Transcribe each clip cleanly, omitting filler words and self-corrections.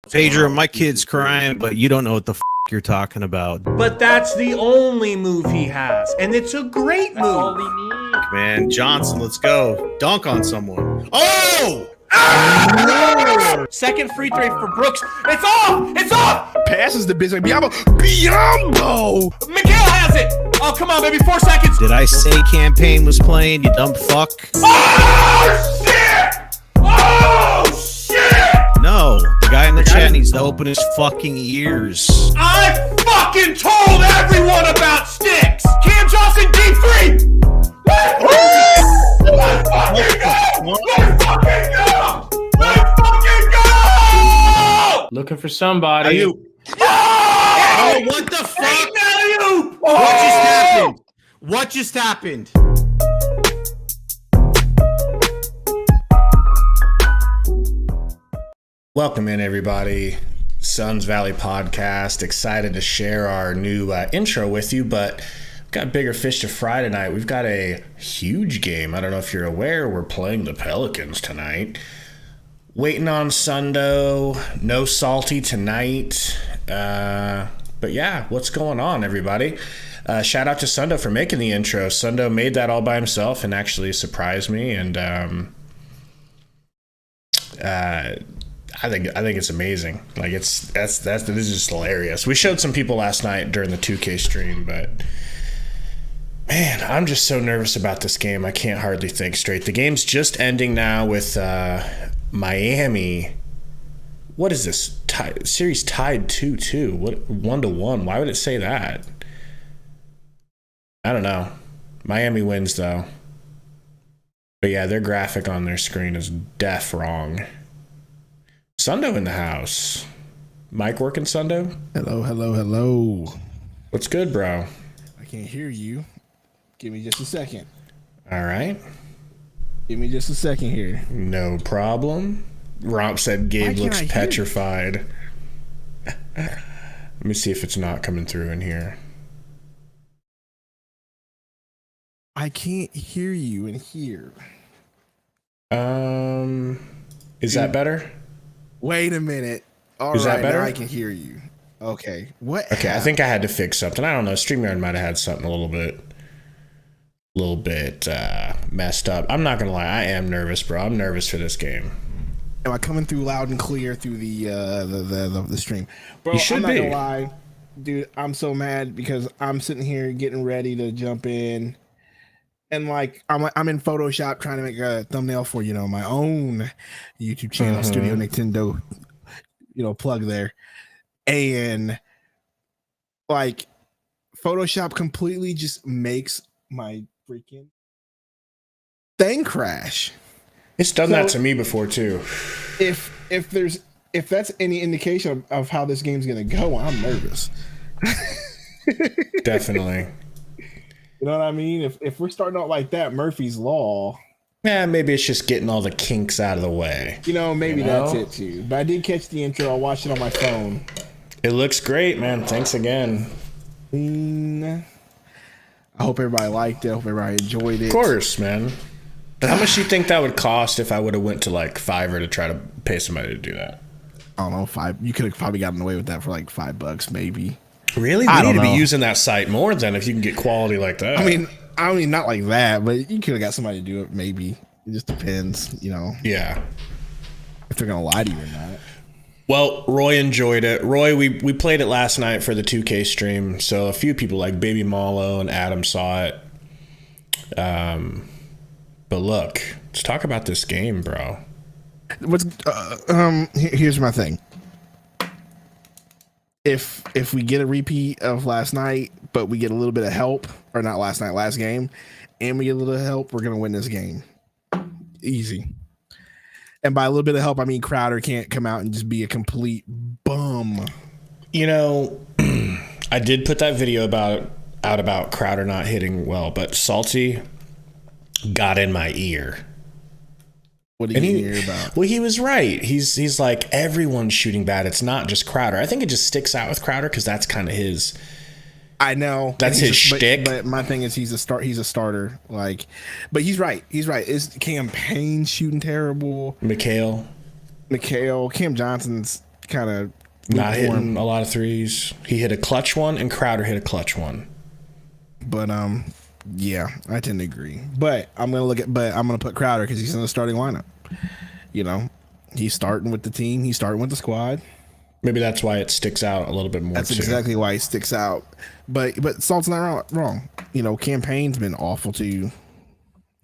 Phaedra, my kid's crying, but you don't know what the you're talking about. But that's the only move he has, and it's a great move. All we need. Man, Johnson, let's go. Dunk on someone. Oh! Second free throw for Brooks. It's off! It's off! Passes the business. Biombo! Miguel has it! Oh, come on, baby. 4 seconds. Did I say campaign was playing, you dumb fuck? Oh, shit! Oh, shit! No, the guy in the chat needs to open his fucking ears. I fucking told everyone about sticks! Cam Johnson, D3! Let's fucking go! Let's fucking go! Let's fucking go! Looking for somebody. Oh, what the fuck? What just happened? What just happened? Welcome in, everybody. Suns Valley Podcast. Excited to share our new intro with you, but we've got bigger fish to fry tonight. We've got a huge game. I don't know if you're aware, we're playing the Pelicans tonight. Waiting on Sundo. No Salty tonight. But yeah, what's going on, everybody? Shout out to Sundo for making the intro. Sundo made that all by himself and actually surprised me, and I think it's amazing. Like this is just hilarious. We showed some people last night during the 2K stream, but man, I'm just so nervous about this game. I can't hardly think straight. The game's just ending now with Miami. What is this? Series tied 2-2. What 1-1? Why would it say that? I don't know. Miami wins though. But yeah, their graphic on their screen is deaf wrong. Sundo in the house. Mike working, Sundo? Hello. What's good, bro? I can't hear you. Give me just a second. All right. Give me just a second here. No problem. Romp said Gabe looks petrified. Let me see if it's not coming through in here. I can't hear you in here. Is that better? Wait a minute. All Is that right, better? now I can hear you. Okay. What? Okay, I think I had to fix something. I don't know. StreamYard might have had something a little bit messed up. I'm not gonna lie. I am nervous, bro. I'm nervous for this game. Am I coming through loud and clear through the stream? Bro, You should I'm not be. gonna lie. Dude, I'm so mad because I'm sitting here getting ready to jump in. And like I'm in Photoshop trying to make a thumbnail for, my own YouTube channel, Studio Nintendo, plug there. And like Photoshop completely just makes my freaking thing crash. It's done that to me before too. If that's any indication of how this game's gonna go, I'm nervous. Definitely. You know what I mean? If we're starting out like that, Murphy's Law. Yeah, maybe it's just getting all the kinks out of the way. Maybe that's it too. But I did catch the intro. I'll watch it on my phone. It looks great, man. Thanks again. I hope everybody liked it. I hope everybody enjoyed it. Of course, man. How much do you think that would cost if I would have went to like Fiverr to try to pay somebody to do that? I don't know, $5. You could have probably gotten away with that for like $5, maybe. Really? We need to be using that site more then if you can get quality like that. I mean, not like that, but you could have got somebody to do it. Maybe it just depends, Yeah. if they're gonna lie to you or not. Well, Roy enjoyed it. Roy, we played it last night for the 2K stream, so a few people like Baby Malo and Adam saw it. But look, let's talk about this game, bro. Here's my thing. If we get a repeat of last night, but we get a little bit of help, or not last night, last game, and we get a little help, we're gonna win this game. Easy. And by a little bit of help, I mean Crowder can't come out and just be a complete bum. I did put that video about Crowder not hitting well, but Salty got in my ear. What did you hear about? Well, he was right. He's like, everyone's shooting bad. It's not just Crowder. I think it just sticks out with Crowder because that's kind of his. I know that's his shtick. But my thing is, he's a starter. Like, but he's right. Is campaign shooting terrible? Mikhail, Cam Johnson's kind of not hitting a lot of threes. He hit a clutch one, and Crowder hit a clutch one. But yeah, I tend to agree. But I'm gonna put Crowder because he's in the starting lineup. You know, he's starting with the team. He's starting with the squad. Maybe that's why it sticks out a little bit more. That's exactly why it sticks out. But Salt's not wrong. You know, campaign's been awful too.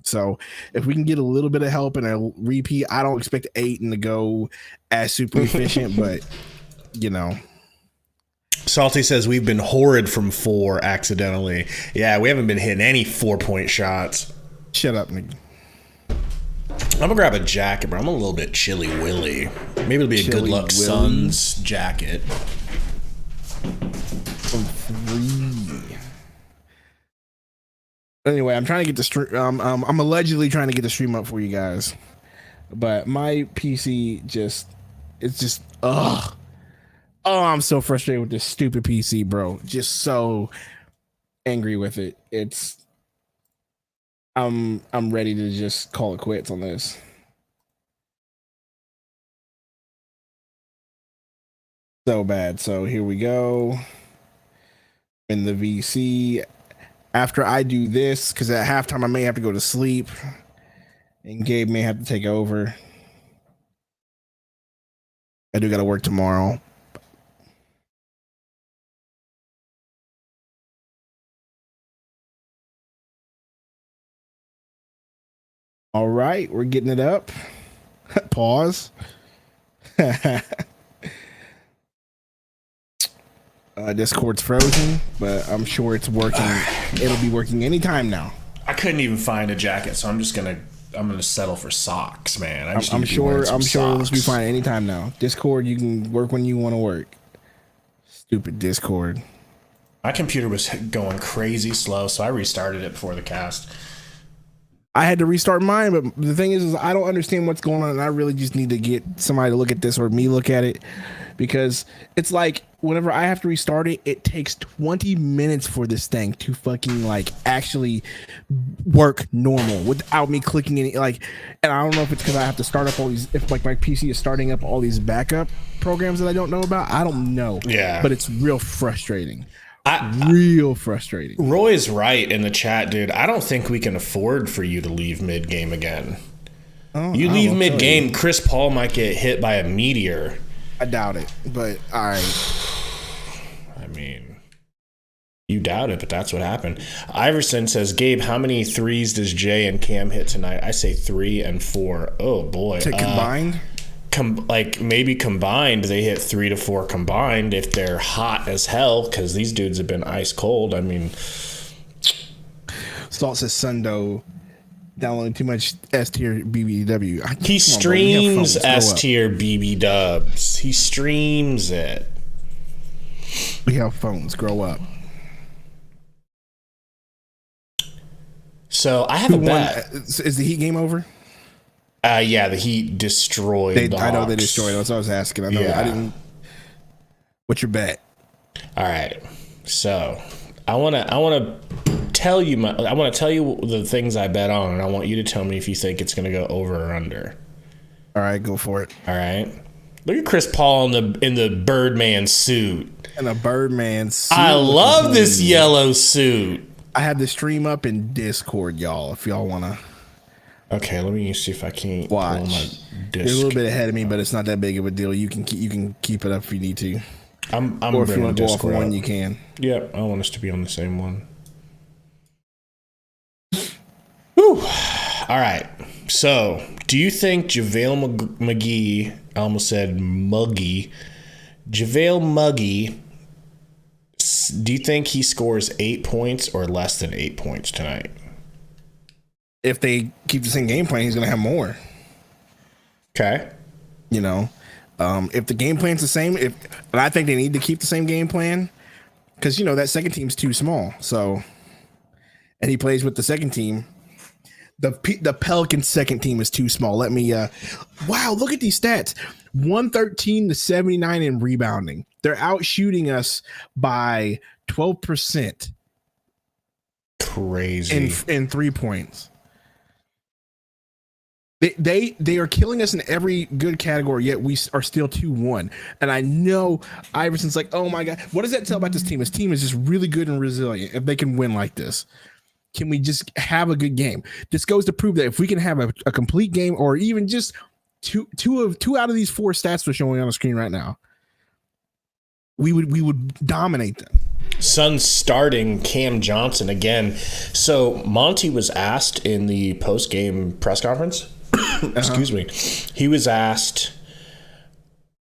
So if we can get a little bit of help and a repeat, I don't expect Ayton to go as super efficient, but you know. Salty says we've been horrid from 4 accidentally. Yeah, we haven't been hitting any 4-point shots. Shut up, nigga. I'm gonna grab a jacket, but I'm a little bit chilly willy. Maybe it'll be a good luck Suns jacket. Anyway, I'm trying to get the stream. I'm allegedly trying to get the stream up for you guys, but my PC it's just ugh. Oh, I'm so frustrated with this stupid PC, bro. Just so angry with it. I'm ready to just call it quits on this. So bad. So here we go. In the VC. After I do this, because at halftime I may have to go to sleep. And Gabe may have to take over. I do got to work tomorrow. All right, we're getting it up. Pause. Discord's frozen, but I'm sure it's working. It'll be working anytime now. I couldn't even find a jacket, so I'm gonna settle for socks, man. I'm sure this will be fine anytime now. Discord, you can work when you want to work. Stupid Discord. My computer was going crazy slow, so I restarted it before the cast. I had to restart mine, but the thing is I don't understand what's going on, and I really just need to get somebody to look at this or me look at it, because it's like whenever I have to restart it, it takes 20 minutes for this thing to fucking like actually work normal without me clicking any and I don't know if it's because I have to start up all these, if like my PC is starting up all these backup programs that I don't know about. I don't know. Yeah, but it's real frustrating. Real frustrating. Roy's right in the chat, dude. I don't think we can afford for you to leave mid game again. You leave mid game, Chris Paul might get hit by a meteor. I doubt it, but all right. I mean, you doubt it, but that's what happened. Iverson says, Gabe, how many threes does Jay and Cam hit tonight? I say 3 and 4. Oh boy. Combined? Maybe combined, they hit 3 to 4 combined if they're hot as hell, because these dudes have been ice cold. I mean, Salt says Sundo downloading too much S tier BBW. He streams S tier BB dubs. He streams it. We have phones. Grow up. So I have a bet. Is the Heat game over? Yeah, the Heat destroyed the Hawks. I know they destroyed. That's what I was asking. I know. Yeah. I didn't. What's your bet? All right. So I want to tell you the things I bet on, and I want you to tell me if you think it's going to go over or under. All right, go for it. All right. Look at Chris Paul in the Birdman suit. In a Birdman suit. I love this yellow suit. I had the stream up in Discord, y'all. If y'all want to. Okay, let me see if I can watch. Pull my disc. You're a little bit ahead of me, but it's not that big of a deal. You can keep it up if you need to. I'm or if you want to go off of one, you can. Yep, I want us to be on the same one. Whew. All right. So, do you think JaVale McGee? I almost said Muggy. JaVale Muggy. Do you think he scores 8 points or less than 8 points tonight? If they keep the same game plan, he's going to have more. Okay. You know, if the game plan's the same, but I think they need to keep the same game plan because, that second team's too small. So, and he plays with the second team. The Pelicans second team is too small. Let me, wow, look at these stats. 113 to 79 in rebounding. They're out shooting us by 12%. Crazy. In 3 points. They are killing us in every good category, yet we are still 2-1. And I know Iverson's like, oh my God, what does that tell about this team? This team is just really good and resilient if they can win like this. Can we just have a good game? This goes to prove that if we can have a complete game, or even just two out of these 4 stats we're showing on the screen right now, we would dominate them. Suns starting Cam Johnson again. So Monty was asked in the post-game press conference, excuse me, he was asked,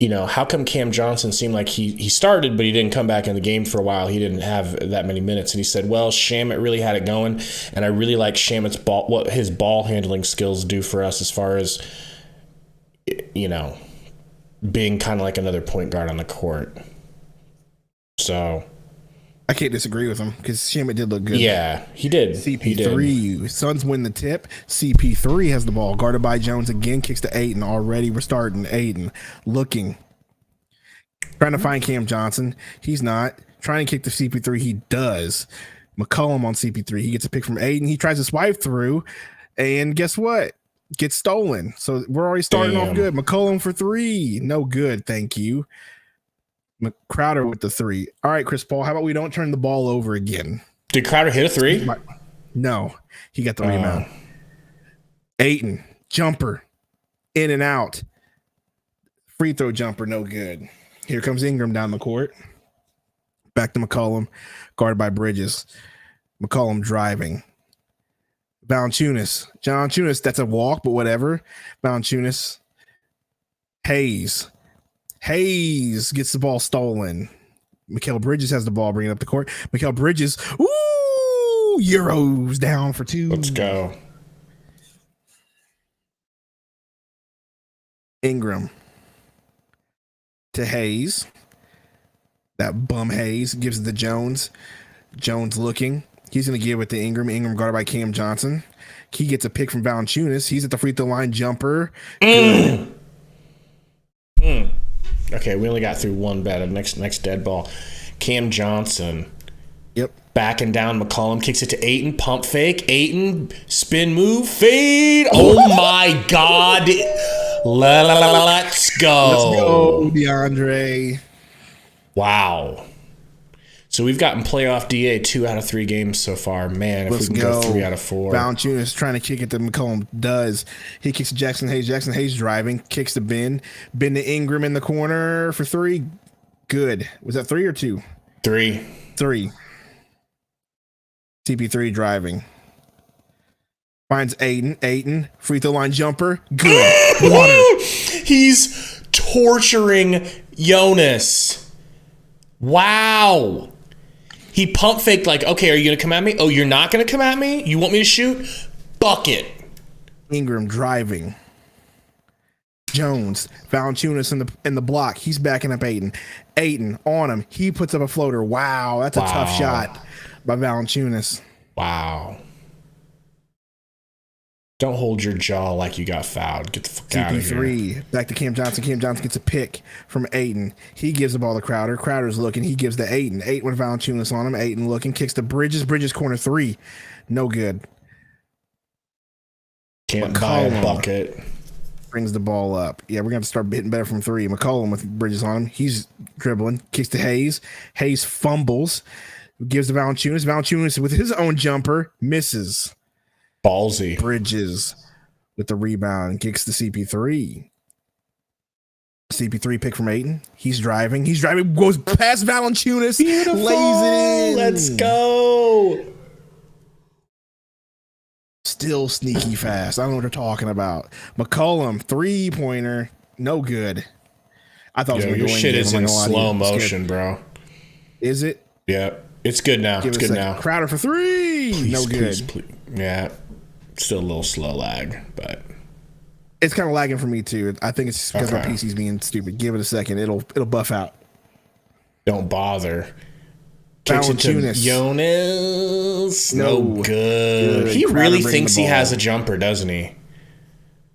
how come Cam Johnson seemed like he started, but he didn't come back in the game for a while. He didn't have that many minutes. And he said, well, Shamet really had it going, and I really like Shamet's what his ball handling skills do for us as far as, being kind of like another point guard on the court. So I can't disagree with him because Shamet did look good. Yeah, he did. CP3, Suns win the tip. CP3 has the ball, guarded by Jones again, kicks to Ayton. Already we're starting. Ayton looking, trying to find Cam Johnson. He's not. Trying to kick to CP3. He does. McCollum on CP3. He gets a pick from Ayton. He tries to swipe through, and guess what? Gets stolen. So we're already starting off good. McCollum for 3. No good. Thank you. Crowder with the 3. All right, Chris Paul, how about we don't turn the ball over again? Did Crowder hit a 3? No, he got the rebound. Ayton, jumper, in and out. Free throw jumper, no good. Here comes Ingram down the court. Back to McCollum, guarded by Bridges. McCollum driving. Valanciunas, that's a walk, but whatever. Valanciunas. Hayes gets the ball stolen. Mikal Bridges has the ball, bringing up the court. Mikal Bridges, Euros down for 2. Let's go. Ingram to Hayes. That bum Hayes gives it to Jones. Jones looking. He's going to give it to Ingram. Ingram guarded by Cam Johnson. He gets a pick from Valanciunas. He's at the free throw line. Jumper. Okay, we only got through one bad. Next dead ball. Cam Johnson. Yep. Backing down. McCollum kicks it to Ayton. Pump fake. Ayton. Spin move. Fade. Oh, my God. Let's go. Let's go, DeAndre. Wow. So we've gotten playoff DA 2 out of 3 games so far. Man, if we can go 3 out of 4. Valanciunas trying to kick it to McCollum. Does. He kicks to Jackson Hayes. Jackson Hayes driving. Kicks to Ben. Ben to Ingram in the corner for 3. Good. Was that 3 or 2? 3. CP3 driving. Finds Ayton. Free throw line jumper. Good. Water. He's torturing Jonas. Wow. He pump faked like, okay, are you going to come at me? Oh, you're not going to come at me? You want me to shoot? Bucket. Ingram driving. Jones. Valanciunas in the block. He's backing up Ayton. Ayton on him. He puts up a floater. Wow. That's a tough shot by Valanciunas. Wow. Don't hold your jaw like you got fouled. Get the fuck out of here. CP3. Back to Cam Johnson. Cam Johnson gets a pick from Ayton. He gives the ball to Crowder. Crowder's looking. He gives to Ayton. Ayton with Valanciunas on him. Ayton looking. Kicks to Bridges. Bridges corner 3. No good. Can't buy a bucket. Brings the ball up. Yeah, we're going to start hitting better from 3. McCollum with Bridges on him. He's dribbling. Kicks to Hayes. Hayes fumbles. Gives to Valanciunas. Valanciunas with his own jumper. Misses. Ballsy. Bridges with the rebound. Kicks to CP3. CP3 pick from Ayton. He's driving. Goes past Valanciunas. Beautiful. Lays it in. Let's go. Still sneaky fast. I don't know what they're talking about. McCollum, 3-pointer. No good. I thought it was going to go in. Your shit is in slow motion, bro. Is it? Yeah. It's good now. It's good now. Crowder for 3. No good. Please. Yeah. Still a little slow lag, but it's kind of lagging for me too. I think it's because my PC's being stupid. Give it a second. It'll buff out. Don't bother. Kicks it to Jonas. No good. He really thinks he has a jumper, doesn't he?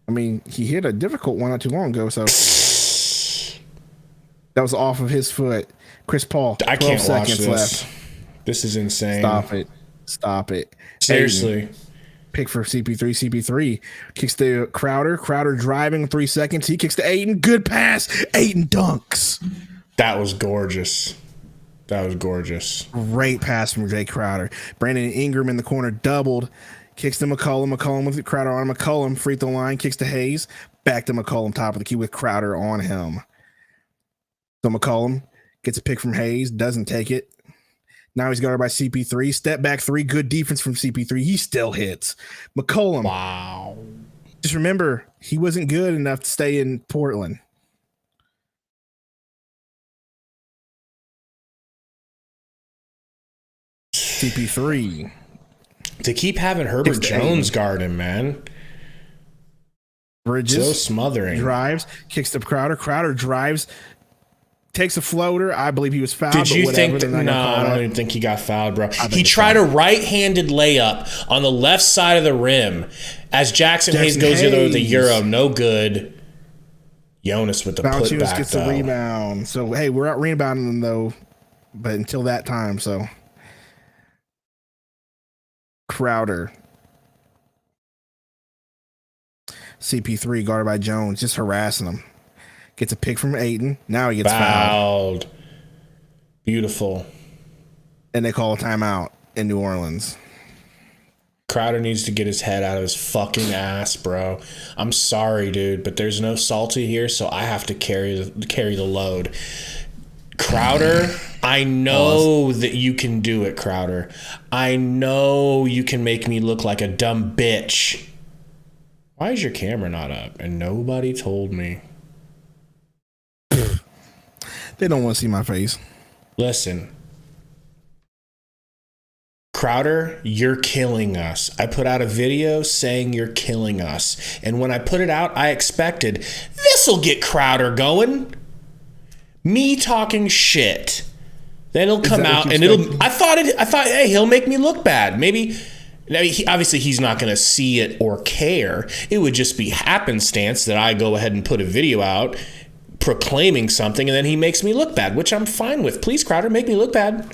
I mean, he hit a difficult one not too long ago, so that was off of his foot. Chris Paul. I can't watch this. Left. This is insane. Stop it. Seriously. pick for CP3. CP3 kicks to Crowder. Crowder driving 3 seconds. He kicks to Ayton. Good pass. Ayton dunks. That was gorgeous. Great pass from Jay Crowder. Brandon Ingram in the corner doubled. Kicks to McCollum. McCollum with Crowder on McCollum. Free throw line. Kicks to Hayes. Back to McCollum. Top of the key with Crowder on him. So McCollum gets a pick from Hayes. Doesn't take it. Now he's guarded by CP3. Step back three. Good defense from CP3. He still hits. McCollum. Wow. Just remember, he wasn't good enough to stay in Portland. CP3. To keep having Herbert Jones guard him, man. Bridges. So smothering. Drives. Kicks to Crowder. Crowder drives. Takes a floater. I believe he was fouled. Did you think that? No, I don't even think he got fouled, bro. He tried a right-handed layup on the left side of the rim as Jackson Hayes goes the other with the Euro. No good. Jonas with the putback, gets the rebound. So, hey, we're out rebounding them, though. But until that time, so. Crowder. CP3 guarded by Jones. Just harassing him. Gets a pick from Ayton. Now he gets fouled. Beautiful. And they call a timeout in New Orleans. Crowder needs to get his head out of his fucking ass, bro. I'm sorry, dude, but there's no salty here, so I have to carry the load. Crowder, I know that you can do it, Crowder. I know you can make me look like a dumb bitch. Why is your camera not up? And nobody told me. They don't want to see my face. Listen. Crowder, you're killing us. I put out a video saying you're killing us. And when I put it out, I expected this'll get Crowder going. Me talking shit. Then it'll come out and I thought, hey, he'll make me look bad. Maybe obviously he's not going to see it or care. It would just be happenstance that I go ahead and put a video out proclaiming something and then he makes me look bad, which I'm fine with. Please, Crowder, make me look bad.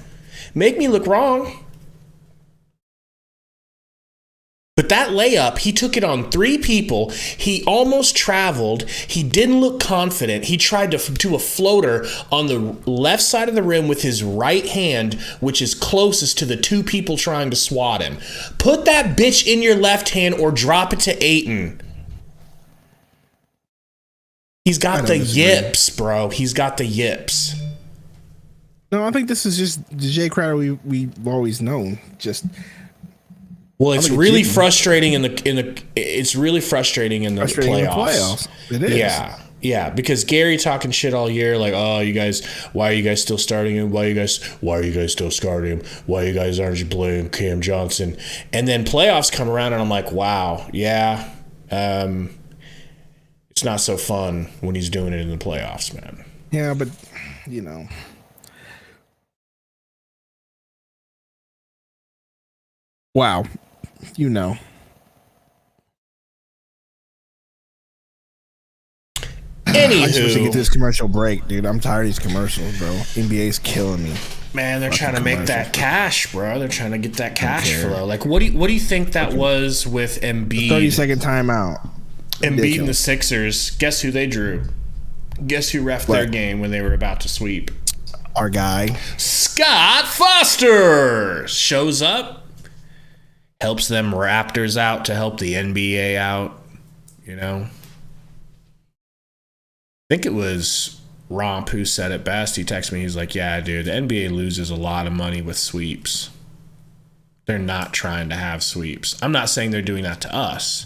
Make me look wrong. But that layup, he took it on 3 people. He almost traveled. He didn't look confident. He tried to do a floater on the left side of the rim with his right hand, which is closest to the 2 people trying to swat him. Put that bitch in your left hand or drop it to Ayton. He's got the yips, bro. He's got the yips. No, I think this is just the Jay Crowder we've always known. Just well, it's really frustrating in the playoffs. It is. Yeah, because Gary talking shit all year, like, oh, you guys, why are you guys still starting him? Why are you guys still starting him? Why you guys aren't you playing Cam Johnson? And then playoffs come around, and I'm like, wow, yeah, it's not so fun when he's doing it in the playoffs, man. Yeah, but you know. Wow. You know. Anywho, I'm supposed to get this commercial break, dude. I'm tired of these commercials, bro. NBA's killing me. Man, they're trying to make that cash, bro. They're trying to get that cash flow. Like, what do you think that was with Embiid? 30-second timeout. Embiid and the Sixers. Guess who they drew? Guess who reffed their game when they were about to sweep? Our guy. Scott Foster shows up, helps them Raptors out to help the NBA out, you know? I think it was Romp who said it best. He texted me. He's like, yeah, dude, the NBA loses a lot of money with sweeps. They're not trying to have sweeps. I'm not saying they're doing that to us.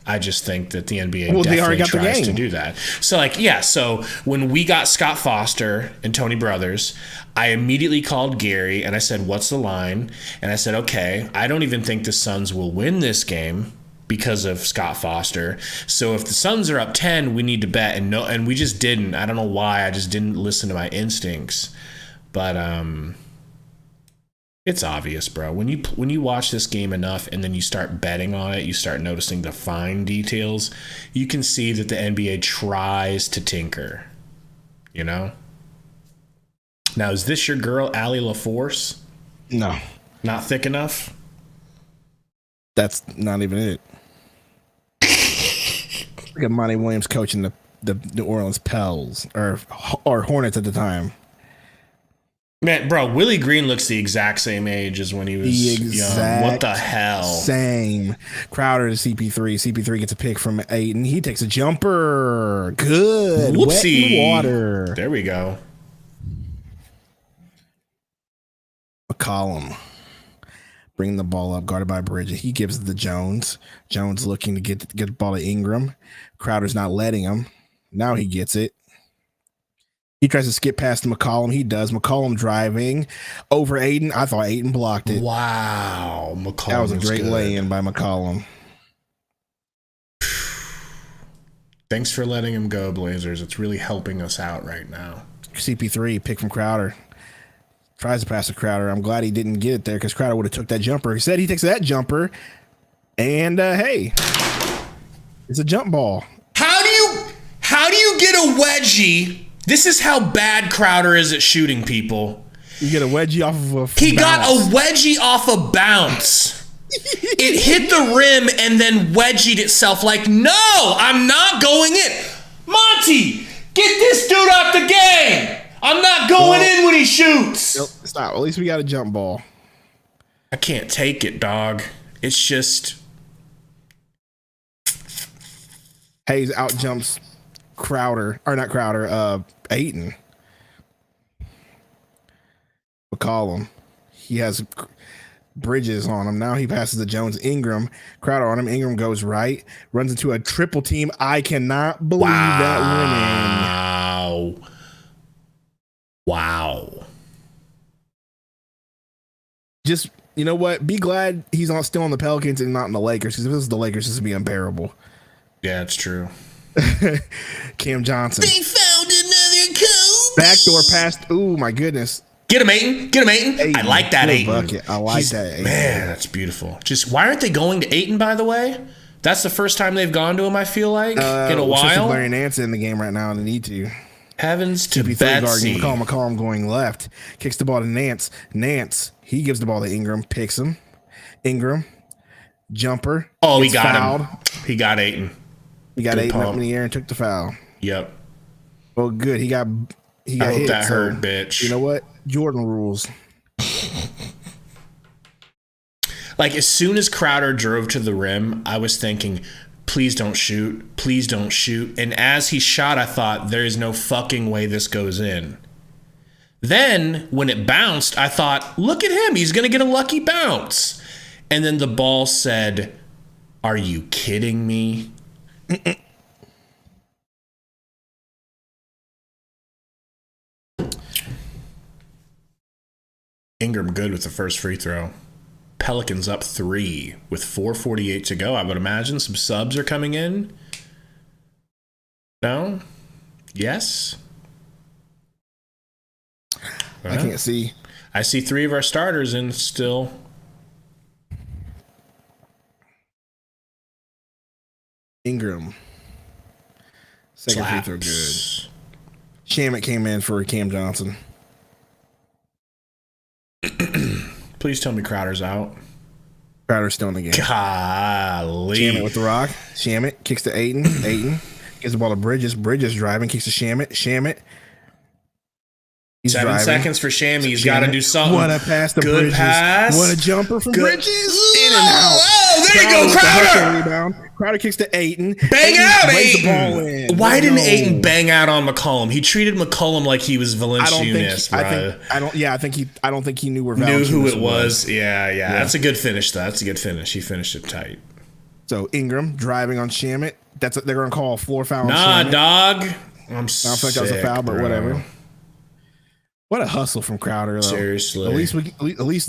I just think that the NBA definitely tries to do that. So, like, yeah, so when we got Scott Foster and Tony Brothers, I immediately called Gary and I said, what's the line? And I said, okay, I don't even think the Suns will win this game because of Scott Foster. So if the Suns are up 10, we need to bet. And we just didn't. I don't know why. I just didn't listen to my instincts. But it's obvious, bro. When you watch this game enough and then you start betting on it, you start noticing the fine details. You can see that the NBA tries to tinker, you know? Now, is this your girl, Allie LaForce? No. Not thick enough? That's not even it. Look at Monty Williams coaching the New Orleans Pels or Hornets at the time. Man, bro, Willie Green looks the exact same age as when he was young. What the hell? Same. Crowder to CP3. CP3 gets a pick from Ayton. He takes a jumper. Good. Whoopsie. Wet in water. There we go. McCollum. Bring the ball up, guarded by Bridges. He gives it to Jones. Jones looking to get the ball to Ingram. Crowder's not letting him. Now he gets it. He tries to skip past McCollum. He does. McCollum driving over Ayton. I thought Ayton blocked it. Wow. McCollum. That was a great lay-in by McCollum. Thanks for letting him go, Blazers. It's really helping us out right now. CP3, pick from Crowder. Tries to pass to Crowder. I'm glad he didn't get it there because Crowder would have took that jumper. He said he takes that jumper. And, hey, it's a jump ball. How do you get a wedgie? This is how bad Crowder is at shooting, people. You get a wedgie off of a He bounce. got a wedgie off a bounce. It hit the rim and then wedgied itself like, no, I'm not going in. Monty, get this dude out the game. I'm not going in when he shoots. Nope, stop. At least we got a jump ball. I can't take it, dog. It's just... Hayes out jumps Crowder, or not Crowder, Ayton. McCollum. He has Bridges on him. Now he passes to Jones. Ingram. Crowder on him. Ingram goes right. Runs into a triple team. I cannot believe that winning. Wow. Just, you know what? Be glad he's still on the Pelicans and not in the Lakers, because if this is the Lakers, this would be unbearable. Yeah, it's true. Cam Johnson. They found another Kobe. Backdoor pass. Ooh, my goodness. Get him, Ayton. Get him, Ayton. I like that, Ayton. Bucket. I like that, Ayton. Man, that's beautiful. Just, why aren't they going to Ayton, by the way? That's the first time they've gone to him, I feel like, in a while. Larry Nance in the game right now, and they need to. Heavens to Betsy. McCollum going left. Kicks the ball to Nance. Nance, he gives the ball to Ingram. Picks him. Ingram. Jumper. Oh, he got fouled. Him. He got Ayton. He got Ayton up in the air and took the foul. Yep. Well, good. He got I hope hit. That hurt, bitch. You know what? Jordan rules. Like, as soon as Crowder drove to the rim, I was thinking, please don't shoot. Please don't shoot. And as he shot, I thought, there is no fucking way this goes in. Then, when it bounced, I thought, look at him. He's going to get a lucky bounce. And then the ball said, are you kidding me? Ingram good with the first free throw. Pelicans up 3 with 4:48 to go. I would imagine some subs are coming in. No? Yes? I can't see. I see 3 of our starters in still. Ingram. Second free throw good. Shamet came in for Cam Johnson. Please tell me Crowder's out. Crowder's still in the game. Golly. Shamet with the rock. Shamet kicks to Ayton. Ayton gives the ball to Bridges. Bridges driving, kicks to Shamet. Shamet. He's 7 driving. seconds for Shammy. He's got to do something. What a pass to Good Bridges. pass. What a jumper from Bridges. In and out. Oh, there you go, Crowder. Rebound. Crowder kicks to Ayton. Bang out, Ayton. The ball Ayton. Why didn't Ayton bang out on McCollum? He treated McCollum like he was Valanciunas, I don't think he knew where knew who Valanciunas it was. Yeah. That's a good finish, though. That's a good finish. He finished it tight. So Ingram driving on Shamet. They're going to call a floor foul. Nah, on Shamet. Dog. I feel like that was a foul, but whatever. What a hustle from Crowder, though. Seriously. At least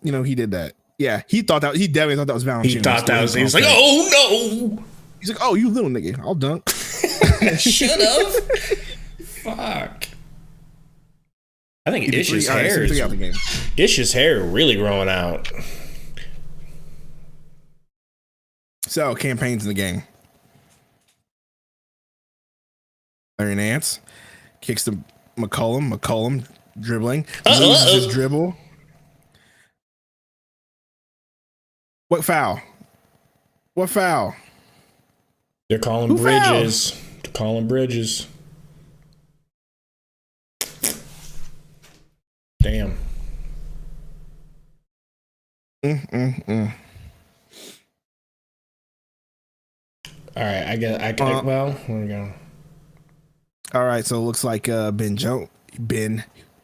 he did that. Yeah, he definitely thought that was Valanciunas. He thought that was. He was like, oh no. He's like, oh, you little nigga, I'll dunk. Should have. Fuck. I think Ish's hair really growing out. So campaigns in the game. Larry Nance kicks to McCollum. McCollum dribbling. Loses his dribble. What foul? What foul? They're calling Who Bridges. They're calling Bridges. Damn. All right, well, where we go? All right, so it looks like Ben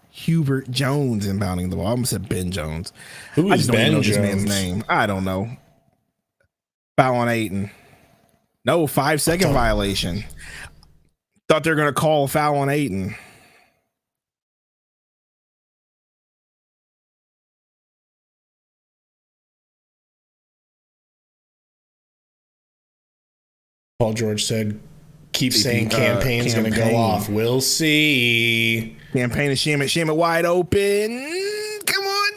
Hubert Jones inbounding the ball. I almost said Ben Jones. Who I is just don't even Ben know this Jones? man's name. I don't know. Foul on Ayton. No, 5-second violation. Thought they were going to call a foul on Ayton. Paul George said, keep saying campaign's going to go off. We'll see. Campaign to sham it wide open. Come on.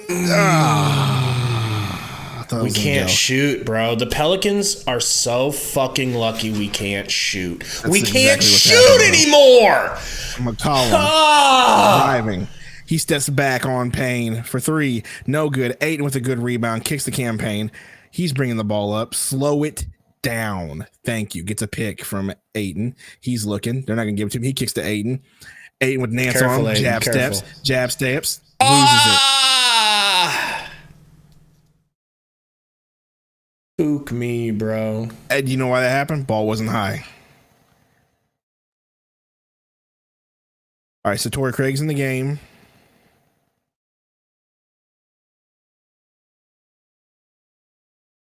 We can't shoot, bro. The Pelicans are so fucking lucky we can't shoot. We can't shoot anymore. McCollum driving. He steps back on Payne for three. No good. Ayton with a good rebound. Kicks the campaign. He's bringing the ball up. Slow it down. Thank you. Gets a pick from Ayton. He's looking. They're not going to give it to him. He kicks to Ayton. Ayton with Nance on him. Jab steps. Loses it. Spook me, bro. And you know why that happened? Ball wasn't high. All right, so Torrey Craig's in the game.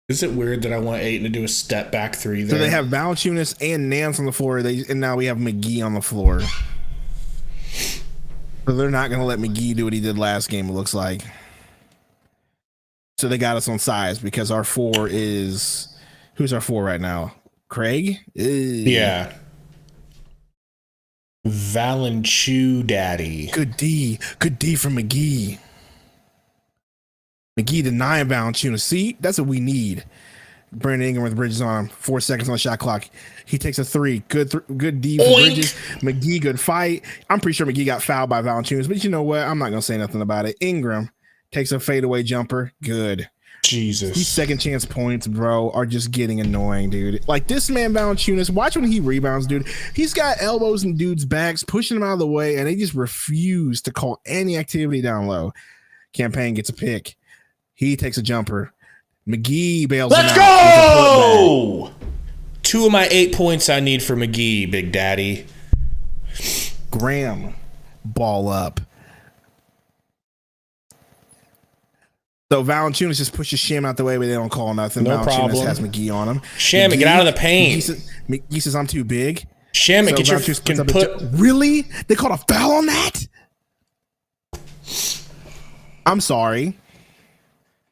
Is it weird that I want Ayton to do a step back three there? So they have Valanciunas and Nance on the floor. And now we have McGee on the floor. So they're not going to let McGee do what he did last game, it looks like. So they got us on size because our four is... Who's our four right now? Craig? Yeah. Valanchu daddy. Good D from McGee. McGee denying Valanciunas. See, that's what we need. Brandon Ingram with Bridges on him. 4 seconds on the shot clock. He takes a three. Good D for Bridges. McGee, good fight. I'm pretty sure McGee got fouled by Valanciunas, but you know what? I'm not going to say nothing about it. Ingram takes a fadeaway jumper. Good. Jesus. These second chance points, bro, are just getting annoying, dude. Like this man, Valanciunas, watch when he rebounds, dude. He's got elbows in dudes' backs, pushing them out of the way, and they just refuse to call any activity down low. Campaign gets a pick. He takes a jumper. McGee bails him out. Let's go! 2 of my 8 points I need for McGee, Big Daddy. Graham, ball up. So Valanciunas just pushes Sham out the way, but they don't call nothing. No Valanciunas problem. has McGee on him. Shamit, get out of the paint. McGee says, I'm too big. Shamit, So get your Valanciunas fucking puts up really? They called a foul on that? I'm sorry.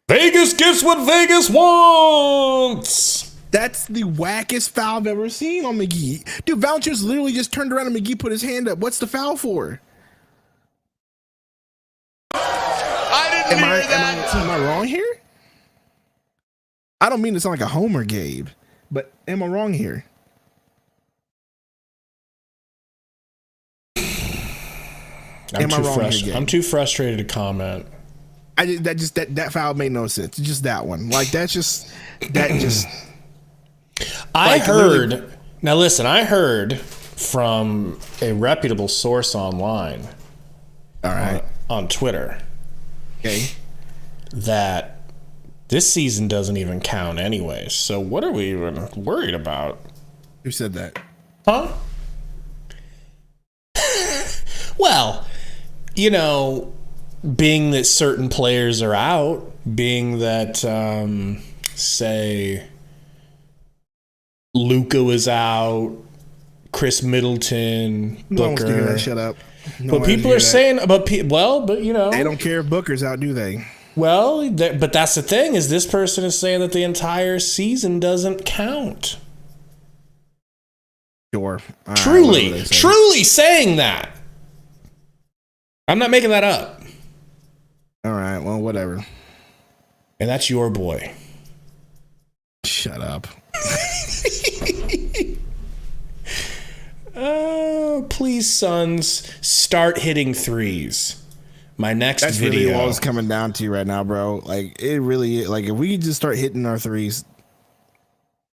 Vegas gets what Vegas wants. That's the wackest foul I've ever seen on McGee. Dude, Valanciunas literally just turned around and McGee put his hand up. What's the foul for? Am I wrong here? I don't mean to sound like a homer, Gabe, but am I wrong here? I'm too frustrated to comment. That foul made no sense. Just that one. Like that just I heard. Now listen, I heard from a reputable source online. All right. On Twitter. Okay. That this season doesn't even count anyways. So what are we even worried about? Who said that? Huh? Well, you know, being that certain players are out, being that, say, Luka was out, Chris Middleton, No one's Booker. doing that. Shut up. But people are saying about but you know, they don't care if Booker's out, do they? Well, but that's the thing is this person is saying that the entire season doesn't count. Sure. Truly saying that. I'm not making that up. All right. Well, whatever. And that's your boy. Shut up. Please, Suns, start hitting threes. My next That's video. really all it's coming down to right now, bro. Like it really, like if we could just start hitting our threes,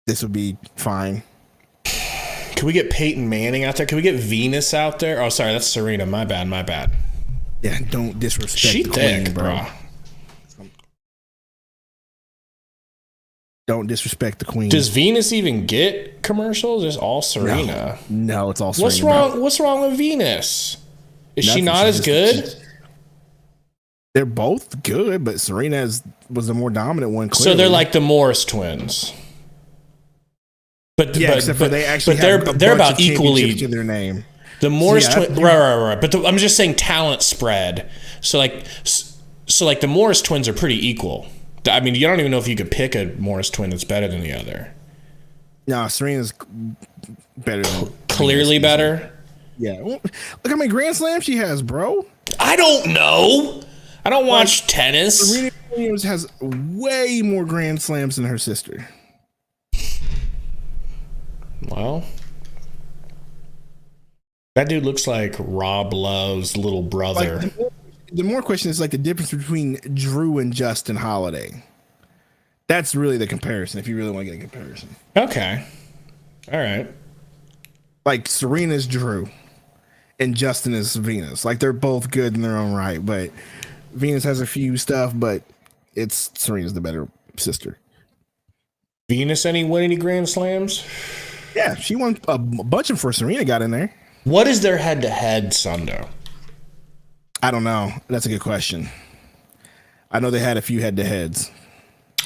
this would be fine. Can we get Peyton Manning out there? Can we get Venus out there? Oh, sorry, that's Serena. My bad. Yeah, don't disrespect She the thick, queen, bro. Don't disrespect the queen. Does Venus even get commercials? It's all Serena. No, it's all Serena. What's wrong with Venus? Is she Nothing. not as good? They're both good, but Serena was the more dominant one. Clearly. So they're like the Morris twins. But except for they actually they're about equally to their name. The Morris twins, right. But I'm just saying talent spread. So like the Morris twins are pretty equal. I mean, you don't even know if you could pick a Morris twin that's better than the other. No, Serena's better. Clearly better. Yeah. Well, look how many Grand Slams she has, bro. I don't know. I don't watch tennis. Serena Williams has way more Grand Slams than her sister. Well, that dude looks like Rob Love's little brother. Like, the more question is like the difference between Drew and Justin Holiday. That's really the comparison, if you really want to get a comparison. Okay. All right. Like Serena's Drew and Justin is Venus. Like they're both good in their own right, but Venus has a few stuff, but it's Serena's the better sister. Venus win any Grand Slams? Yeah, she won a bunch of them before Serena got in there. What is their head-to-head, Sundo? I don't know. That's a good question. I know they had a few head-to-heads.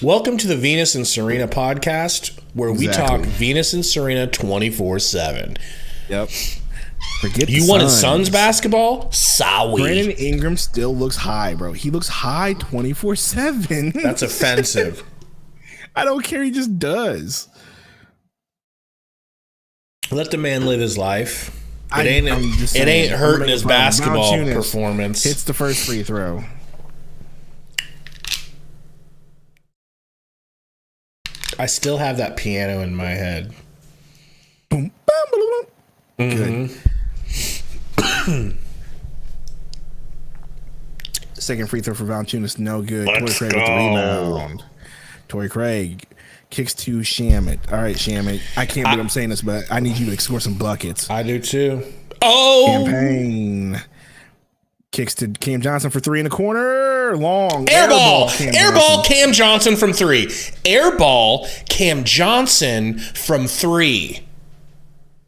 Welcome to the Venus and Serena podcast, where we talk Venus and Serena 24/7. Yep. Forget you wanted Suns basketball? Sorry. Brandon Ingram still looks high, bro. He looks high 24/7. That's offensive. I don't care. He just does. Let the man live his life. It It ain't hurting his basketball performance. Hits the first free throw. I still have that piano in my head. Boom, boom, boom, boom. Good. Second free throw for Valanciunas, no good. Torrey Craig with the rebound. Torrey Craig kicks to Shamet. All right, Shamet. I can't believe I'm saying this, but I need you to score some buckets. I do too. Oh! Campaign kicks to Cam Johnson for three in the corner. Long airball. Cam Johnson from three. Airball. Cam Johnson from three.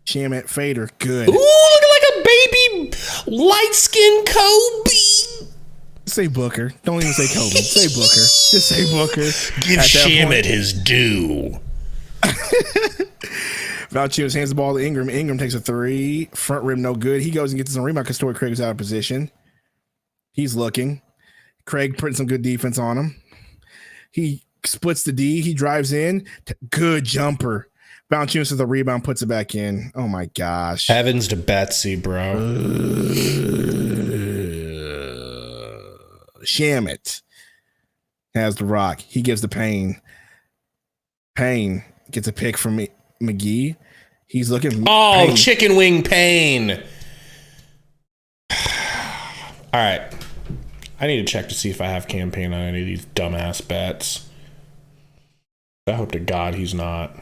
Shamet fader, good. Ooh, looking like a baby light-skinned Kobe. Say Booker. Don't even say Kobe. Say Booker. Just say Booker. Give Shamet his due. Valanciunas hands the ball to Ingram. Ingram takes a three. Front rim, no good. He goes and gets some rebound because Torrey Craig is out of position. He's looking. Craig putting some good defense on him. He splits the D. He drives in. Good jumper. Valanciunas with the rebound, puts it back in. Oh my gosh. Heavens to Betsy, bro. Shamet has the rock. He gives the Payne. Payne gets a pick from McGee. He's looking. Oh, Payne. Chicken wing Payne. All right. I need to check to see if I have campaign on any of these dumbass bets. I hope to God he's not.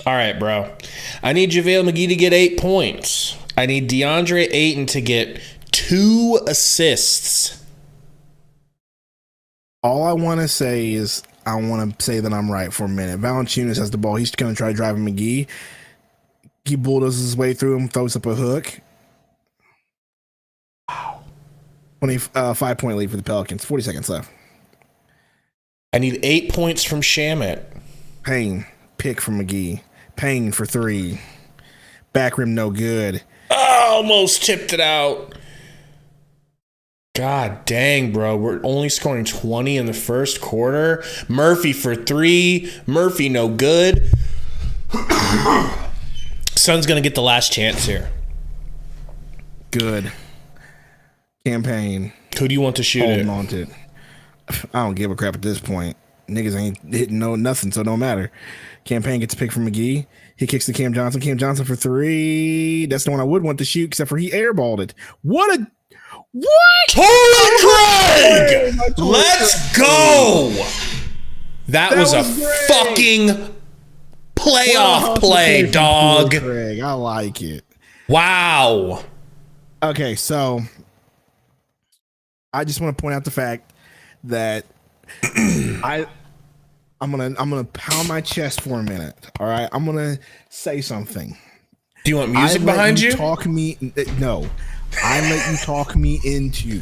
All right, bro. I need JaVale McGee to get 8 points. I need DeAndre Ayton to get 2 assists. All I want to say is I want to say that I'm right for a minute. Valanciunas has the ball. He's going to try driving McGee. He bulldozes his way through him, throws up a hook. Wow. 25-point lead for the Pelicans. 40 seconds left. I need 8 points from Shamet. Payne, pick from McGee. Payne for three. Back rim, no good. Almost tipped it out. God dang, bro. We're only scoring 20 in the first quarter. Murphy for three. Murphy no good. Sun's going to get the last chance here. Good. Campaign. Who do you want to shoot Holding it? on to it. I don't give a crap at this point. Niggas ain't hitting nothing, so it don't matter. Campaign gets a pick from McGee. He kicks to Cam Johnson. Cam Johnson for three. That's the one I would want to shoot, except for he airballed it. What a What? Torrey Craig! Let's go! That was a great. fucking playoff play, dog. Craig. I like it. Wow. Okay, so I just want to point out the fact that I'm gonna pound my chest for a minute. All right, I'm gonna say something. Do you want music behind you? No, I let you talk me into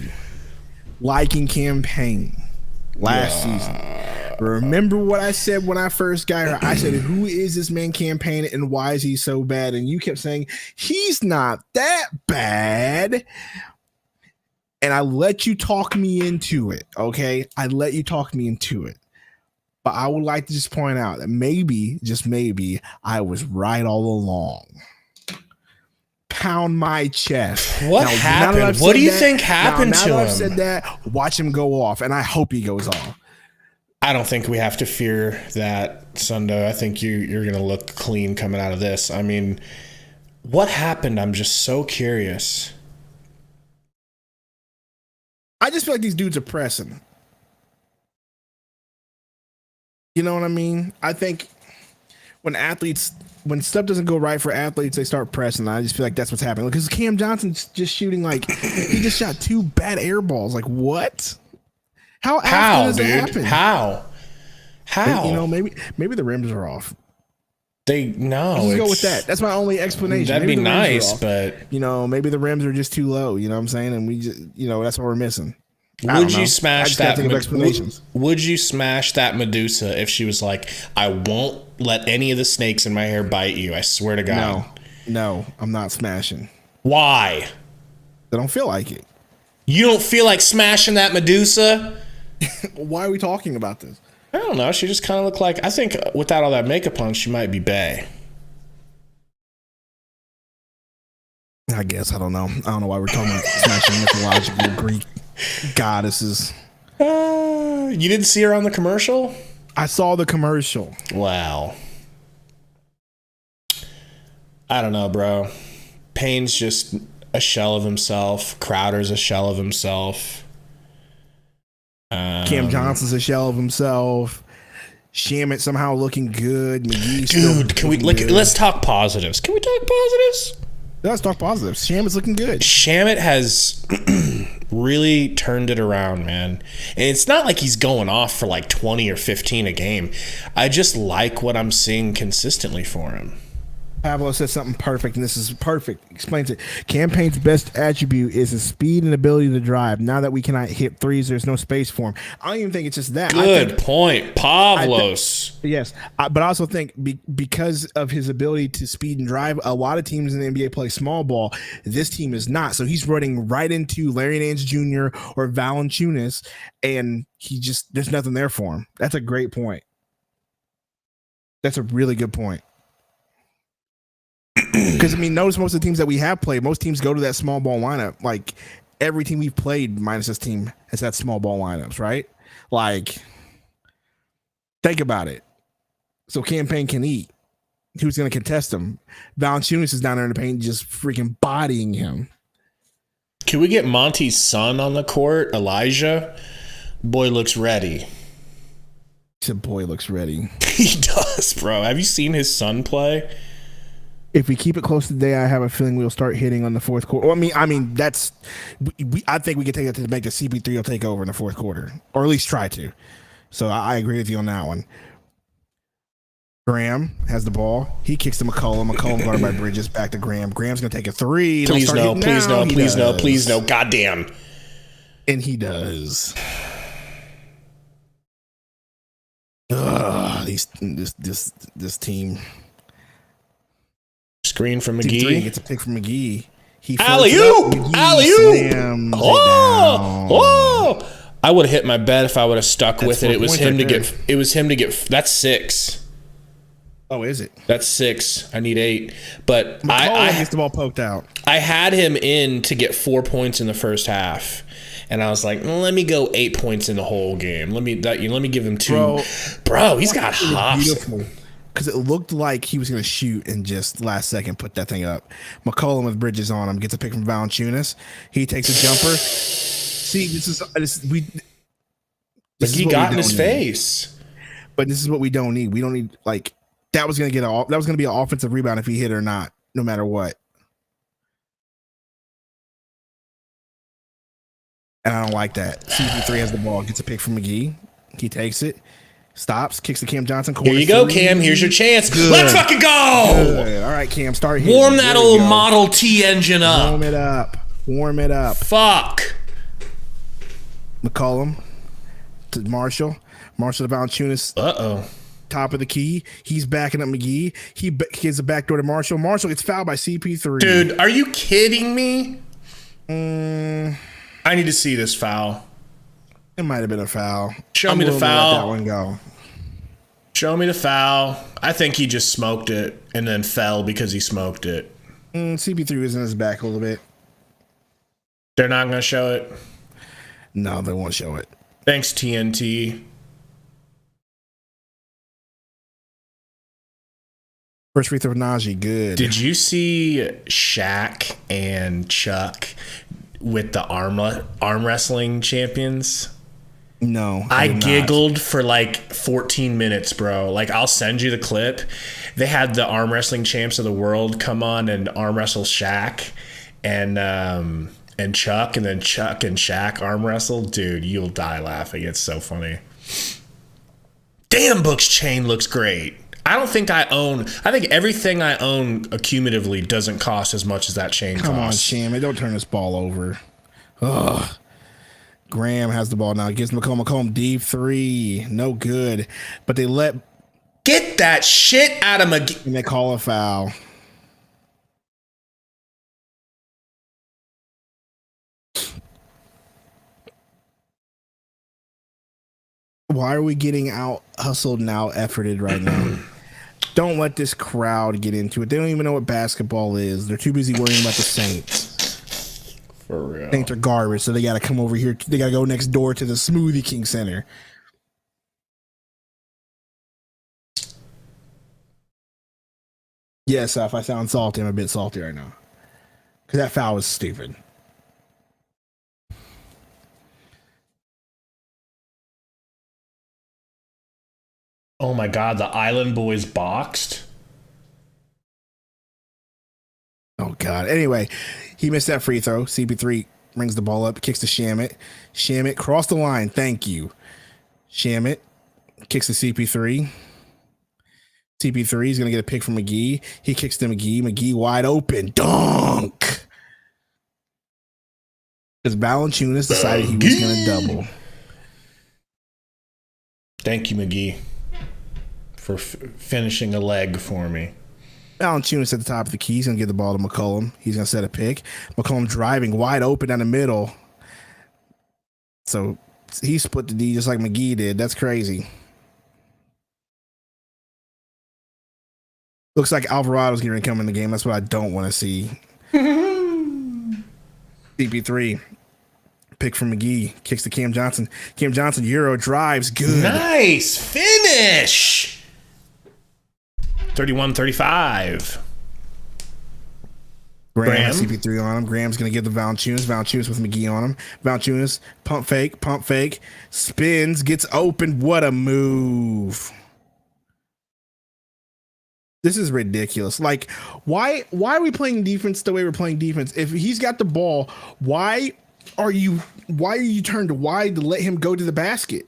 liking campaign last season. Remember what I said when I first got her? I said, "Who is this man Campaign, and why is he so bad?" And you kept saying he's not that bad. And I let you talk me into it. Okay, I let you talk me into it. But I would like to just point out that maybe, just maybe, I was right all along. Pound my chest. What happened? What do you think happened to him? Now that I've said that, watch him go off, and I hope he goes off. I don't think we have to fear that, Sundo. I think you're going to look clean coming out of this. I mean, what happened? I'm just so curious. I just feel like these dudes are pressing. You know what I mean? I think when stuff doesn't go right for athletes, they start pressing. I just feel like that's what's happening. Because Cam Johnson's just shooting he just shot 2 bad air balls. Like, what? How does that happen? How? You know, maybe the rims are off. Let's go with that. That's my only explanation. That'd be nice, but you know, maybe the rims are just too low. You know what I'm saying? And we just, you know, that's what we're missing. Would you smash that? Would you smash that Medusa if she was like, "I won't let any of the snakes in my hair bite you. I swear to God." No, I'm not smashing. Why? I don't feel like it. You don't feel like smashing that Medusa? Why are we talking about this? I don't know. She just kind of looked like, I think without all that makeup on, she might be bae. I guess. I don't know. I don't know why we're talking about smashing mythological Greek goddesses. You didn't see her on the commercial? I saw the commercial. Wow. I don't know, bro. Payne's just a shell of himself. Crowder's a shell of himself. Cam Johnson's a shell of himself. Shamit somehow looking good. Dude, can we let's talk positives? Can we talk positives? Let's talk positives. Shamit's looking good. Shamit has really turned it around, man. And it's not like he's going off for like 20 or 15 a game. I just like what I'm seeing consistently for him. Pablo said something perfect, and this is perfect. Explains it. Campaign's best attribute is his speed and ability to drive. Now that we cannot hit threes, there's no space for him. I don't even think it's just that. Good point. Pavlos. Yes, but I also think because of his ability to speed and drive, a lot of teams in the NBA play small ball. This team is not. So he's running right into Larry Nance Jr. or Valanciunas, and there's nothing there for him. That's a great point. That's a really good point. Because, I mean, notice most of the teams that we have played, most teams go to that small ball lineup. Like, every team we've played, minus this team, has had small ball lineups, right? Like, think about it. So Campaign can eat. Who's going to contest him? Valanciunas is down there in the paint just freaking bodying him. Can we get Monty's son on the court, Elijah? Boy looks ready. The boy looks ready. He does, bro. Have you seen his son play? If we keep it close today, I have a feeling we'll start hitting on the fourth quarter. Well, I mean, that's. I think we can take it to make the CP3 will take over in the fourth quarter, or at least try to. So I agree with you on that one. Graham has the ball. He kicks to McCollum. McCollum guarded by Bridges. Back to Graham. Graham's gonna take a three. Please no. Please no. Please no. Please no. Goddamn. And he does. This team. Screen from McGee. He gets a pick from McGee. Alley-oop! Alley-oop! Oh! I would have hit my bet if I would have stuck with it. It was him to get. It was him to get. That's 6. Oh, is it? That's 6. I need 8. But I gets the ball poked out. I had him in to get 4 points in the first half, and I was like, let me go 8 points in the whole game. Let me give him 2. Bro, he's got hops. Beautiful. because it looked like he was going to shoot and just last second put that thing up. McCollum with Bridges on him gets a pick from Valanciunas. He takes a jumper. See, He got in his face. But this is what we don't need. We don't need like that was going to be an offensive rebound if he hit or not, no matter what. And I don't like that. CP3 has the ball, gets a pick from McGee. He takes it, stops, kicks to Cam Johnson. Here you go, Cam. Here's your chance. Good. Let's fucking go. Good. All right, Cam, start here. Warm that old Model T engine up. Warm it up. Fuck. McCollum to Marshall. Marshall to Valanciunas. Uh-oh. Top of the key. He's backing up McGee. He gives a backdoor to Marshall. Marshall gets fouled by CP3. Dude, are you kidding me? I need to see this foul. It might have been a foul. Show me the foul. Let that one go. Show me the foul. I think he just smoked it and then fell because he smoked it. CP3 was in his back a little bit. They're not going to show it? No, they won't show it. Thanks, TNT. First free throw, Najee. Good. Did you see Shaq and Chuck with the arm wrestling champions? No. I giggled for like 14 minutes, bro. Like, I'll send you the clip. They had the arm wrestling champs of the world come on and arm wrestle Shaq and Chuck, and then Chuck and Shaq arm wrestle. Dude, you'll die laughing. It's so funny. Damn, Book's chain looks great. I think everything I own accumulatively doesn't cost as much as that chain costs. Come on, Sham. Don't turn this ball over. Ugh. Graham has the ball now. Gives McCollum deep three. No good. But they get that shit out of McGee. And they call a foul. Why are we getting out hustled and out efforted right now? Don't let this crowd get into it. They don't even know what basketball is. They're too busy worrying about the Saints. For real. Saints are garbage, so they got to come over here. They got to go next door to the Smoothie King Center. Yes, if I sound salty, I'm a bit salty right now. Because that foul was stupid. Oh my God, the Island Boys boxed. Oh God. Anyway, he missed that free throw. CP3 brings the ball up, kicks to Shamit. Shamit crossed the line. Thank you. Shamit kicks to CP3. CP3 is going to get a pick from McGee. He kicks to McGee. McGee wide open. Dunk. Because Valanciunas decided he was going to double. Thank you, McGee, for finishing a leg for me. Valanciunas at the top of the key. He's going to give the ball to McCollum. He's going to set a pick. McCollum driving wide open down the middle. So he split the D just like McGee did. That's crazy. Looks like Alvarado's going to come in the game. That's what I don't want to see. CP3. Pick from McGee. Kicks to Cam Johnson. Cam Johnson, Euro drives. Good. Nice finish. 31-35. Graham has CP3 on him. Graham's going to give the Valanciunas. Valanciunas with McGee on him. Valanciunas, pump fake. Spins, gets open. What a move. This is ridiculous. Like, why are we playing defense the way we're playing defense? If he's got the ball, why are you turned wide to let him go to the basket?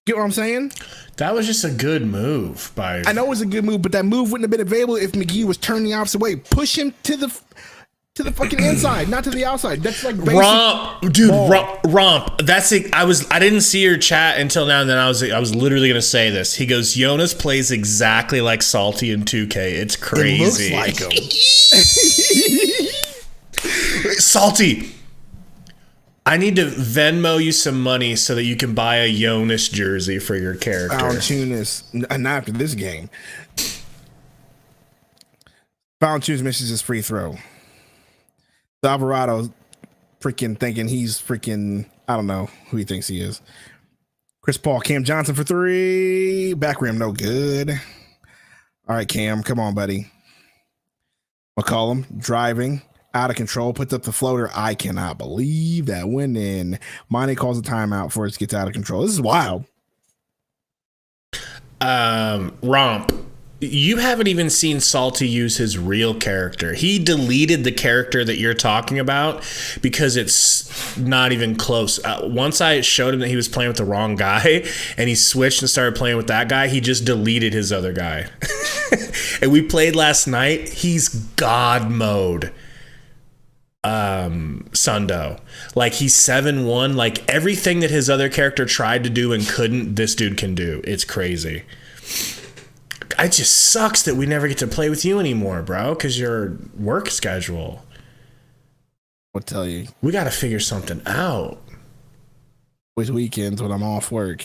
Get what I'm saying? That was just a good move by. I know it was a good move, but that move wouldn't have been available if McGee was turning the opposite way. Push him to the fucking inside, not to the outside. That's like basic romp, dude. Romp. That's it. I didn't see your chat until now, and then I was literally gonna say this. He goes, Jonas plays exactly like Salty in 2K. It's crazy. It looks like him. Salty, I need to Venmo you some money so that you can buy a Jonas jersey for your character. Valanciunas, not after this game. Valanciunas misses his free throw. Alvarado freaking thinking he's freaking, I don't know who he thinks he is. Chris Paul, Cam Johnson for three. Back rim, no good. All right, Cam, come on, buddy. McCollum driving out of control, puts up the floater. I cannot believe that went in. Monty calls a timeout before it gets out of control. This is wild. Romp. You haven't even seen Salty use his real character. He deleted the character that you're talking about because it's not even close. Once I showed him that he was playing with the wrong guy and he switched and started playing with that guy, he just deleted his other guy. And we played last night. He's God mode. Sundo. Like he's 7-1. Like everything that his other character tried to do and couldn't, this dude can do. It's crazy. It just sucks that we never get to play with you anymore, bro, because your work schedule. I'll tell you. We got to figure something out. With weekends when I'm off work.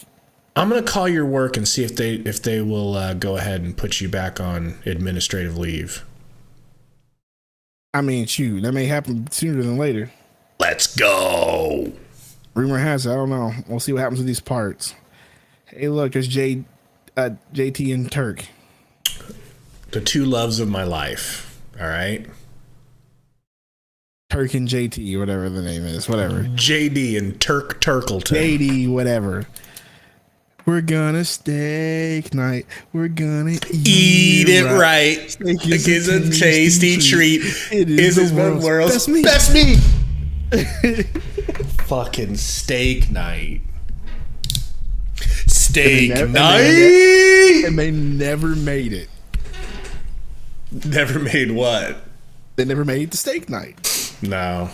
I'm going to call your work and see if they will go ahead and put you back on administrative leave. I mean, shoot, that may happen sooner than later. Let's go. Rumor has it. I don't know. We'll see what happens with these parts. Hey, look, there's JT and Turk. The two loves of my life. All right. Turk and JT, whatever the name is. Whatever. JD and Turkleton. JD, whatever. We're gonna steak night. We're gonna eat it right. Steak is a tasty treat. It is the world's best meat. Fucking steak night. Steak night. And they never made it. Never made what? They never made the steak night. No.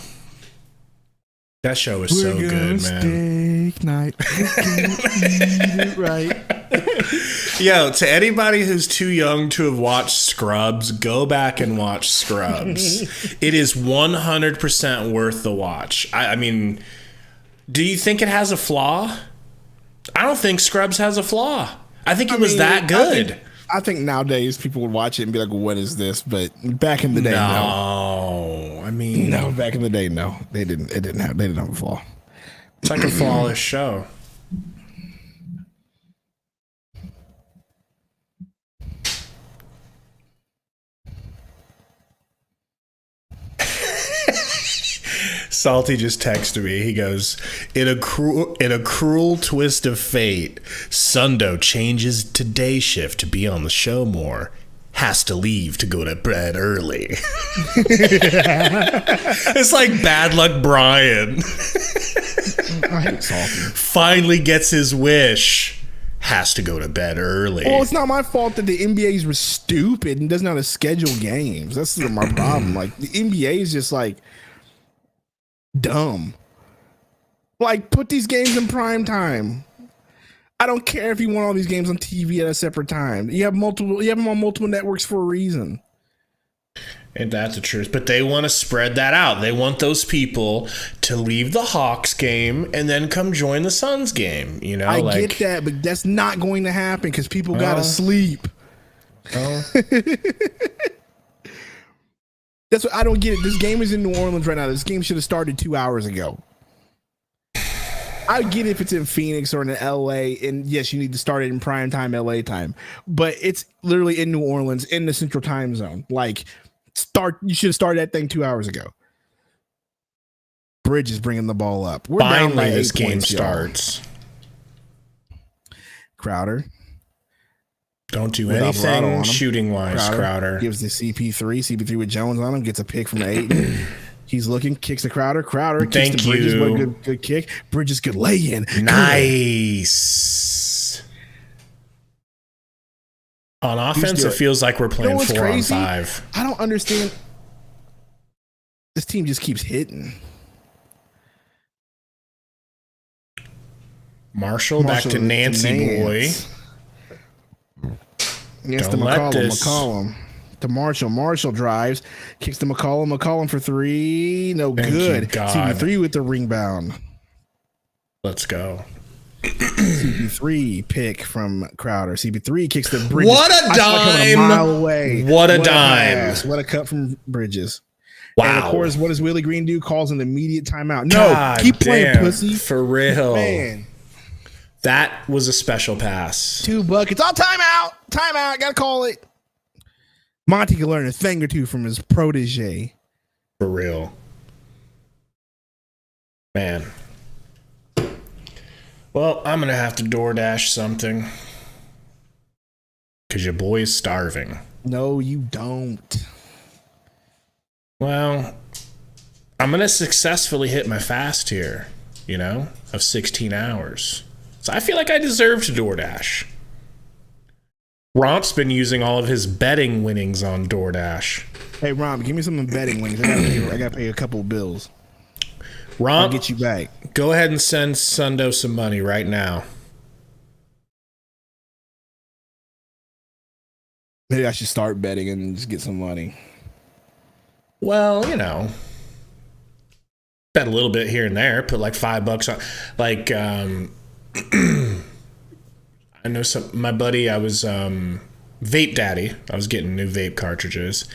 That show is so good, man. Steak night. We're gonna eat it right. Yo, to anybody who's too young to have watched Scrubs, go back and watch Scrubs. It is 100% worth the watch. I mean, do you think it has a flaw? I don't think Scrubs has a flaw. I think it was that good. I think nowadays people would watch it and be like, "What is this?" But back in the day, no. I mean, no. Back in the day, no. They didn't have a flaw. It's like a flawless show. Salty just texted me. He goes, in a cruel twist of fate, Sundo changes to day shift to be on the show more. Has to leave to go to bed early. It's like Bad Luck Brian. I hate Salty. Finally gets his wish. Has to go to bed early. Well, it's not my fault that the NBAs were stupid and doesn't know how to schedule games. That's my problem. Like the NBA is just like dumb. Like put these games in prime time. I don't care if you want all these games on TV at a separate time. You have them on multiple networks for a reason. And that's the truth. But they want to spread that out. They want those people to leave the Hawks game and then come join the Suns game. You know, I get that, but that's not going to happen because people gotta sleep. Oh. That's what I don't get it. This game is in New Orleans right now. This game should have started 2 hours ago. I get it if it's in Phoenix or in LA, and yes, you need to start it in prime time LA time. But it's literally in New Orleans in the Central Time Zone. Like, you should have started that thing 2 hours ago. Bridge is bringing the ball up. We're Finally, down by 8 this game points, starts. Crowder. Don't do With Alvarado on anything him. shooting wise, Crowder. Gives the CP3 with Jones on him, gets a pick from 8. He's looking, kicks the Crowder. Crowder kicks Thank the Bridges. you. What a good kick. Bridges, good lay in. Nice. On offense, it feels like we're playing 4-on-5. I don't understand. This team just keeps hitting. Marshall back to Nancy boy. Yes, to McCollum. To Marshall. Marshall drives, kicks to McCollum. McCollum for 3. No good. CP3 with the rebound. Let's go. CP3 pick from Crowder. CP3 kicks the Bridges. What a dime! A mile away. What a dime! What a cut from Bridges. Wow. And of course, what does Willie Green do? Calls an immediate timeout. No, keep playing, pussy. For real. Man. That was a special pass. 2 buckets. Oh, timeout. Timeout. Gotta call it. Monty can learn a thing or two from his protege. For real. Man. Well, I'm going to have to DoorDash something. Because your boy's starving. No, you don't. Well, I'm going to successfully hit my fast here, of 16 hours. So I feel like I deserve to DoorDash. Romp's been using all of his betting winnings on DoorDash. Hey, Romp, give me some betting winnings. I got to pay a couple of bills. Romp, I'll get you back. Go ahead and send Sundo some money right now. Maybe I should start betting and just get some money. Well, bet a little bit here and there. Put like $5 on. Like, I know my buddy. I was Vape Daddy. I was getting new vape cartridges.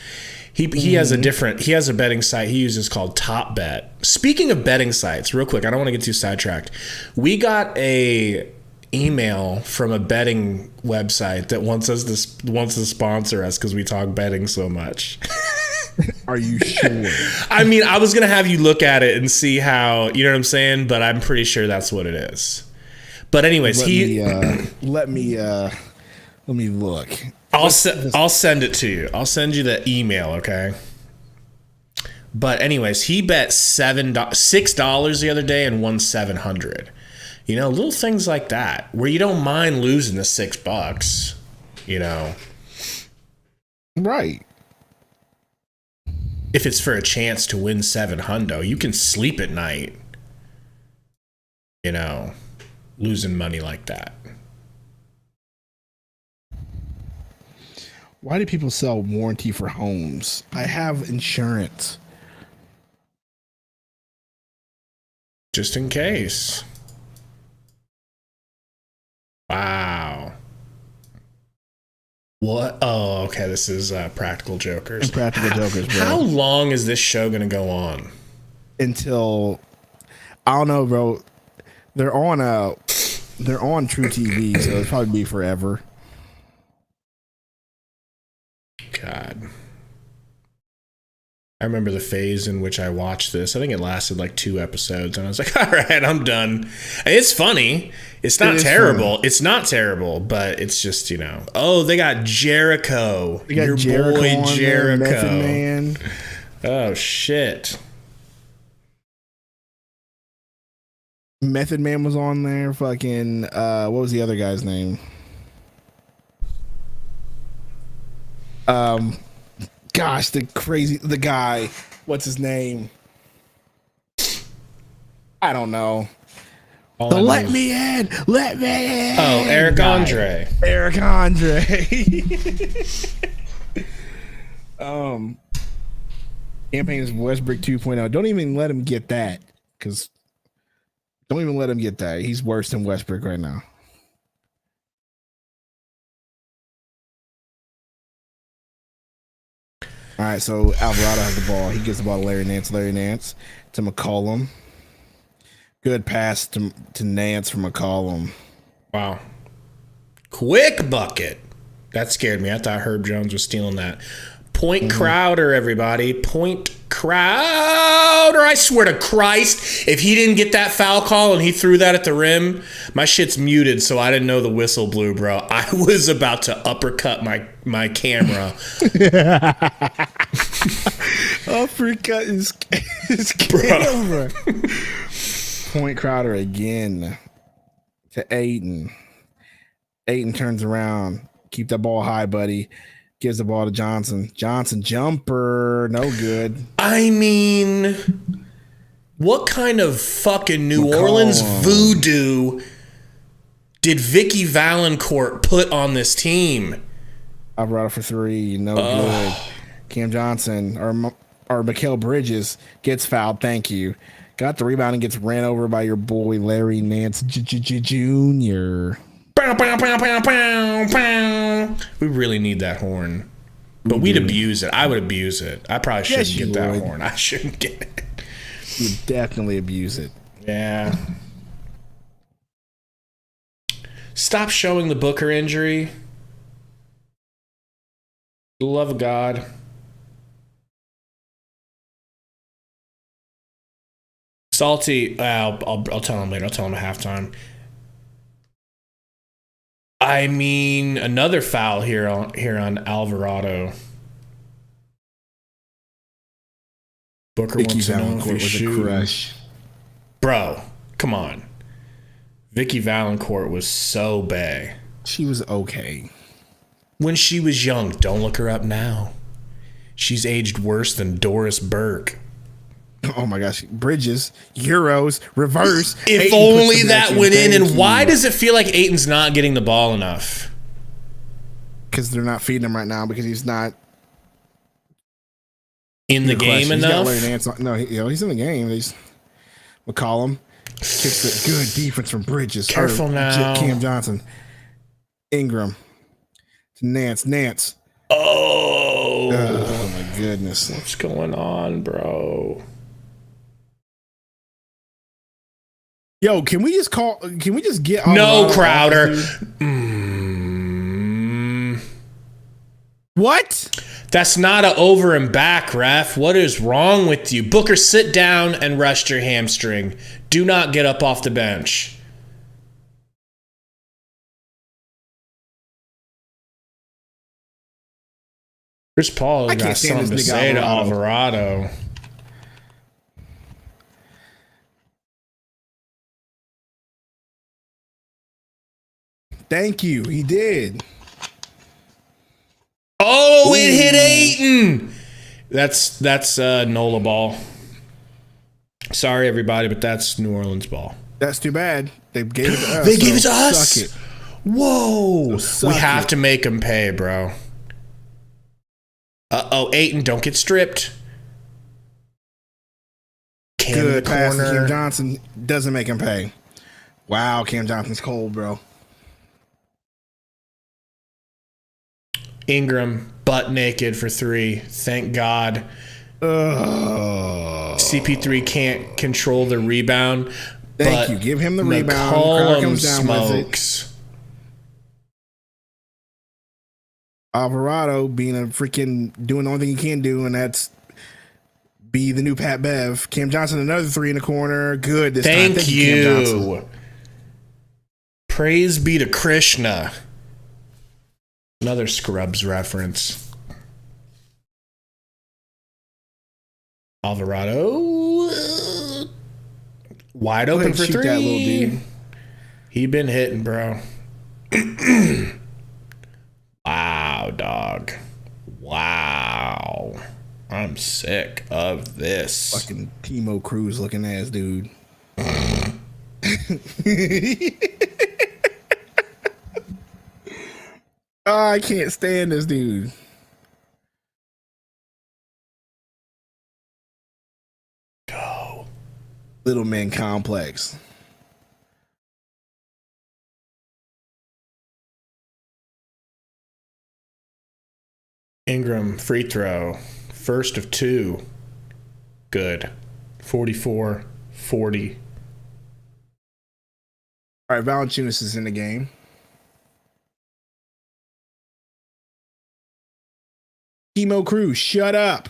He has a betting site he uses called Top Bet. Speaking of betting sites, real quick, I don't want to get too sidetracked. We got a email from a betting website that wants to sponsor us because we talk betting so much. Are you sure? I mean, I was gonna have you look at it and see how, you know what I'm saying, but I'm pretty sure that's what it is. But anyways, let me look. I'll send it to you. I'll send you the email, okay? But anyways, he bet $6 the other day and won $700. Little things like that where you don't mind losing the $6. Right. If it's for a chance to win $700, you can sleep at night. Losing money like that. Why do people sell warranty for homes? I have insurance. Just in case. Wow. What? Oh, okay. This is Practical Jokers. Practical Jokers, bro. How long is this show going to go on? Until, I don't know, bro. They're on True TV, so it'll probably be forever. God. I remember the phase in which I watched this. I think it lasted like 2 episodes, and I was like, all right, I'm done. And it's funny. It's not terrible. It's not terrible, but it's just, Oh, they got Jericho. They got Your Jericho boy on Jericho. there, Method Man. Oh, shit. Method Man was on there. Fucking, what was the other guy's name? Gosh, the guy. What's his name? I don't know. Let me in. Oh, Eric Andre. Eric Andre. Campaign is Westbrook 2.0. Don't even let him get that. Don't even let him get that. He's worse than Westbrook right now. All right, so Alvarado has the ball. He gives the ball to Larry Nance. Larry Nance to McCollum. Good pass to Nance from McCollum. Wow. Quick bucket. That scared me. I thought Herb Jones was stealing that. Point Crowder, everybody. Point Crowder. I swear to Christ, if he didn't get that foul call and he threw that at the rim, my shit's muted, so I didn't know the whistle blew, bro. I was about to uppercut my camera. Uppercut his camera. Point Crowder again to Ayton. Ayton turns around. Keep that ball high, buddy. Gives the ball to Johnson. Johnson jumper. No good. I mean, what kind of fucking New Orleans voodoo did Vicky Valancourt put on this team? Alvarado for 3. No good. Cam Johnson or Mikal Bridges gets fouled. Thank you. Got the rebound and gets ran over by your boy Larry Nance Jr. We really need that horn. But we'd abuse it. I would abuse it. I probably shouldn't get that horn. I shouldn't get it. You'd definitely abuse it. Yeah. Stop showing the Booker injury. the love of God. Salty, I'll tell him later. I'll tell him at halftime. I mean, another foul here on Alvarado. Booker Vicky wants to know if Valancourt he's was a shooting. crush. Bro, come on. Vicky Valancourt was so bae. She was okay. When she was young, don't look her up now. She's aged worse than Doris Burke. Oh my gosh. Bridges, Euros, reverse. If Ayton only puts them that back went in. Thank And why you. does it feel like Ayton's not getting the ball enough? Because they're not feeding him right now because he's not In the game He's gotta enough? learn to answer. No, he's in the game. He's McCollum kicks it. Good defense from Bridges. Careful now. Cam Johnson. Ingram. To Nance. Oh. Oh my goodness. What's going on, bro? Yo, can we just get No, Alvarado Crowder. off this dude? What? That's not a over and back, ref. What is wrong with you? Booker, sit down and rest your hamstring. Do not get up off the bench. Chris Paul I got can't stand something to this nigga say to Alvarado. Alvarado. Thank you. He did. Oh, it hit Ayton. That's Nola ball. Sorry, everybody, but that's New Orleans ball. That's too bad. They gave it to us. They gave it to so us? Suck it. Whoa. So We suck have it. to make him pay, bro. Uh-oh, Ayton, don't get stripped. Cam in the Good pass. corner. Cam Johnson doesn't make him pay. Wow, Cam Johnson's cold, bro. Ingram, butt naked for 3. Thank God. CP3 can't control the rebound. Thank you. Give him the rebound. Crowd McCollum comes down with it. smokes. Alvarado being a freaking doing the only thing he can do, and that's be the new Pat Bev. Cam Johnson, another 3 in the corner. Good this time. Thank Cam Johnson. you. Praise be to Krishna. Another Scrubs reference. Alvarado. Wide Go ahead open and for shoot 3. that little dude. He been hitting, bro. Wow, dog. Wow. I'm sick of this. Fucking Timo Cruz looking ass dude. Oh, I can't stand this dude. Go. Little man complex. Ingram, free throw. First of 2. Good. 44-40. All right, Valanciunas is in the game. Timo Cruz, shut up.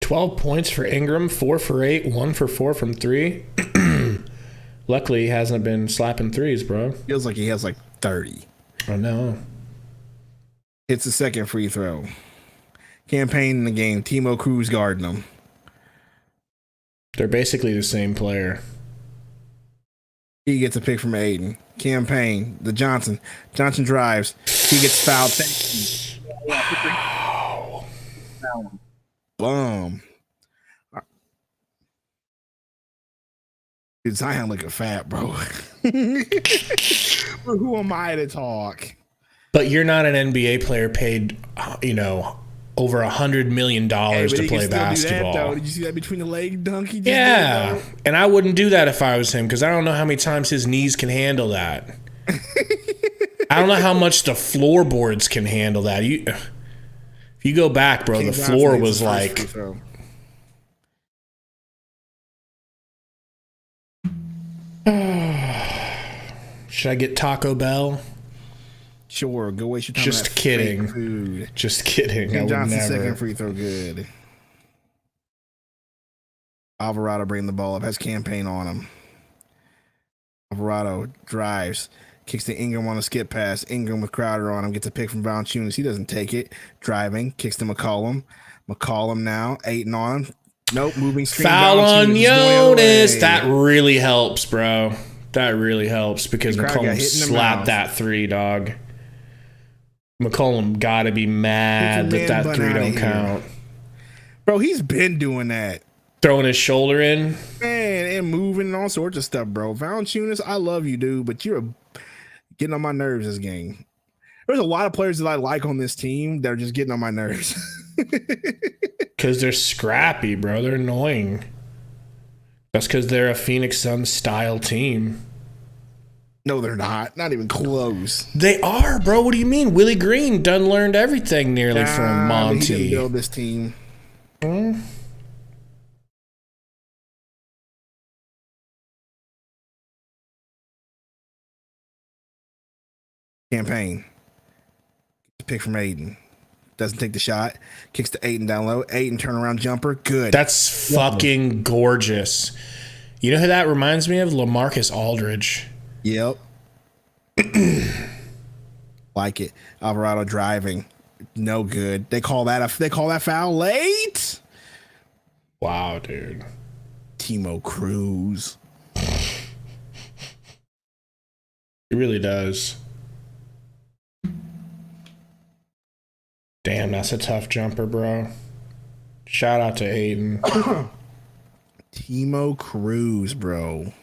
$12 points for Ingram, 4 for 8, 1 for 4 from 3. Luckily, he hasn't been slapping threes, bro. Feels like he has like 30. I know. Hits the second free throw. Campaign in the game. Timo Cruz guarding him. They're basically the same player. He gets a pick from Aiden. Campaign. The Johnson. Johnson drives. He gets fouled. Thank you. Wow. Boom. Dude, Zion looking fat, bro. But who am I to talk? But you're not an NBA player paid, over $100 million Hey, but to he can play still do that, basketball. though. Did you see that between the leg dunk he just Yeah, did, and I wouldn't do that if I was him because I don't know how many times his knees can handle that. I don't know how much the floorboards can handle that. If you go back, bro, Cam the Johnson floor hits was his first like free throw. Should I get Taco Bell? Sure, go waste your time. Just on that kidding. fake food. Just kidding. Cam I would Johnson's never. second free throw, good. Alvarado bringing the ball up, has campaign on him. Alvarado drives, kicks to Ingram on a skip pass. Ingram with Crowder on him, gets a pick from Valanciunas. He doesn't take it. Driving, kicks to McCollum. McCollum now, Ayton on him. Nope, moving screen. Foul on Valanciunas going Jonas. away. That really helps, bro. That really helps because Crowder got McCollum hit in the slapped mouth. that three, dog. McCollum got to be mad Get your that man three bun outta don't here. count. Bro, he's been doing that. Throwing his shoulder in. Man, and moving and all sorts of stuff, bro. Valanciunas, I love you, dude, but you're getting on my nerves this game. There's a lot of players that I like on this team that are just getting on my nerves. Because they're scrappy, bro. They're annoying. That's because they're a Phoenix Suns style team. No, they're not. Not even close. They are, bro. What do you mean? Willie Green done learned everything nearly from But he didn't Monty. build this team. Campaign. Pick from Aiden. Doesn't take the shot. Kicks to Aiden down low. Aiden turnaround jumper. Good. That's fucking gorgeous. You know who that reminds me of? LaMarcus Aldridge. Yep. Like it. Alvarado driving. No good. They call that foul late. Wow, dude. Timo Cruz. He really does. Damn, that's a tough jumper, bro. Shout out to Aiden. Timo Cruz, bro.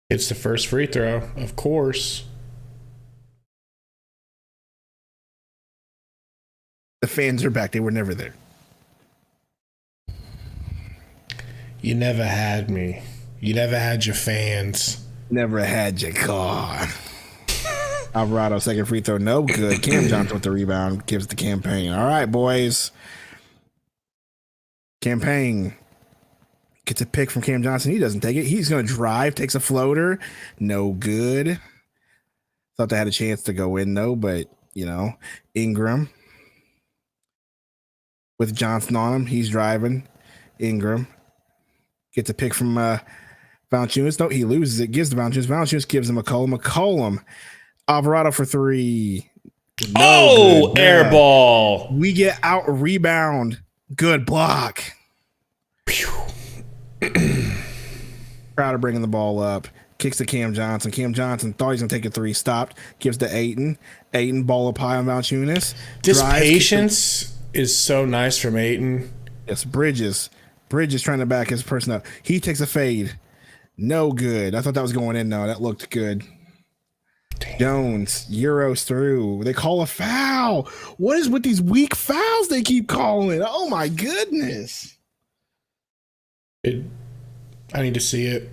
It's the first free throw, of course. The fans are back. They were never there. You never had me. You never had your fans. Never had your car. Alvarado, second free throw, no good. Cam Johnson with the rebound, gives the campaign. All right, boys. Campaign gets a pick from Cam Johnson. He doesn't take it. He's going to drive, takes a floater. No good. Thought they had a chance to go in, though, but, you know, Ingram with Johnson on him. He's driving. Ingram gets a pick from Valanciunas. No, he loses it. Gives to Valanciunas. Valanciunas gives him McCollum. Alvarado for three. No good. Air ball. We get out rebound. Good block. Crowder bringing the ball up. Kicks to Cam Johnson. Cam Johnson thought he's going to take a three. Stopped. Gives to Ayton. Ayton ball up high on Valanciunas. This patience is so nice from Ayton. Yes, Bridges. Bridges trying to back his person up. He takes a fade. No good. I thought that was going in, though. That looked good. Damn. Jones, Euros through. They call a foul. What is with these weak fouls they keep calling? Oh, my goodness. I need to see it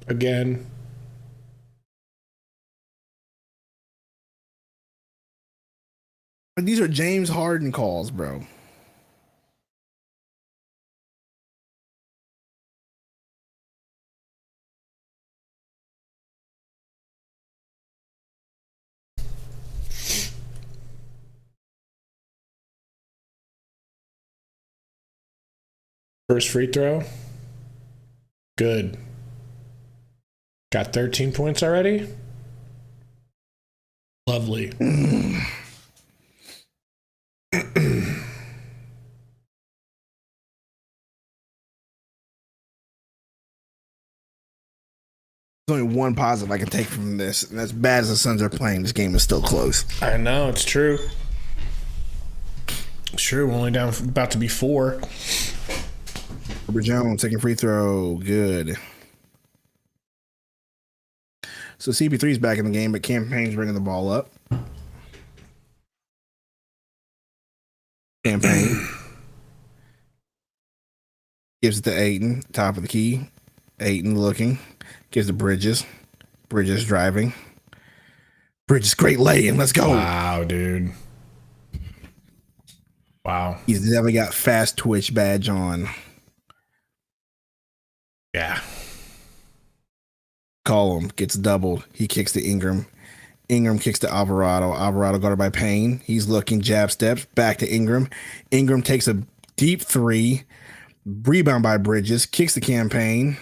again. These are James Harden calls, bro. First free throw. Good. Got 13 points already? Lovely. There's only one positive I can take from this, and as bad as the Suns are playing, this game is still close. I know, it's true. Sure, we're only down about to be 4. Robert Jones, second free throw, good. So CP3's back in the game, but Campaign's bringing the ball up. Campaign gives it to Ayton, top of the key. Ayton looking, gives to Bridges. Bridges driving. Bridges, great lay-in. Let's go. Wow, dude. Wow. He's definitely got fast twitch badge on. Yeah. Call him, gets doubled. He kicks to Ingram. Ingram kicks to Alvarado. Alvarado guarded by Payne. He's looking, jab steps, back to Ingram. Ingram takes a deep three. Rebound by Bridges. Kicks the Campaign.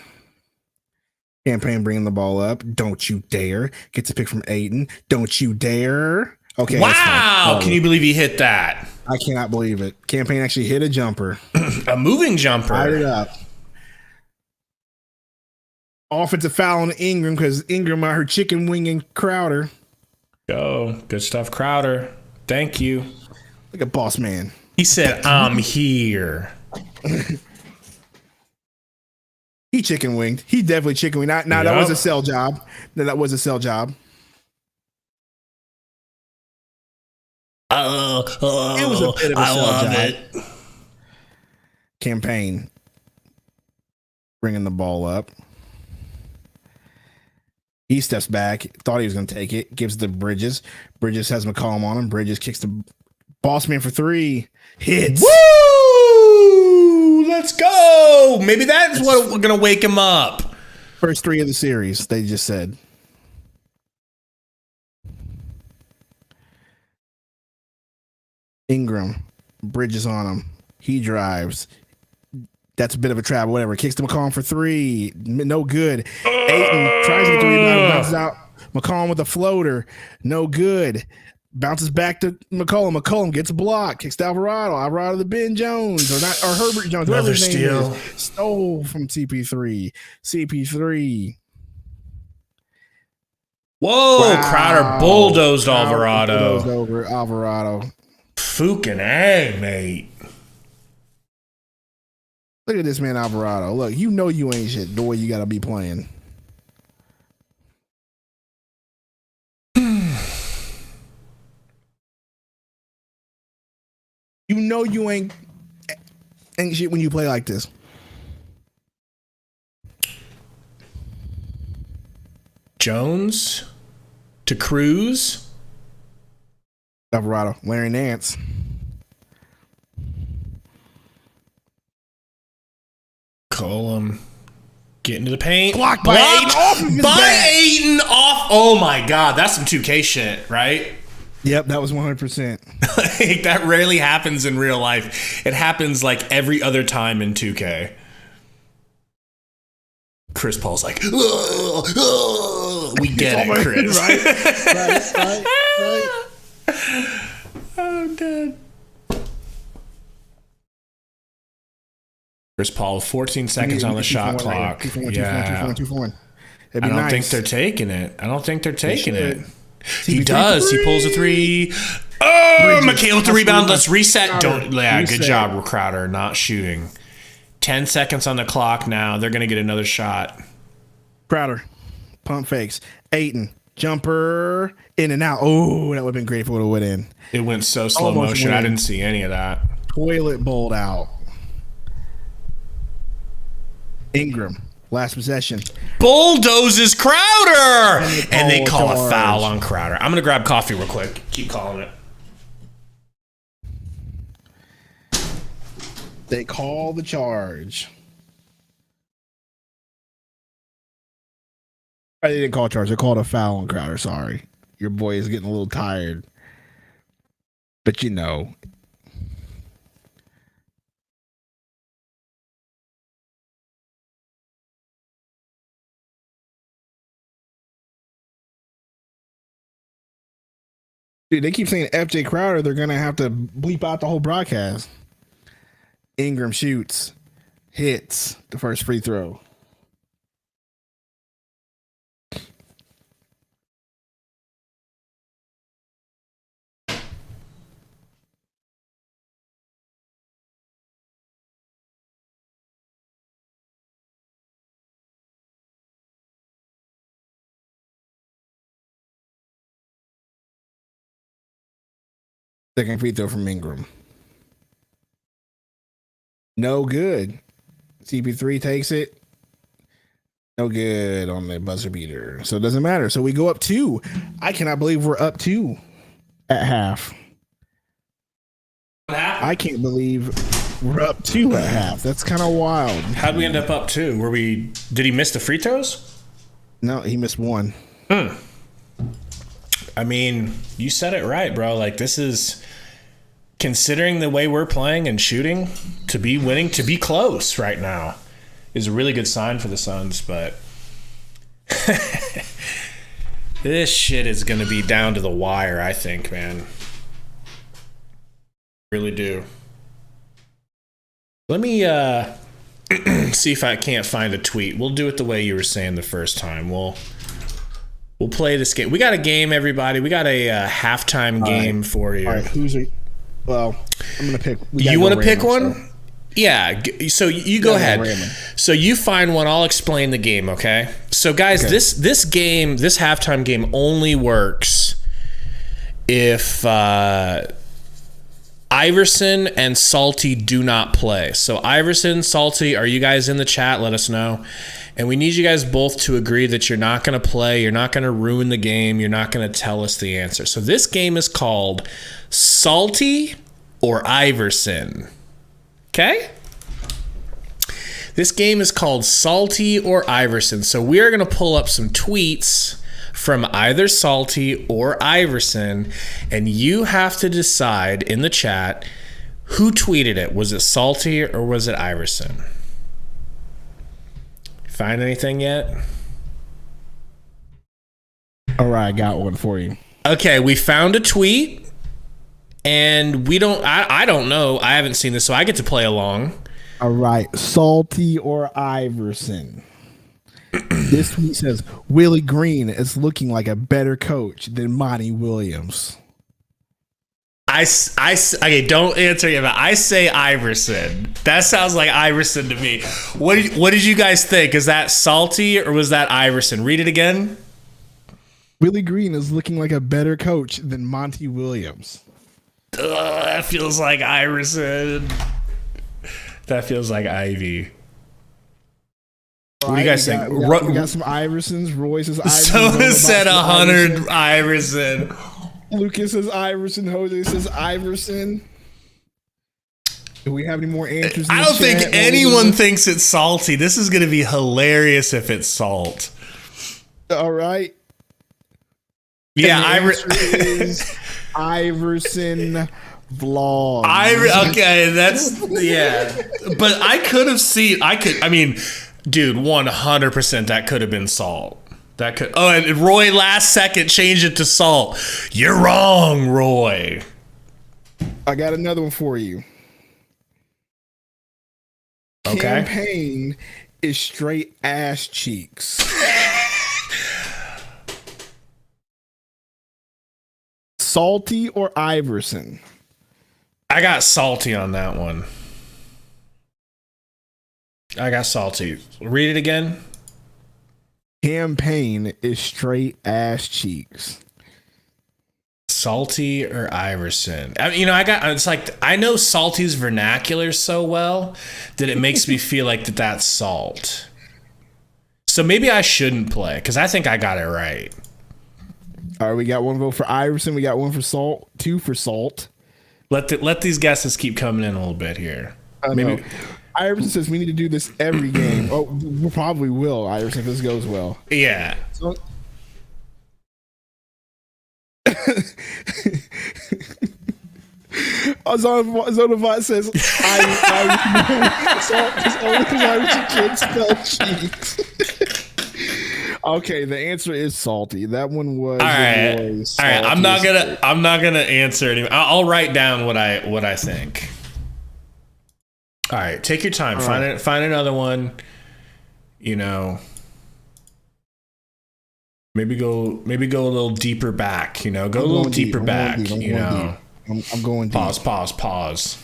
Campaign bringing the ball up. Don't you dare. Gets a pick from Ayton. Don't you dare. Okay. Wow. Can you believe he hit that? I cannot believe it. Campaign actually hit a jumper. A moving jumper. Tied it up. Offensive foul on Ingram because Ingram out her chicken winging Crowder. Go. Good stuff, Crowder. Thank you. Like a boss man. He said, I'm here. He chicken winged. He definitely chicken winged. Now that was a sell job. That was a sell job. It was a bit of a sell job. It. Campaign bringing the ball up. He steps back. Thought he was going to take it. Gives to Bridges. Bridges has McCollum on him. Bridges kicks the boss man for three. Hits. Woo! Let's go. Maybe that's what we're going to wake him up. First three of the series, they just said. Ingram. Bridges on him. He drives. That's a bit of a trap, whatever. Kicks to McCollum for three. No good. Ayton tries to get the rebound, bounces out. McCollum with a floater. No good. Bounces back to McCollum. McCollum gets blocked. Kicks to Alvarado. Alvarado to Ben Jones. Or Herbert Jones. Another His name steal. is. Stole from CP3. CP3. Whoa. Wow. Crowder bulldozed Alvarado. Bulldozed over Alvarado. Fucking A, mate. Look at this man, Alvarado. Look, you know you ain't shit the way you got to be playing. You know you ain't shit when you play like this. Jones to Cruz. Alvarado, Larry Nance. Colum getting to the paint. Blocked by Ayton. Ayton off. Oh my God, that's some 2K shit, right? Yep, that was 100%. That rarely happens in real life. It happens like every other time in 2K. Chris Paul's like, we get it, Chris. right. I'm dead. Chris Paul, 14 seconds on the shot clock. Yeah. I don't think they're taking it. He does. He pulls a three. Oh, McHale with the rebound. Let's reset. Good job, Crowder, not shooting. 10 seconds on the clock now. They're going to get another shot. Crowder, pump fakes. Ayton, jumper, in and out. Oh, that would have been great if it would have went in. It went so slow motion. I didn't see any of that. Toilet bowled out. Ingram, last possession. Bulldozes Crowder! And they call a foul on Crowder. I'm going to grab coffee real quick. Keep calling it. They call the charge. They didn't call a charge. They called a foul on Crowder. Sorry. Your boy is getting a little tired. But you know. Dude, they keep saying FJ Crowder. They're going to have to bleep out the whole broadcast. Ingram shoots, hits the first free throw. Second free throw from Ingram. No good. CP3 takes it. No good on the buzzer beater. So it doesn't matter. So we go up 2. I cannot believe we're up 2 at half. What happened? I can't believe we're up 2 at half. That's kind of wild. How'd we end up 2? Did he miss the free throws? No, he missed 1. I mean, you said it right, bro. Like, this is, considering the way we're playing and shooting, to be winning, to be close right now is a really good sign for the Suns, but this shit is going to be down to the wire, I think, man. Really do. Let me see if I can't find a tweet. We'll do it the way you were saying the first time. We'll play this game. We got a game, everybody. We got a halftime game for you. All right, well, I'm gonna pick. You want to pick one? So. Yeah. So you go ahead. So you find one. I'll explain the game. Okay. So guys, this game, this halftime game, only works if Iverson and Salty do not play. So Iverson, Salty, are you guys in the chat? Let us know. And we need you guys both to agree that you're not going to play. You're not going to ruin the game. You're not going to tell us the answer. So this game is called Salty or Iverson. Okay? This game is called Salty or Iverson. So we are going to pull up some tweets from either Salty or Iverson, and you have to decide in the chat who tweeted it. Was it Salty or was it Iverson? Find anything yet? All right, I got one for you. Okay, we found a tweet, and I don't know. I haven't seen this, so I get to play along. All right, Salty or Iverson. This tweet says, Willie Green is looking like a better coach than Monty Williams. Okay, don't answer yet, but I say Iverson. That sounds like Iverson to me. What did you guys think? Is that Salty or was that Iverson? Read it again. Willie Green is looking like a better coach than Monty Williams. That feels like Iverson. That feels like Ivy. What do you guys think? We got some Iversons. Roy says Iverson. Someone said 100 Iverson. Lucas says Iverson. Jose says Iverson. Do we have any more answers? I don't think anyone thinks it's Salty. This is going to be hilarious if it's Salt. All right. Yeah, Iverson vlog. Okay, that's but I mean, dude, 100% that could have been Salt. That could. Oh, and Roy last second changed it to Salt. You're wrong, Roy. I got another one for you. Okay. Campaign is straight ass cheeks. Salty or Iverson? I got Salty on that one. I got Salty. Read it again. Campaign is straight ass cheeks. Salty or Iverson? I mean, it's like, I know Salty's vernacular so well that it makes me feel like that's Salt. So maybe I shouldn't play because I think I got it right. All right, we got one vote for Iverson. We got one for Salt. 2 for Salt. Let these guesses keep coming in a little bit here. Maybe Iverson says we need to do this every game. Oh, we probably will, Iverson, if this goes well. Yeah. So, Zonavot says only because Iverson can't spell cheeks. Okay, the answer is Salty. That one was all right. I'm not gonna answer anymore. I'll write down what I think. All right, take your time. Find another one. You know, maybe go a little deeper back. You know, go a little deeper back. You know, I'm going deep. Pause.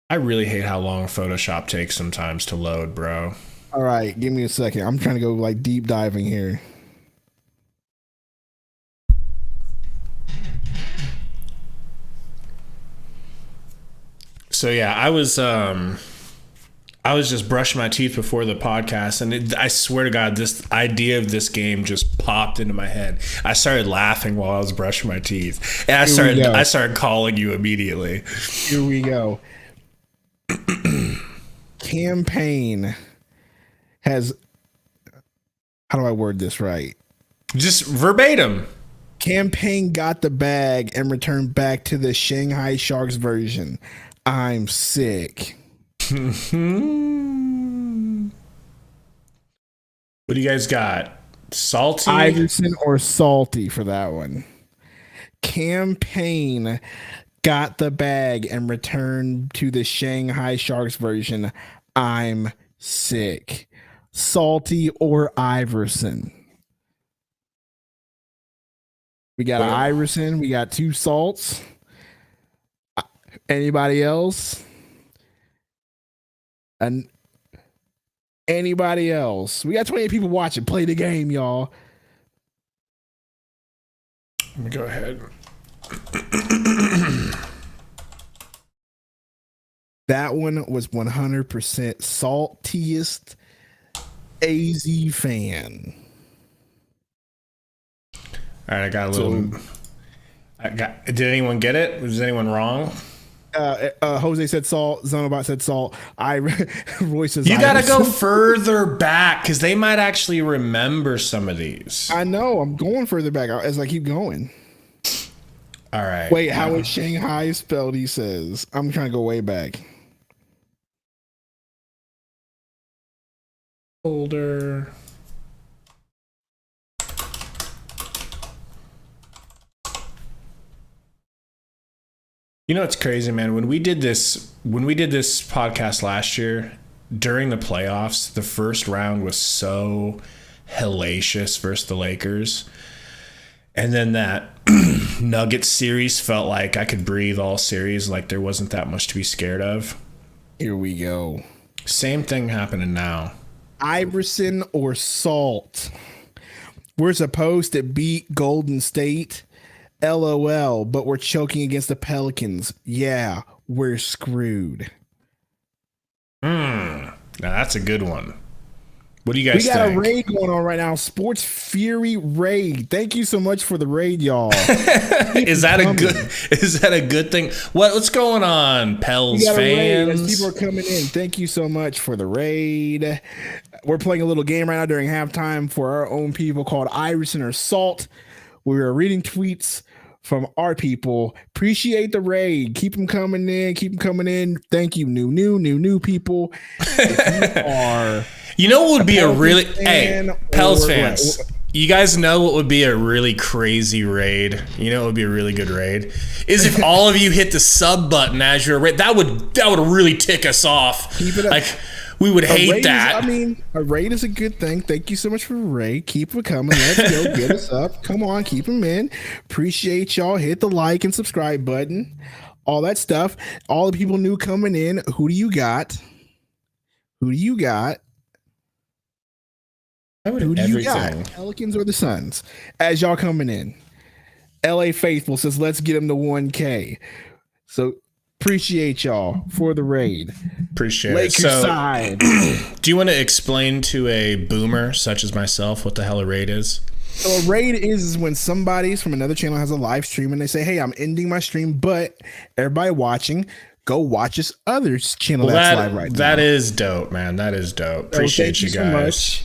I really hate how long Photoshop takes sometimes to load, bro. All right, give me a second. I'm trying to go like deep diving here. So yeah, I was I was just brushing my teeth before the podcast, and I swear to God, this idea of this game just popped into my head. I started laughing while I was brushing my teeth, and I started calling you immediately. Here we go. Campaign has, how do I word this right? Just verbatim. Campaign got the bag and returned back to the Shanghai Sharks version. I'm sick. What do you guys got? Salty? Iverson or salty for that one? Campaign got the bag and returned to the Shanghai Sharks version. I'm sick. Salty or Iverson? We got Iverson. We got 2 salts. Anybody else? And anybody else? We got 28 people watching. Play the game, y'all. Let me go ahead. That one was 100% saltiest AZ fan. All right, I got a little. Did anyone get it? Was anyone wrong? Jose said salt. Zonobot said salt. Roy says you got to Iverson. go further back because they might actually remember some of these. I know. I'm going further back as I keep going. All right. Wait, how is Shanghai spelled? He says. I'm trying to go way back. Folder. You know, it's crazy, man. When we did this podcast last year during the playoffs, the first round was so hellacious versus the Lakers. And then that Nuggets series felt like I could breathe all series, like there wasn't that much to be scared of. Here we go. Same thing happening now. Iverson or Salt? We're supposed to beat Golden State. LOL, but we're choking against the Pelicans. Yeah, we're screwed. Now that's a good one. What do you guys think? We got a raid going on right now. Sports Fury raid. Thank you so much for the raid, y'all. Is that a good thing? What's going on, Pels fans? People are coming in. Thank you so much for the raid. We're playing a little game right now during halftime for our own people called Iverson or Salt. We are reading tweets from our people. Appreciate the raid. Keep them coming in. Keep them coming in. Thank you, new people. If you are, you know what would be a really Pels fans. You guys know what would be a really crazy raid? You know what would be a really good raid? Is if all of you hit the sub button as your raid. That would really tick us off. Keep it up. Like we would hate that. A raid is a good thing. Thank you so much for the raid. Keep it coming. Let's go. Get us up. Come on. Keep them in. Appreciate y'all. Hit the like and subscribe button. All that stuff. All the people new coming in. Who do you got? Who do you got? Who do you got? Pelicans or the Suns? As y'all coming in. LA Faithful says, let's get him to 1K. So appreciate y'all for the raid. Appreciate Lakers it. So, side. do you want to explain to a boomer such as myself what the hell a raid is? So a raid is when somebody from another channel has a live stream and they say, hey, I'm ending my stream, but everybody watching, go watch this other channel that's live right now. That is dope, man. That is dope. Appreciate you guys. So much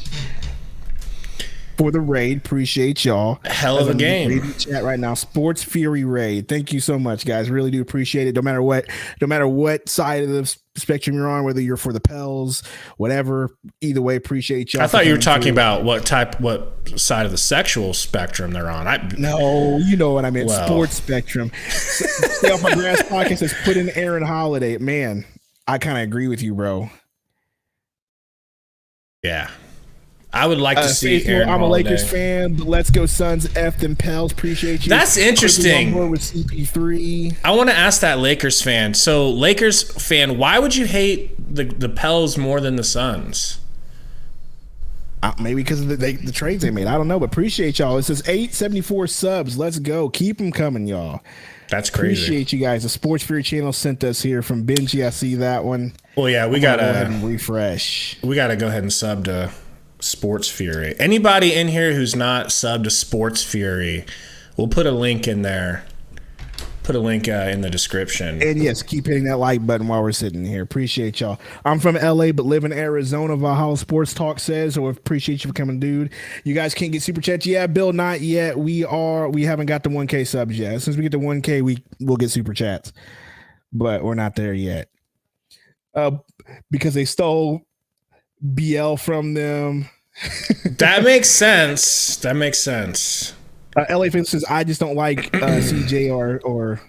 for the raid. Appreciate y'all. Hell of a game. Chat right now. Sports Fury raid. Thank you so much, guys. Really do appreciate it. No matter what side of the spectrum you're on, whether you're for the Pels, whatever, either way, appreciate y'all. I thought you were talking about what side of the sexual spectrum they're on. No, you know what I meant. Well, sports spectrum. Stay off my grass podcast says put in Aaron Holiday. Man, I kind of agree with you, bro. Yeah. I would like to see Aaron I'm Holiday. A Lakers fan, but let's go Suns. F them Pels. Appreciate you. That's interesting. With CP3. I want to ask that Lakers fan. So, Lakers fan, why would you hate the Pels more than the Suns? Maybe because of the trades they made. I don't know, but appreciate y'all. It says 874 subs. Let's go. Keep them coming, y'all. That's crazy. Appreciate you guys. The Sports Fury channel sent us here from Benji. I see that one. Well, yeah, we go ahead gotta and refresh. We gotta go ahead and sub to Sports Fury. Anybody in here who's not subbed to Sports Fury, we'll put a link in there. Put a link in the description. And yes, keep hitting that like button while we're sitting here. Appreciate y'all. I'm from LA, but live in Arizona. Valhalla Sports Talk says, or appreciate you for coming, dude. You guys can't get super chats. Yeah, Bill, not yet. We haven't got the 1K subs yet. As soon as we get to 1K, we'll get super chats. But we're not there yet. Because they stole BL from them. That makes sense. That makes sense. LA Fan says, I just don't like CJ or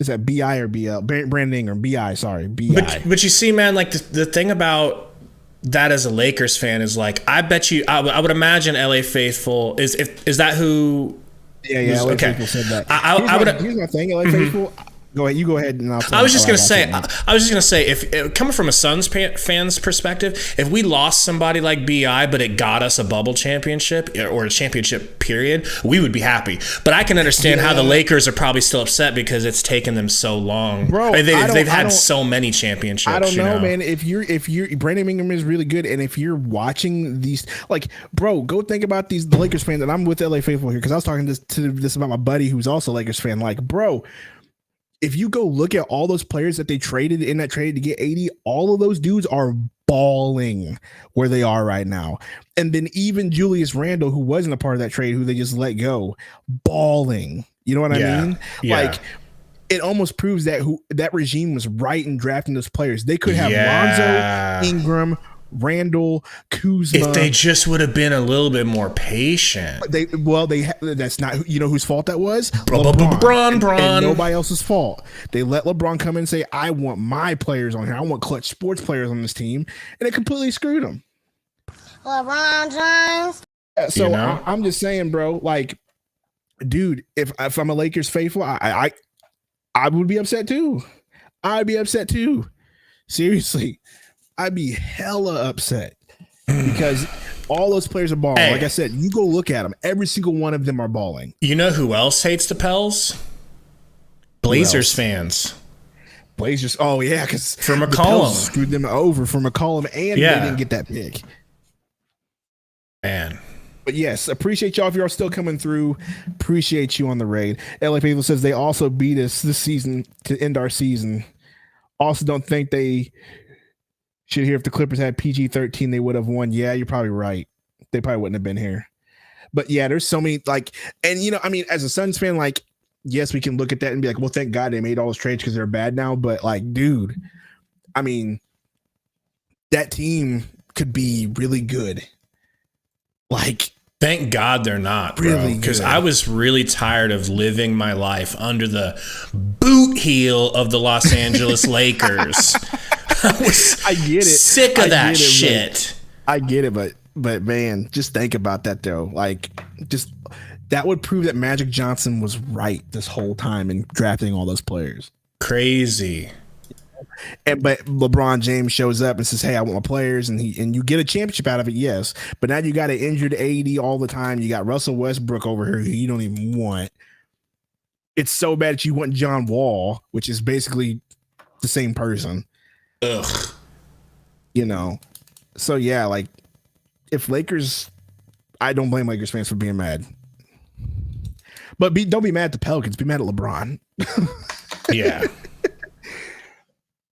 is that BI or BL? Brandon Ingram, BI, sorry, BI. But you see, man, like the thing about that as a Lakers fan is like, I bet you, I would imagine LA Faithful is that who? Yeah, LA okay. Faithful said that. Here's my thing, LA Faithful. Go ahead. You go ahead, and I was just gonna say, if coming from a Suns fan's perspective, if we lost somebody like Bi, but it got us a bubble championship or a championship period, we would be happy. But I can understand how the Lakers are probably still upset because it's taken them so long. Bro, they've had so many championships. I don't know, man. If you're Brandon Ingram is really good, and if you're watching these, like, bro, go think about the Lakers fans. And I'm with LA Faithful here because I was talking this about my buddy who's also a Lakers fan. Like, bro, if you go look at all those players that they traded in that trade to get 80, all of those dudes are balling where they are right now. And then even Julius Randle, who wasn't a part of that trade, who they just let go, balling. You know what I mean? Yeah. Like, it almost proves that that regime was right in drafting those players. They could have Lonzo, Ingram, Randall, Kuzma. If they just would have been a little bit more patient. That's not whose fault that was. LeBron. And nobody else's fault. They let LeBron come in and say, I want my players on here. I want clutch sports players on this team. And it completely screwed them. LeBron James. So I'm just saying, bro, like, dude, if I'm a Lakers faithful, I would be upset too. I'd be upset too. Seriously. I'd be hella upset because all those players are balling. Hey, like I said, you go look at them. Every single one of them are balling. You know who else hates the Pels? Blazers fans. Blazers. Oh, yeah, because for McCollum screwed them over for McCollum, and they didn't get that pick. Man. But yes, appreciate y'all if you're still coming through. Appreciate you on the raid. LA People says they also beat us this season to end our season. Also, don't think they should hear if the Clippers had PG-13, they would have won. Yeah, you're probably right. They probably wouldn't have been here. But yeah, there's so many, like, and I mean, as a Suns fan, like, yes, we can look at that and be like, well, thank God they made all those trades because they're bad now. But like, dude, I mean, that team could be really good. Like, thank God they're not, really, because I was really tired of living my life under the boot heel of the Los Angeles Lakers. I get it. Sick of that shit. I get it, but man, just think about that though. Like, just that would prove that Magic Johnson was right this whole time in drafting all those players. Crazy. But LeBron James shows up and says, "Hey, I want my players," and you get a championship out of it, yes. But now you got an injured AD all the time. You got Russell Westbrook over here who you don't even want. It's so bad that you want John Wall, which is basically the same person. Ugh. So yeah, like, if Lakers, I don't blame Lakers fans for being mad. But don't be mad at the Pelicans. Be mad at LeBron. Yeah.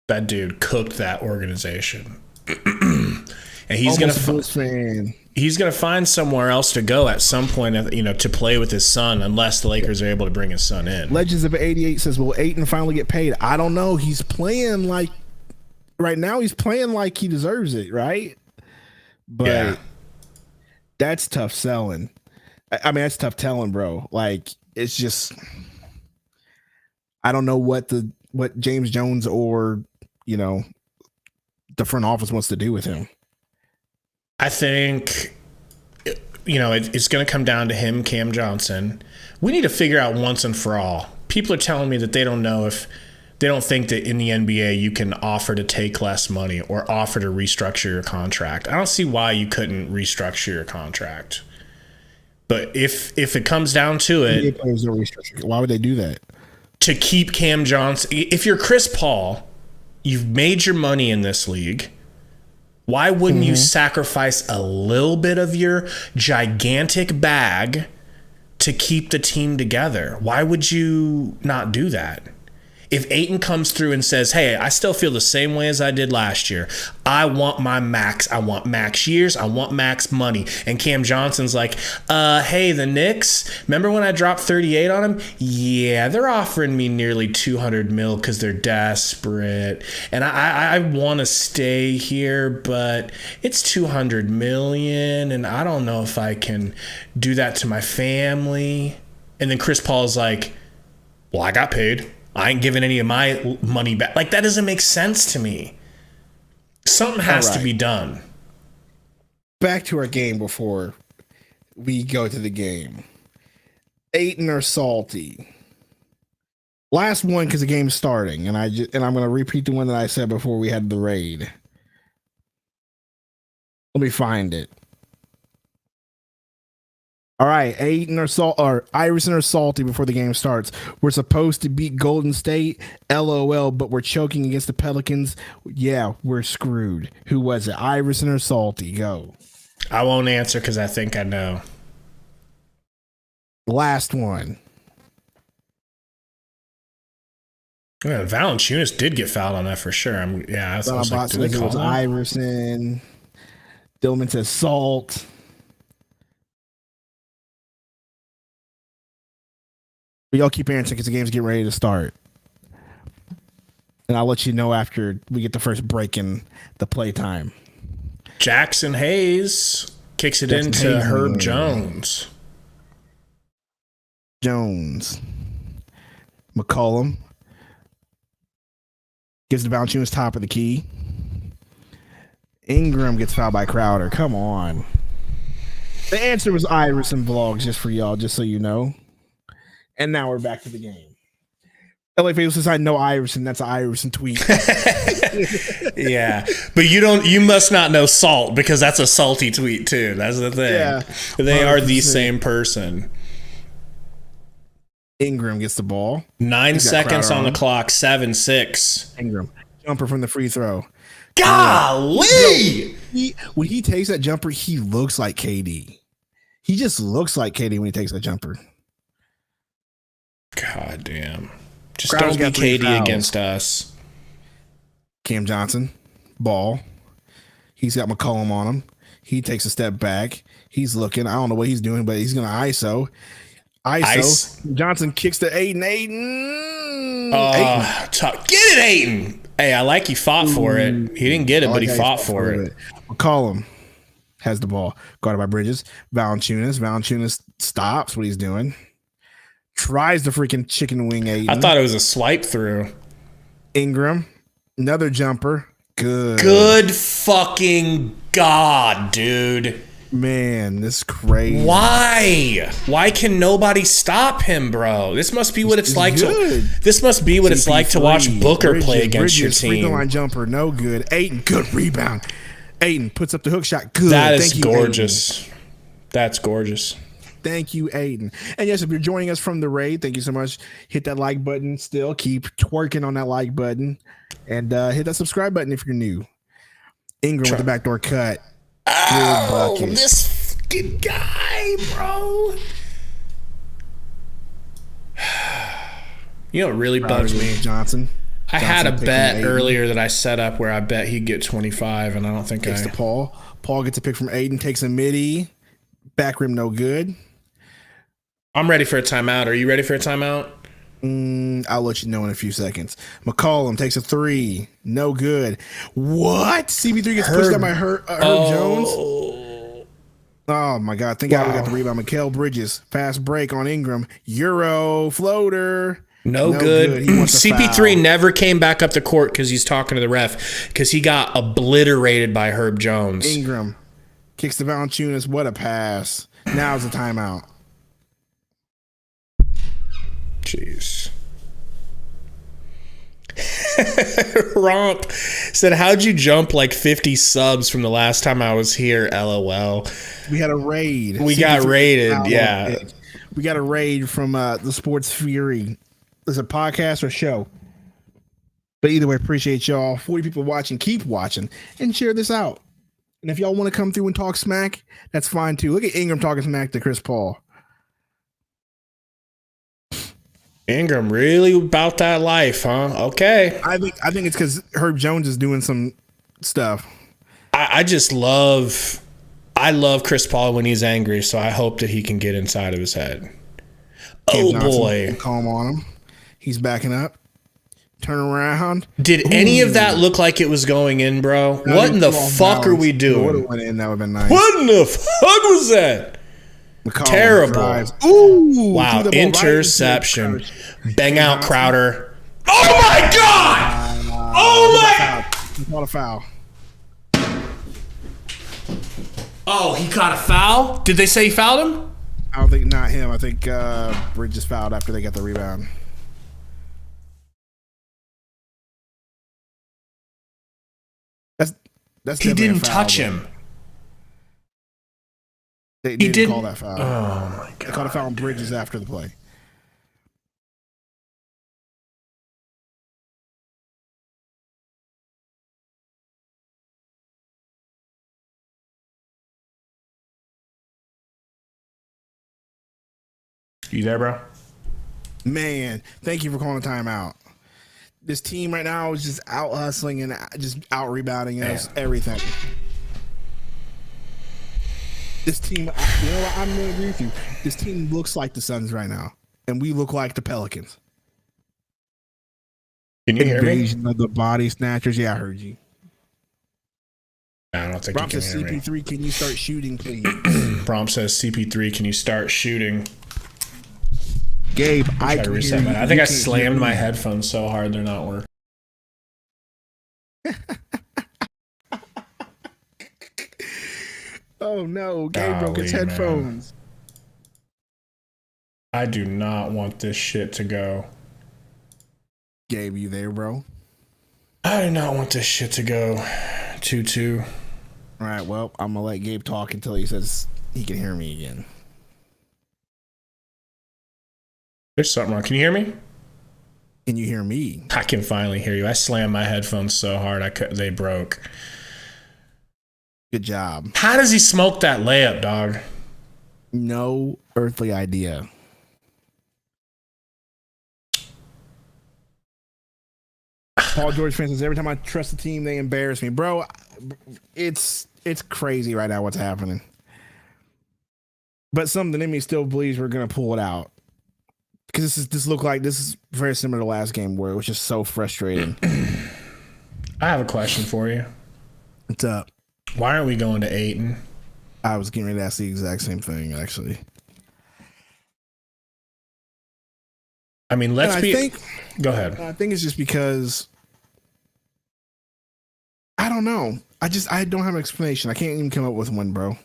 That dude cooked that organization. And he's going to find somewhere else to go at some point, to play with his son, unless the Lakers are able to bring his son in. Legends of 88 says, will Ayton finally get paid? I don't know. He's playing like, right now he's playing like he deserves it, right? But that's tough selling. I mean, that's tough telling, bro. Like, it's just, I don't know what James Jones or, the front office wants to do with him. I think, it's going to come down to him, Cam Johnson. We need to figure out once and for all. People are telling me that they don't know if They don't think that in the NBA you can offer to take less money or offer to restructure your contract. I don't see why you couldn't restructure your contract. But if it comes down to it, NBA players don't restructure. Why would they do that? To keep Cam Johnson, if you're Chris Paul, you've made your money in this league. Why wouldn't you sacrifice a little bit of your gigantic bag to keep the team together? Why would you not do that? If Ayton comes through and says, hey, I still feel the same way as I did last year. I want my max. I want max years. I want max money. And Cam Johnson's like, hey, the Knicks, remember when I dropped 38 on them? Yeah, they're offering me nearly 200 mil because they're desperate. And I want to stay here, but it's 200 million. And I don't know if I can do that to my family. And then Chris Paul's like, well, I got paid. I ain't giving any of my money back. Like, that doesn't make sense to me. Something has to be done. Back to our game before we go to the game. Ayton or Salty? Last one because the game's starting, and I'm going to repeat the one that I said before we had the raid. Let me find it. All right, Ayton or Iverson or Salty before the game starts. We're supposed to beat Golden State, LOL, but we're choking against the Pelicans. Yeah, we're screwed. Who was it, Iverson or Salty? Go. I won't answer because I think I know. Last one. Yeah, Valanciunas did get fouled on that for sure. I was like, did they it call was him? Iverson. Dillman says Salt. But y'all keep answering because the game's getting ready to start. And I'll let you know after we get the first break in the playtime. Jackson Hayes kicks it into Herb Jones. McCollum gives the Valanciunas top of the key. Ingram gets fouled by Crowder. Come on. The answer was Iverson Vlogs, just for y'all, just so you know. And now we're back to the game. LA Faithful says, I know Iverson. That's an Iverson tweet. Yeah. But you must not know Salt because that's a salty tweet too. That's the thing. Yeah. They are the same person. Ingram gets the ball. 9 seconds on the clock. 7-6. Ingram. Jumper from the free throw. Golly! When he takes that jumper, he looks like KD. He just looks like KD when he takes that jumper. God damn. Just Crowder's don't got be 3 KD fouls. against us. Cam Johnson, ball. He's got McCollum on him. He takes a step back. He's looking. I don't know what he's doing, but he's going to ISO. Ice. Johnson kicks to Ayton. Get it, Ayton. Hey, I like he fought for it. He didn't get it, but he fought for it. McCollum has the ball. Guarded by Bridges. Valanciunas stops what he's doing. Tries the freaking chicken wing Ayton. I thought it was a swipe through. Ingram. Another jumper. Good fucking God, dude. Man, this is crazy. Why can nobody stop him, bro? This must be what it's like to. This must be what it's like to watch Booker play against your team. Free throw line jumper, no good. Ayton, good rebound. Ayton puts up the hook shot. Good. That is gorgeous. That's gorgeous. Thank you, Ayton. And yes, if you're joining us from the raid, thank you so much. Hit that like button. Still keep twerking on that like button, and hit that subscribe button if you're new. Ingram with the backdoor cut. Oh, this fucking guy, bro. You know what really bugs me? Johnson had a bet earlier that I set up where I bet he'd get 25, and I don't think Takes to Paul. Paul gets a pick from Ayton, takes a midi. Back rim, no good. I'm ready for a timeout. Are you ready for a timeout? I'll let you know in a few seconds. McCollum takes a 3. No good. What? CB3 gets pushed down by Herb Jones. Oh, my God. Thank God we got the rebound. Mikal Bridges. Fast break on Ingram. Euro floater. No good. CP3 never came back up the court because he's talking to the ref because he got obliterated by Herb Jones. Ingram kicks the Valanciunas. What a pass. Now's the timeout. Jeez. Romp said, how'd you jump like 50 subs from the last time I was here? LOL. We had a raid. We got raided, yeah. We got a raid from the Sports Fury. Is it a podcast or show? But either way, appreciate y'all. 40 people watching. Keep watching and share this out. And if y'all want to come through and talk smack, that's fine too. Look at Ingram talking smack to Chris Paul. Ingram really about that life, huh? Okay. I think it's because Herb Jones is doing some stuff. I love Chris Paul when he's angry, so I hope that he can get inside of his head. Oh boy. Calm on him. He's backing up. Turn around. Did any of that look like it was going in, bro? What in the fuck are we doing? Went in, that would have been nice. What in the fuck was that? McCollum Terrible. drives. Ooh, wow, interception. Right, bang out Crowder. Oh my god! He caught a foul. Oh, he caught a foul? Did they say he fouled him? I don't think, not him. I think Bridges fouled after they got the rebound. That's he didn't touch him. They he didn't call that foul. Oh my god! They called a foul on Bridges after the play. You there, bro? Man, thank you for calling a timeout. This team right now is just out hustling and just out rebounding us everything. This team, you know what? I'm going to agree with you. This team looks like the Suns right now, and we look like the Pelicans. Can you hear me? Invasion of the body snatchers. Yeah, I heard you. I don't think Brom you can says, hear me. CP3, can you start shooting, please? Brom says, CP3, can you start shooting? Gabe, I can reset I think I slammed my headphones so hard they're not working. Oh no, Gabe broke his headphones. Man. I do not want this shit to go. Gabe, you there, bro? I do not want this shit to go 2-2. All right, well, I'm gonna let Gabe talk until he says he can hear me again. There's something wrong. Can you hear me? Can you hear me? I can finally hear you. I slammed my headphones so hard they broke. Good job. How does he smoke that layup, dog? No earthly idea. Paul George fans says, every time I trust the team, they embarrass me. Bro, it's crazy right now what's happening. But something in me still believes we're going to pull it out. Because this is very similar to last game where it was just so frustrating. I have a question for you. What's up? Why aren't we going to Ayton? I was getting ready to ask the exact same thing, actually. I mean, go ahead. I think it's just because I don't know. I don't have an explanation. I can't even come up with one, bro.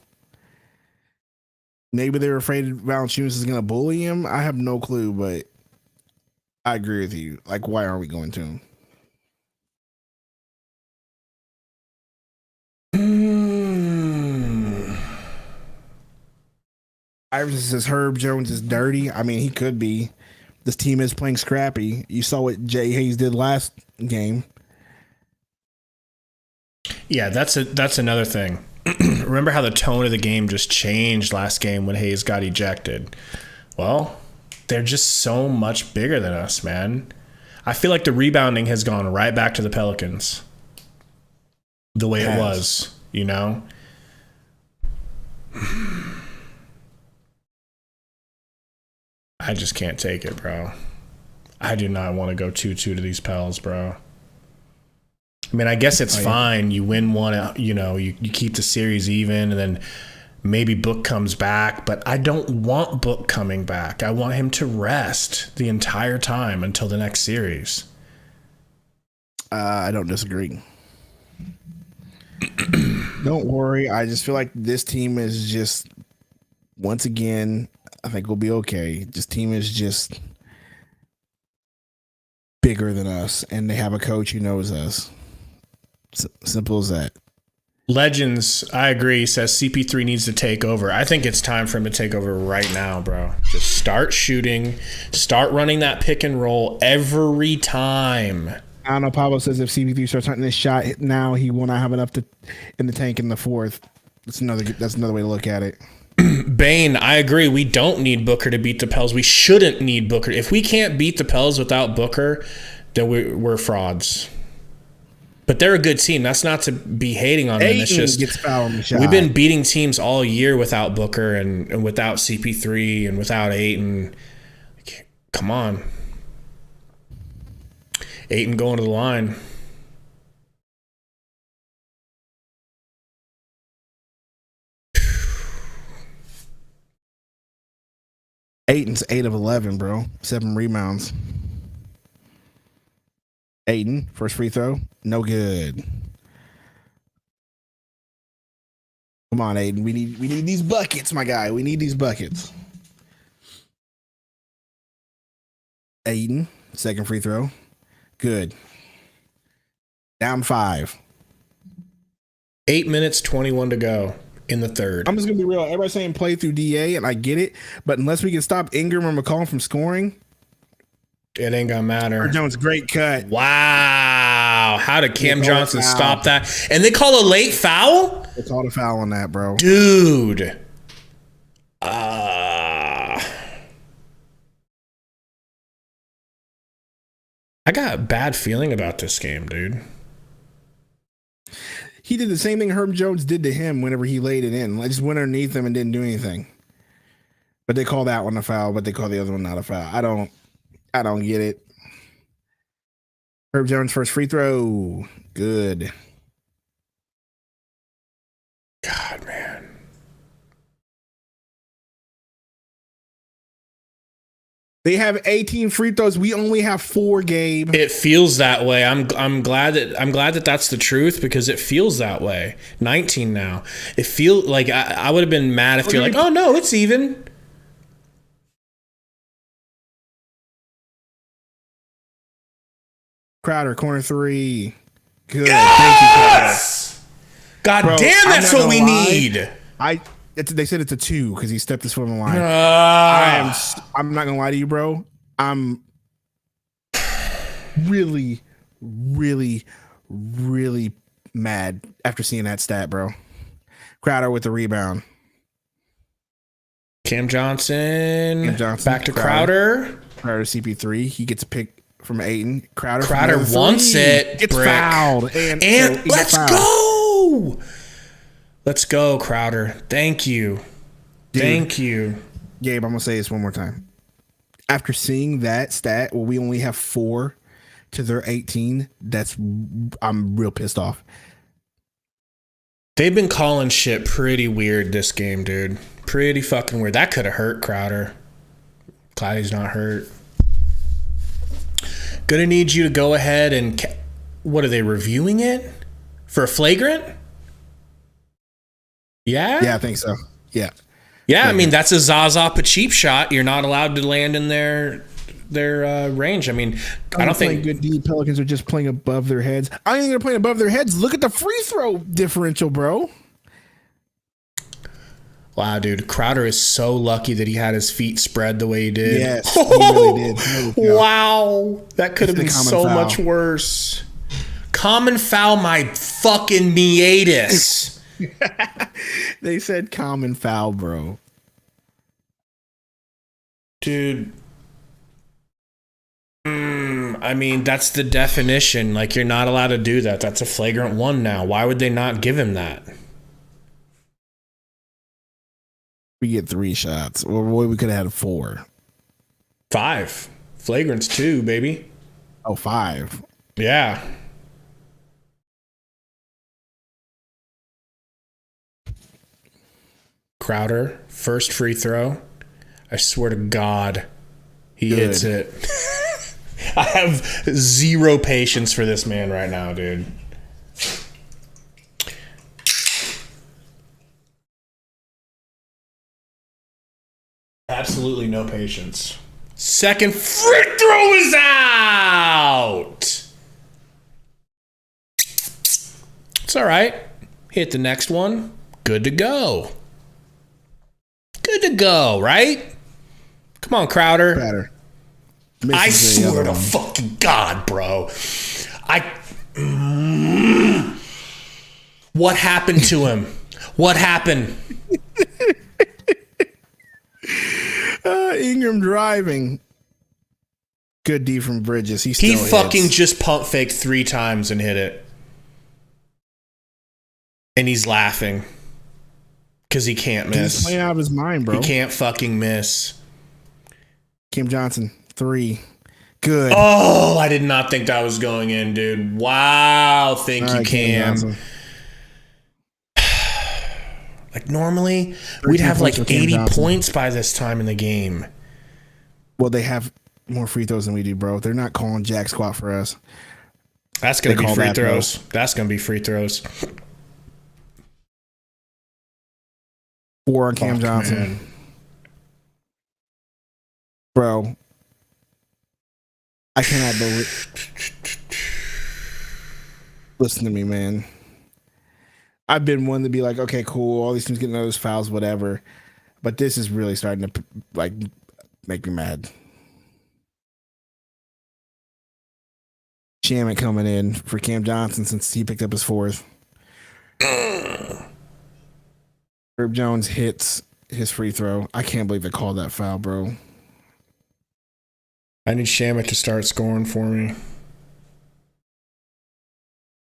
Maybe they're afraid Valanciunas is going to bully him. I have no clue, but I agree with you. Like, why aren't we going to him? Iverson says Herb Jones is dirty. I mean, he could be. This team is playing scrappy. You saw what Jay Hayes did last game. Yeah, that's another thing. Remember how the tone of the game just changed last game when Hayes got ejected? Well, they're just so much bigger than us, man. I feel like the rebounding has gone right back to the Pelicans. The way it was, you know? I just can't take it, bro. I do not want to go 2-2 to these Pels, bro. I mean, I guess it's fine. You win one, you keep the series even, and then maybe Book comes back. But I don't want Book coming back. I want him to rest the entire time until the next series. I don't disagree. Don't worry. I just feel like this team is just, once again, I think we'll be okay. This team is just bigger than us, and they have a coach who knows us. Simple as that. Legends, I agree, says CP3 needs to take over. I think it's time for him to take over right now, bro. Just start shooting. Start running that pick and roll every time. I don't know. Pablo says if CP3 starts hunting this shot now, he will not have enough in the tank in the fourth. That's another way to look at it. Bane, I agree. We don't need Booker to beat the Pels. We shouldn't need Booker. If we can't beat the Pels without Booker, then we're frauds. But they're a good team. That's not to be hating on them. It's just gets fouled in the shot. We've been beating teams all year without Booker and without CP3 and without Ayton. Come on. Ayton going to the line. Ayton's 8 of 11, bro. 7 rebounds. Ayton, first free throw, no good. Come on, Ayton. We need these buckets, my guy. We need these buckets. Ayton, second free throw. Good. Down 5. 8 minutes, 21 to go in the third. I'm just gonna be real. Everybody's saying play through DA, and I get it, but unless we can stop Ingram or McCollum from scoring, it ain't gonna matter. Herb Jones, great cut. Wow. How did Cam Johnson stop that? And they call a late foul? They called a foul on that, bro. Dude. I got a bad feeling about this game, dude. He did the same thing Herb Jones did to him whenever he laid it in. Like, just went underneath him and didn't do anything. But they call that one a foul, but they call the other one not a foul. I don't get it. Herb Jones first free throw. Good. God, man. They have 18 free throws. We only have 4, Gabe. It feels that way. I'm glad that that's the truth because it feels that way. 19 now. It feels like I would have been mad if you're like, oh no, it's even. Crowder, corner 3. Good. Yes! Thank you, God damn, that's what we need. They said it's a 2 because he stepped his foot on the line. I'm not gonna lie to you, bro. I'm really, really, really mad after seeing that stat, bro. Crowder with the rebound. Cam Johnson back to Crowder. Crowder CP3. He gets a pick from Ayton. Crowder wants it. Gets fouled. And let's go. Let's go, Crowder. Thank you. Dude, thank you. Gabe, I'm going to say this one more time. After seeing that stat, where we only have 4 to their 18, I'm real pissed off. They've been calling shit pretty weird this game, dude. Pretty fucking weird. That could have hurt Crowder. Glad he's not hurt. Gonna need you to go ahead and... What, are they reviewing it? For a flagrant? Yeah? Yeah, I think so. Yeah. Yeah, I mean, that's a Zaza cheap shot. You're not allowed to land in their range. I mean, I don't think good D. Pelicans are just playing above their heads. I don't think they're playing above their heads. Look at the free throw differential, bro. Wow, dude. Crowder is so lucky that he had his feet spread the way he did. Yes, he really did. Wow. That could have been so much worse. Common foul my fucking meatus. They said common foul, bro. Dude. I mean, that's the definition. Like, you're not allowed to do that. That's a flagrant 1 now. Why would they not give him that? We get 3 shots. Or we could have had 4. 5. Flagrant's 2, baby. Oh, 5. Yeah. Crowder, first free throw. I swear to God, he hits it. I have 0 patience for this man right now, dude. Absolutely no patience. Second free throw is out. It's all right. Hit the next one. Good to go. Good to go, right? Come on, Crowder. Better. I swear to fucking God, bro. What happened to him? What happened? Ingram driving. Good D from Bridges. He fucking just pump faked 3 times and hit it. And he's laughing. Because he can't miss. He's playing out of his mind, bro. He can't fucking miss. Cam Johnson, 3. Good. Oh, I did not think that was going in, dude. Wow. Thank you, Cam. Like, normally, we'd have like 80 points by this time in the game. Well, they have more free throws than we do, bro. They're not calling jack squat for us. That's going to be free throws. That's going to be free throws. 4 on Cam Johnson. Man. Bro. I cannot believe. Listen to me, man. I've been one to be like, okay, cool. All these teams getting those fouls, whatever. But this is really starting to like make me mad. Shamet coming in for Cam Johnson since he picked up his 4th. Herb Jones hits his free throw. I can't believe they called that foul, bro. I need Shamet to start scoring for me.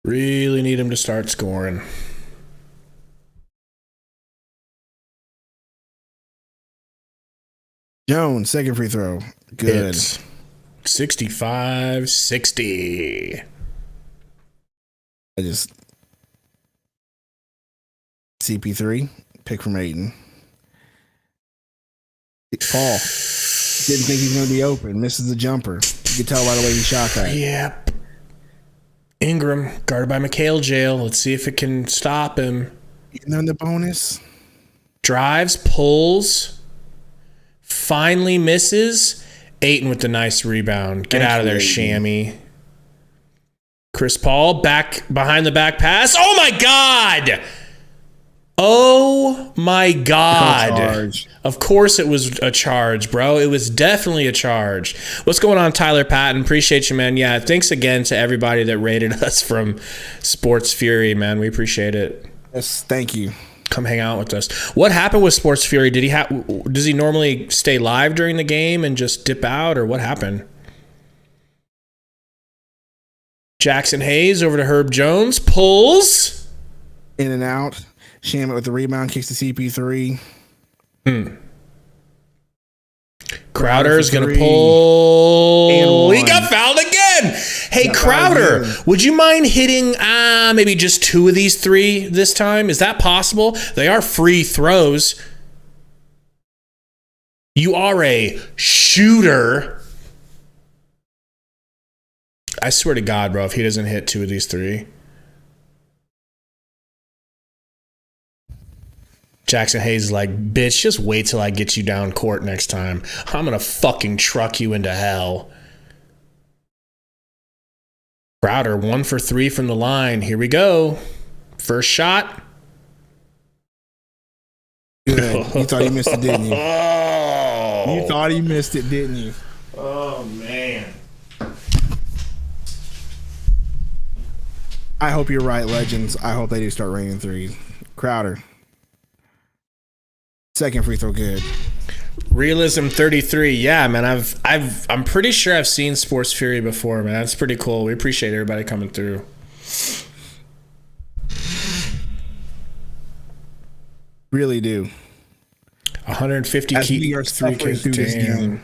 Really need him to start scoring. Jones, second free throw. Good. It's 65-60. I just CP3 pick from Ayton. Paul didn't think he's going to be open. Misses the jumper. You can tell by the way he shot that. Yep. Ingram guarded by Mikhail Jail. Let's see if it can stop him. And then the bonus. Drives, pulls. Finally misses. Ayton with the nice rebound. Get out of there, Shammy. Chris Paul back behind the back pass. Oh my God! Oh my God. Of course it was a charge, bro. It was definitely a charge. What's going on, Tyler Patton? Appreciate you, man. Yeah, thanks again to everybody that rated us from Sports Fury, man. We appreciate it. Yes, thank you. Come hang out with us. What happened with Sports Fury? Does he normally stay live during the game and just dip out, or what happened? Jackson Hayes over to Herb Jones. Pulls. In and out. Shamet with the rebound. Kicks to CP3. Crowder's going to pull. He got fouled again. Hey, Crowder, would you mind hitting maybe just 2 of these 3 this time? Is that possible? They are free throws. You are a shooter. I swear to God, bro, if he doesn't hit 2 of these 3. Jackson Hayes is like, bitch, just wait till I get you down court next time. I'm going to fucking truck you into hell. Crowder, 1 for 3 from the line. Here we go. First shot. Good. You thought he missed it, didn't you? You thought he missed it, didn't you? Oh, man. I hope you're right, Legends. I hope they do start raining 3s. Crowder. Second free throw, good. Realism 33. Yeah, man. I'm pretty sure I've seen Sports Fury before, man. That's pretty cool. We appreciate everybody coming through. Really do. 150 As key we are suffering through this game.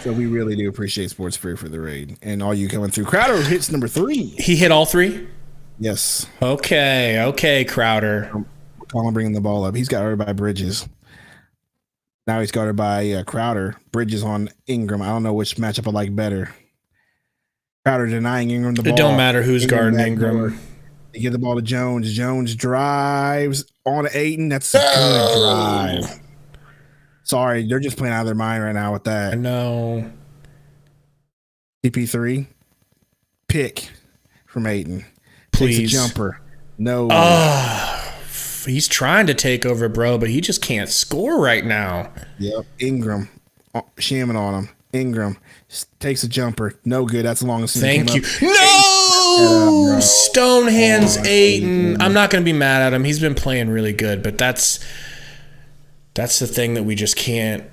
So we really do appreciate Sports Fury for the raid and all you coming through. Crowder hits number 3. He hit all 3? Yes. Okay, Crowder. Colin bringing the ball up. He's got guarded by Bridges. Now he's guarded by Crowder. Bridges on Ingram. I don't know which matchup I like better. Crowder denying Ingram the ball. It don't matter who's guarding Ingram. They get the ball to Jones. Jones drives on to Ayton. That's a good drive. Sorry, they're just playing out of their mind right now with that. I know. CP3. Pick from Ayton. Please. Takes a jumper. No. He's trying to take over, bro, but he just can't score right now. Yep. Ingram. Shamming on him. Ingram takes a jumper. No good. That's the longest. Thank you. No! Stone hands Ayton. I'm not going to be mad at him. He's been playing really good, but that's the thing that we just can't.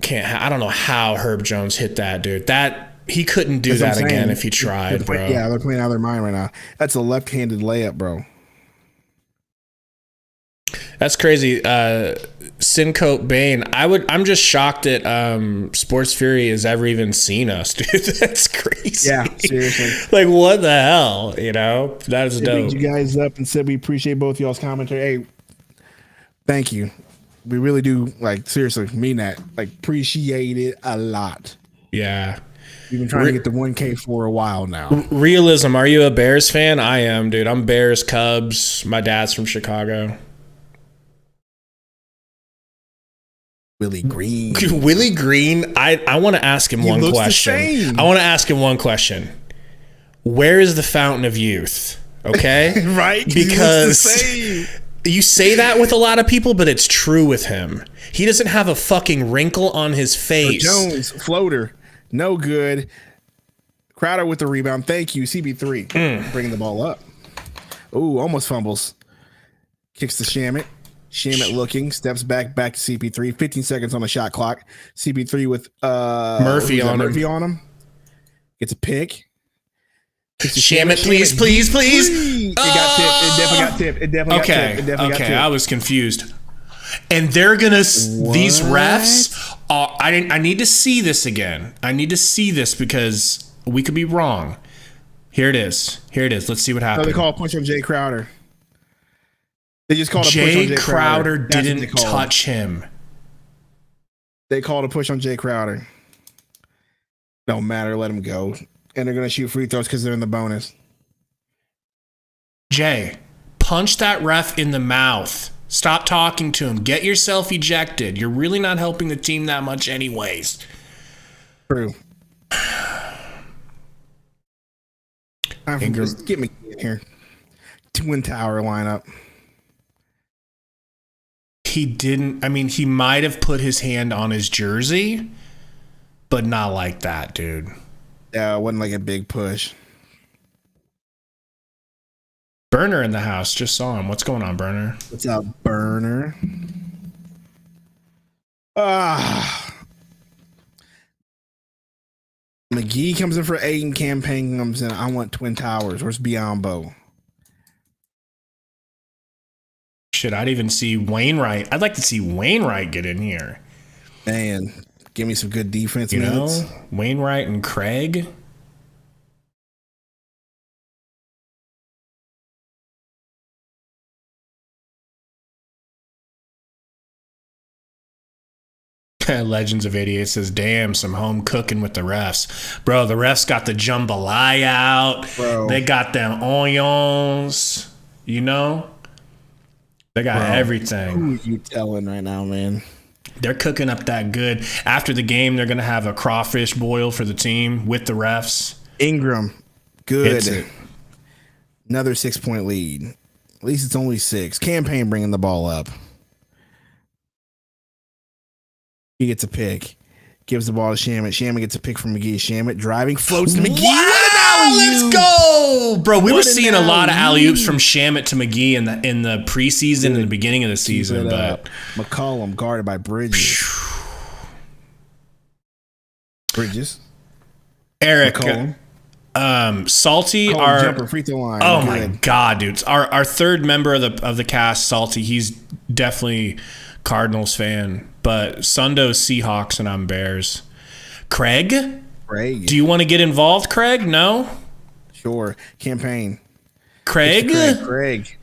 I don't know how Herb Jones hit that, dude. He couldn't do that again if he tried, bro. Yeah, they're playing out of their mind right now. That's a left-handed layup, bro. That's crazy. Sincope Bane. I'm just shocked that Sports Fury has ever even seen us, dude. That's crazy. Yeah, seriously. Like, what the hell? You know? That is dope. Picked you guys up and said we appreciate both y'all's commentary. Hey, thank you. We really do, like, seriously mean that. Like, appreciate it a lot. Yeah. We've been trying to get the 1K for a while now. Realism. Are you a Bears fan? I am, dude. I'm Bears, Cubs. My dad's from Chicago. Willie Green. Willie Green. I want to ask him one question. I want to ask him one question. Where is the fountain of youth? Okay? Right? Because you say that with a lot of people, but it's true with him. He doesn't have a fucking wrinkle on his face. Jones, floater. No good. Crowder with the rebound. Thank you, CB3. Bringing the ball up. Ooh, almost fumbles. Kicks to Shamet. Shamet looking, steps back to CP3. 15 seconds on the shot clock. CP3 with Murphy on him. Gets a pick. Shamet, please. It got tipped. It definitely got tipped. I was confused. And they're gonna these refs. I need to see this again. I need to see this because we could be wrong. Here it is. Let's see what happened. So they call a push on Jay Crowder. They just called a push on Jay Jay Crowder. Didn't touch him. They called a push on Jay Crowder. Don't matter. Let him go. And they're going to shoot free throws because they're in the bonus. Jay, punch that ref in the mouth. Stop talking to him. Get yourself ejected. You're really not helping the team that much anyways. True. Ingram. Just get me in here. Twin Tower lineup. He didn't. I mean, he might have put his hand on his jersey, but not like that, dude. Yeah, it wasn't like a big push. Burner in the house. Just saw him. What's going on, Burner? What's up, Burner? McGee comes in for Aiden. Campaign comes in. I want Twin Towers. Where's Biombo? Shit, I'd even see Wainwright. I'd like to see Wainwright get in here. Man, give me some good defense. You minutes. know, Wainwright and Craig. Legends of 88 says, damn, some home cooking with the refs. Bro, the refs got the jambalaya out. Bro. They got them onions. You know? They got everything. Who are you telling right now, man? They're cooking up that good. After the game, they're going to have a crawfish boil for the team with the refs. Ingram, good. Another 6-point lead. At least it's only 6. Campaign bringing the ball up. He gets a pick. Gives the ball to Shamet. Shamet gets a pick from McGee. Shamet driving, floats to McGee. Wow, let's go, bro. We were seeing a lot of alley-oops from Shamet to McGee in the preseason and the beginning of the season. But McCollum guarded by Bridges. Eric, McCollum. Salty, our jumper free throw line. Oh my god, dude! Our third member of the cast, Salty. He's definitely Cardinals fan. But Sundo's Seahawks and I'm Bears. Craig? Do you want to get involved, Craig? No? Sure. Campaign. Craig?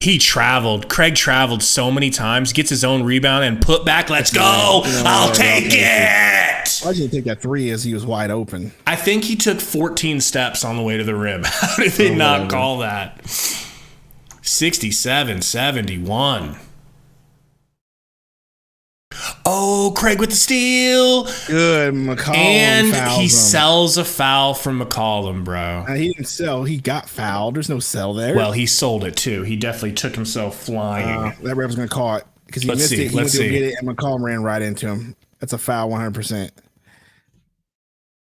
He traveled. Craig traveled so many times, gets his own rebound and put back. Let's go. I'll take it. Why didn't he take that three as he was wide open? I think he took 14 steps on the way to the rim. How did they not call that? 67-71. Oh, Craig with the steal. Good, McCollum. And he him. sells a foul from McCollum, bro. He didn't sell. He got fouled. There's no sell there. Well, he sold it too. He definitely took himself flying. That ref was going to call it because he missed it. He went to get it, and McCollum ran right into him. That's a foul, 100%.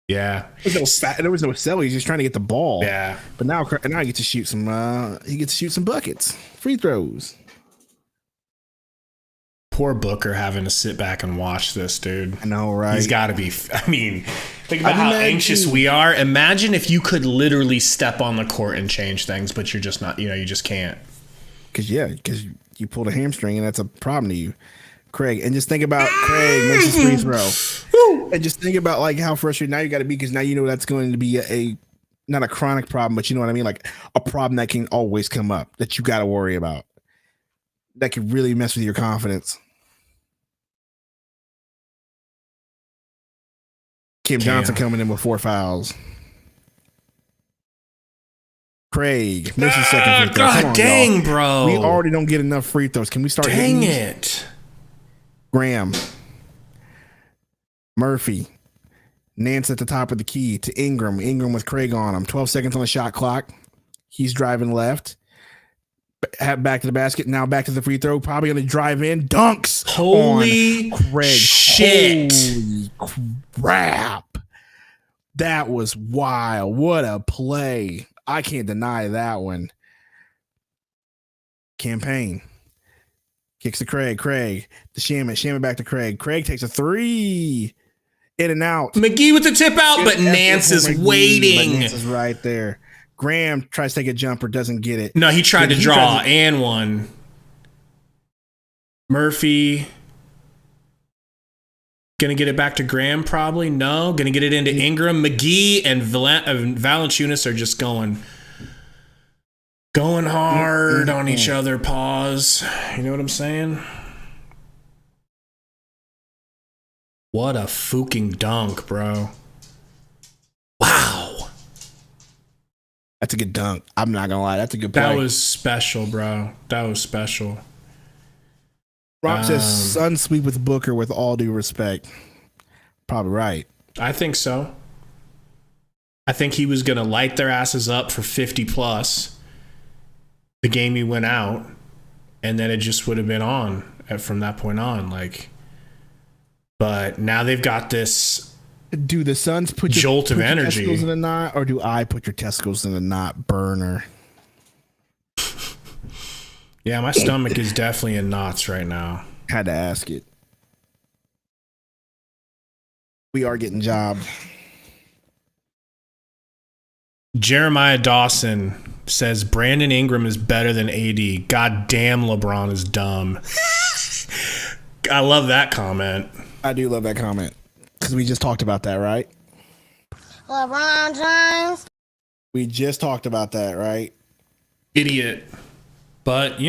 Yeah. There was no sell. He's just trying to get the ball. Yeah. But now he gets to shoot some. He gets to shoot some buckets, free throws. Poor Booker having to sit back and watch this, dude. I know, right? He's got to be. I mean, think about how anxious we are. Imagine if you could literally step on the court and change things, but you're just not. You just can't. Because you pulled a hamstring, and that's a problem to you, Craig. And just think about Craig makes his free throw, and just think about like how frustrated now you got to be because now you know that's going to be a not a chronic problem, but you know what I mean, like a problem that can always come up that you got to worry about. That could really mess with your confidence. Kim Johnson coming in with 4 fouls. Craig missing second free throw. God dang, y'all. Bro. We already don't get enough free throws. Can we start hitting it? Graham. Murphy. Nance at the top of the key to Ingram. Ingram with Craig on him. 12 seconds on the shot clock. He's driving left. Back to the basket. Now back to the free throw. Probably going to drive in. Dunks. Holy Craig. shit. Holy crap. That was wild. What a play. I can't deny that one. Campaign. Kicks to Craig. Craig. The Shaman back to Craig. Craig takes a three. In and out. McGee with the tip out, but Nance is waiting. Nance is right there. Graham tries to take a jumper, doesn't get it. No, he tried to draw and one. Murphy. Gonna get it back to Graham, probably. No. Gonna get it into Ingram. McGee and Valanciunas are just going hard on each other. Pause. You know what I'm saying? What a fucking dunk, bro. Wow. That's a good dunk. I'm not gonna lie. That's a good play. That was special, bro. That was special. Rob says Sun sweep with Booker with all due respect. Probably right. I think so. I think he was going to light their asses up for 50 plus the game he went out, and then it just would have been on from that point on. But now they've got this do the Suns put your jolt of energy testicles in a knot, or do I put your testicles in a knot, burner? Yeah, my stomach is definitely in knots right now. Had to ask it. We are getting jobbed. Jeremiah Dawson says Brandon Ingram is better than AD. God damn, LeBron is dumb. I love that comment. I do love that comment because we just talked about that, right? LeBron James. We just talked about that, right? Idiot. But,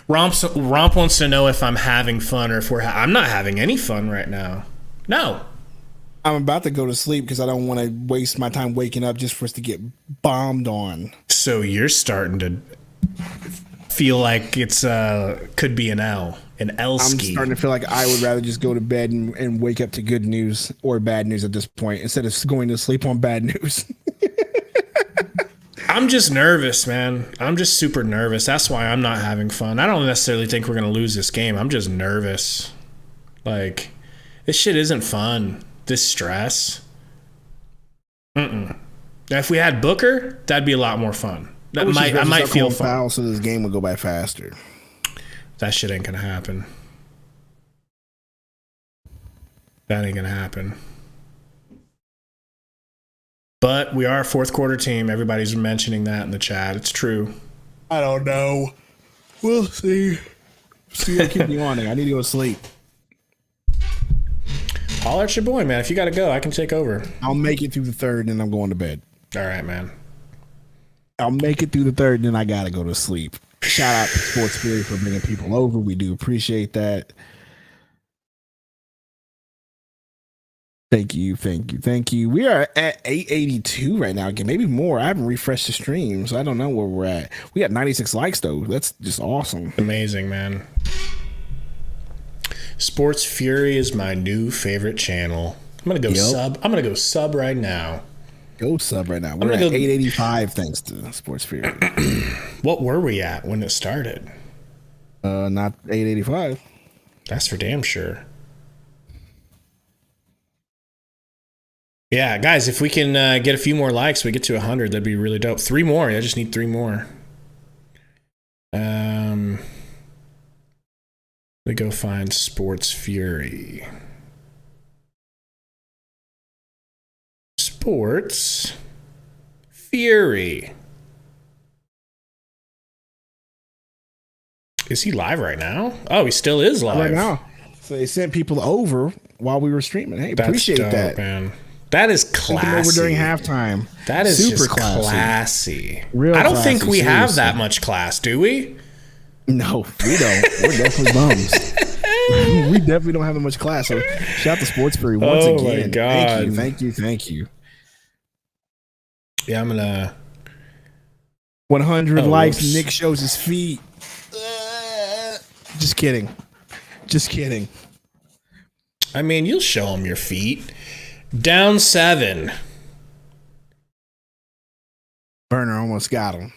Romp wants to know if I'm having fun or if I'm not having any fun right now. No. I'm about to go to sleep because I don't want to waste my time waking up just for us to get bombed on. So you're starting to feel like it's could be an L I'm starting to feel like I would rather just go to bed and wake up to good news or bad news at this point instead of going to sleep on bad news. I'm just nervous, man. I'm just super nervous. That's why I'm not having fun. I don't necessarily think we're going to lose this game. I'm just nervous. This shit isn't fun. This stress. Now, if we had Booker, that'd be a lot more fun. I might feel fun. Foul so this game would go by faster. That shit ain't going to happen. That ain't going to happen. But we are a fourth quarter team. Everybody's mentioning that in the chat. It's true. I don't know. We'll see. See, I keep you on there. I need to go to sleep. Holler at your boy, man. If you got to go, I can take over. I'll make it through the third, and I'm going to bed. All right, man. I'll make it through the third, and then I got to go to sleep. Shout out to Sports Spirit for bringing people over. We do appreciate that. Thank you. We are at 882 right now. Again, maybe more. I haven't refreshed the stream, so I don't know where we're at. We got 96 likes though. That's just awesome. Amazing, man. Sports Fury is my new favorite channel. I'm gonna go sub. I'm gonna go sub right now. Go sub right now. We're at 885 thanks to Sports Fury. What were we at when it started? Not 885. That's for damn sure. Yeah, guys, if we can get a few more likes, we get to 100. That'd be really dope. 3 more. I just need 3 more. Let me go find Sports Fury. Sports Fury. Is he live right now? Oh, he still is live right now. So they sent people over while we were streaming. Hey, That's appreciate dope, that, man. That is classy. Over during halftime. That is super just classy. Real I don't classy, think we seriously. have that much class, do we? No, we don't. We're definitely bums. We definitely don't have that much class. So shout out to Sports Fury once again. My God. Thank you. Yeah, I'm gonna 100 likes. Whoops. Nick shows his feet. Just kidding. I mean, you'll show him your feet. Down 7. Burner almost got him.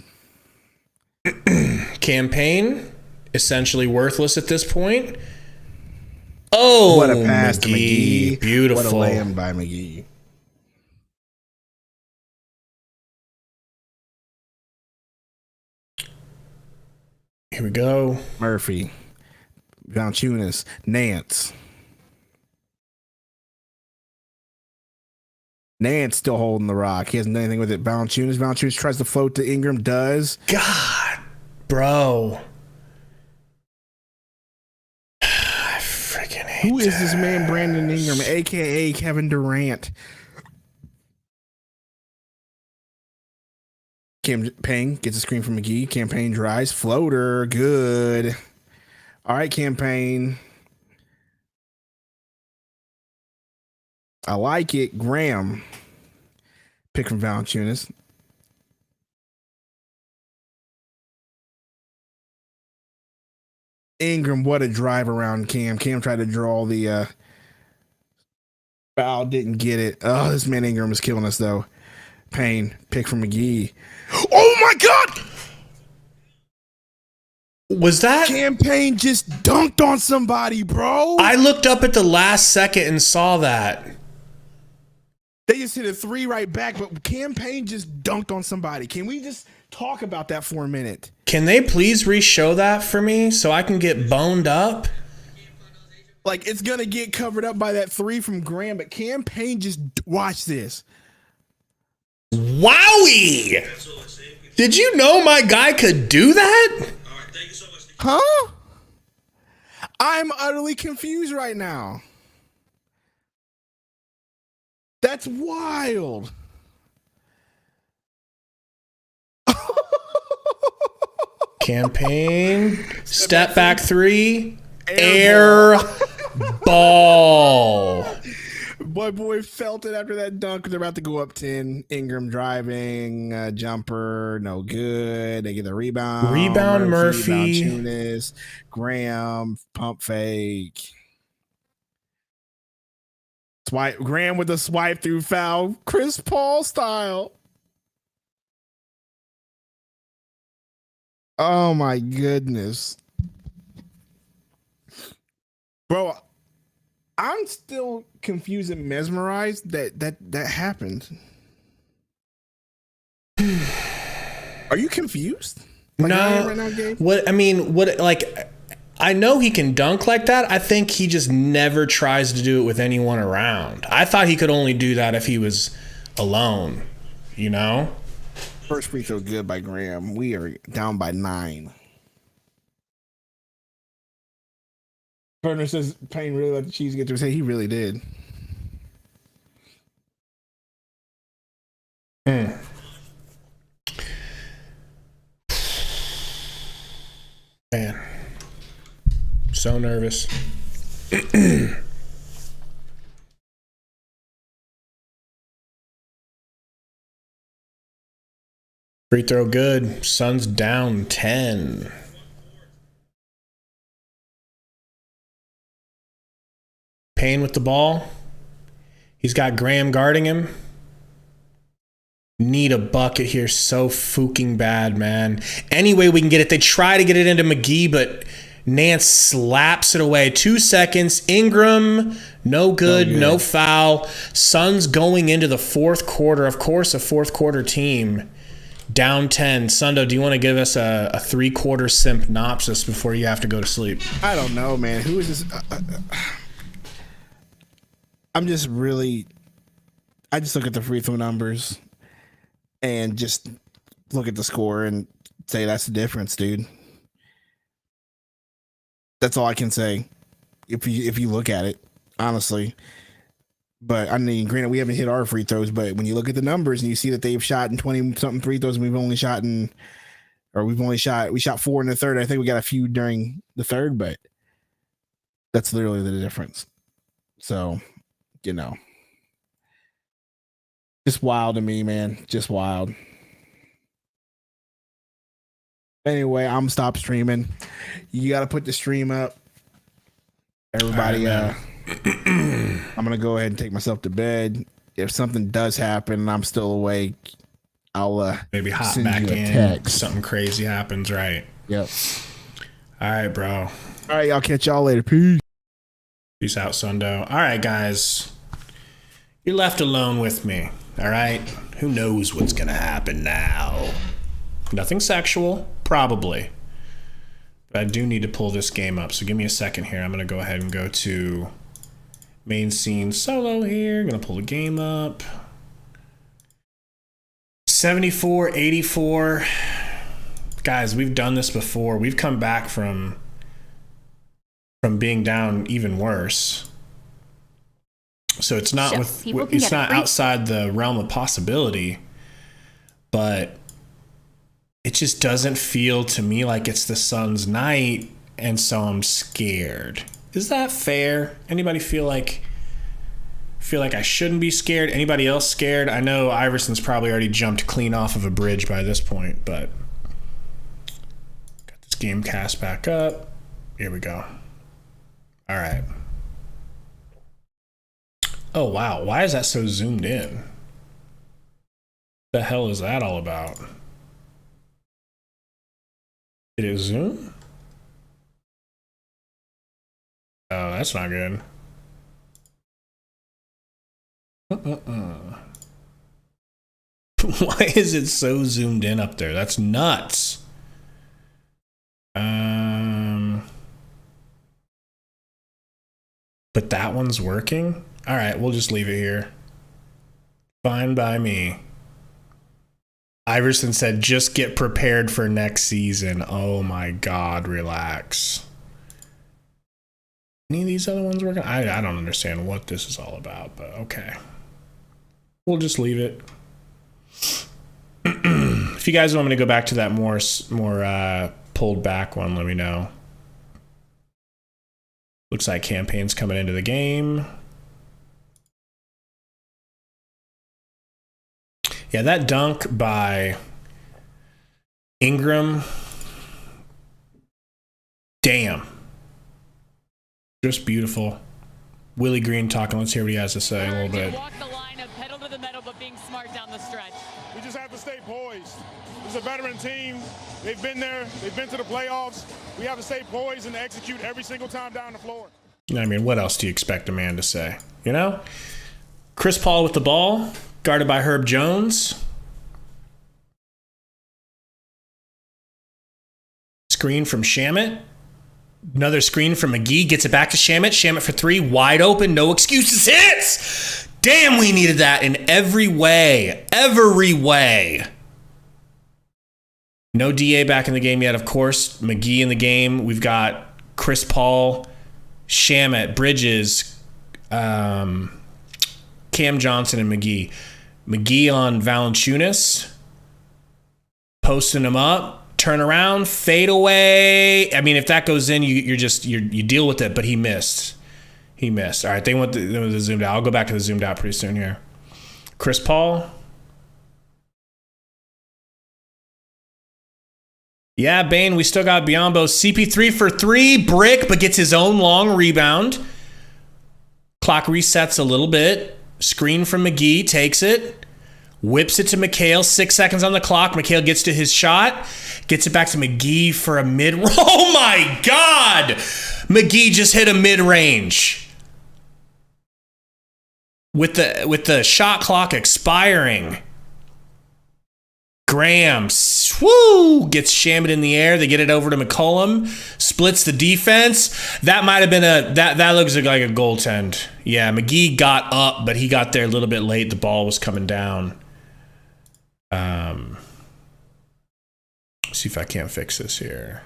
Campaign essentially worthless at this point. Oh, What a pass to McGee. Beautiful. What a layup by McGee. Here we go. Murphy. Valanciunas. Nance still holding the rock. He hasn't done anything with it. Valanciunas tries to float to Ingram. Does. God, bro. I freaking hate Who is this man, Brandon Ingram, a.k.a. Kevin Durant? Campaign gets a screen from McGee. Campaign drives. Floater. Good. All right, Campaign. I like it. Graham. Pick from Valanciunas. Ingram, what a drive around Cam. Cam tried to draw the foul, didn't get it. Oh, this man Ingram is killing us, though. Payne, pick from McGee. Oh, my God! Was that? Campaign just dunked on somebody, bro. I looked up at the last second and saw that. They just hit a 3 right back, but Campaign just dunked on somebody. Can we just talk about that for a minute? Can they please re-show that for me so I can get boned up? Like, it's going to get covered up by that 3 from Graham, but Campaign just watch this. Wowie! Did you know my guy could do that? Huh? I'm utterly confused right now. That's wild. Campaign, step back 3, air ball. Boy felt it after that dunk. They're about to go up 10. Ingram driving, jumper, no good. They get the rebound. Rebound Murphy. Valanciunas, Graham, pump fake. Swipe. Graham with the swipe through foul. Chris Paul style. Oh my goodness. Bro, I'm still confused and mesmerized that happened. Are you confused? Like I am right now, Gabe? I know he can dunk like that. I think he just never tries to do it with anyone around. I thought he could only do that if he was alone, you know? First free throw good by Graham. We are down by 9. Burner says Payne really let the cheese get to his head. He really did. Man. So nervous. Free throw good. Suns down 10. Payne with the ball. He's got Graham guarding him. Need a bucket here so fucking bad, man. Any way we can get it. They try to get it into McGee, but Nance slaps it away. 2 seconds. Ingram, no good, no foul. Suns going into the fourth quarter. Of course, a fourth quarter team. Down 10. Sundo, do you want to give us a 3-quarter synopsis before you have to go to sleep? I don't know, man. Who is this? I just look at the free throw numbers and just look at the score and say that's the difference, dude. That's all I can say. If you look at it, honestly. But I mean, granted, we haven't hit our free throws, but when you look at the numbers and you see that they've shot in 20-something free throws and we shot 4 in the third. I think we got a few during the third, but that's literally the difference. So, just wild to me, man. Just wild. Anyway, I'm stop streaming. You got to put the stream up. Everybody, I'm going to go ahead and take myself to bed. If something does happen and I'm still awake, I'll maybe hop send back you a in. text. Something crazy happens, right? Yep. All right, bro. All right, I'll catch y'all later. Peace. Peace out, Sundo. All right, guys. You're left alone with me. All right? Who knows what's going to happen now? Nothing sexual, probably. But I do need to pull this game up. So give me a second here. I'm going to go ahead and go to main scene solo here. I'm going to pull the game up. 74-84. Guys, we've done this before. We've come back from being down even worse. So it's not it's not outside the realm of possibility, but it just doesn't feel to me like it's the Suns' night, and so I'm scared. Is that fair? Anybody feel like I shouldn't be scared? Anybody else scared? I know Iverson's probably already jumped clean off of a bridge by this point, but got this game cast back up. Here we go. All right. Oh, wow. Why is that so zoomed in? The hell is that all about? Did it zoom? Oh, that's not good. Why is it so zoomed in up there? That's nuts. But that one's working? All right, we'll just leave it here. Fine by me. Iverson said, just get prepared for next season. Oh my God, relax. Any of these other ones working? I don't understand what this is all about, but okay. We'll just leave it. If you guys want me to go back to that more pulled back one, let me know. Looks like Campaign's coming into the game. Yeah, that dunk by Ingram. Damn. Just beautiful. Willie Green talking. Let's hear what he has to say a little bit. Walk the line of pedal to the metal, but being smart down the stretch. We just have to stay poised. This is a veteran team. They've been there. They've been to the playoffs. We have to stay poised and execute every single time down the floor. I mean, what else do you expect a man to say? You know? Chris Paul with the ball, guarded by Herb Jones. Screen from Shamet. Another screen from McGee. Gets it back to Shamet. Shamet for three. Wide open. No excuses. Hits! Damn, we needed that in every way. Every way. No DA back in the game yet, of course. McGee in the game. We've got Chris Paul, Shamet, Bridges, Cam Johnson, and McGee. McGee on Valanciunas. Posting him up. Turn around, fade away. I mean, if that goes in, you deal with it. But he missed. All right, they want the zoomed out. I'll go back to the zoomed out pretty soon here. Chris Paul. Yeah, Bane, we still got Biombo. CP3 for 3, brick, but gets his own long rebound. Clock resets a little bit. Screen from McGee, takes it. Whips it to McHale, 6 seconds on the clock. McHale gets to his shot. Gets it back to McGee for a mid. Oh my God! McGee just hit a mid-range. With the shot clock expiring. Graham, woo, gets shammed in the air. They get it over to McCollum. Splits the defense. That might have been that looks like a goaltend. Yeah, McGee got up, but he got there a little bit late. The ball was coming down. See if I can't fix this here.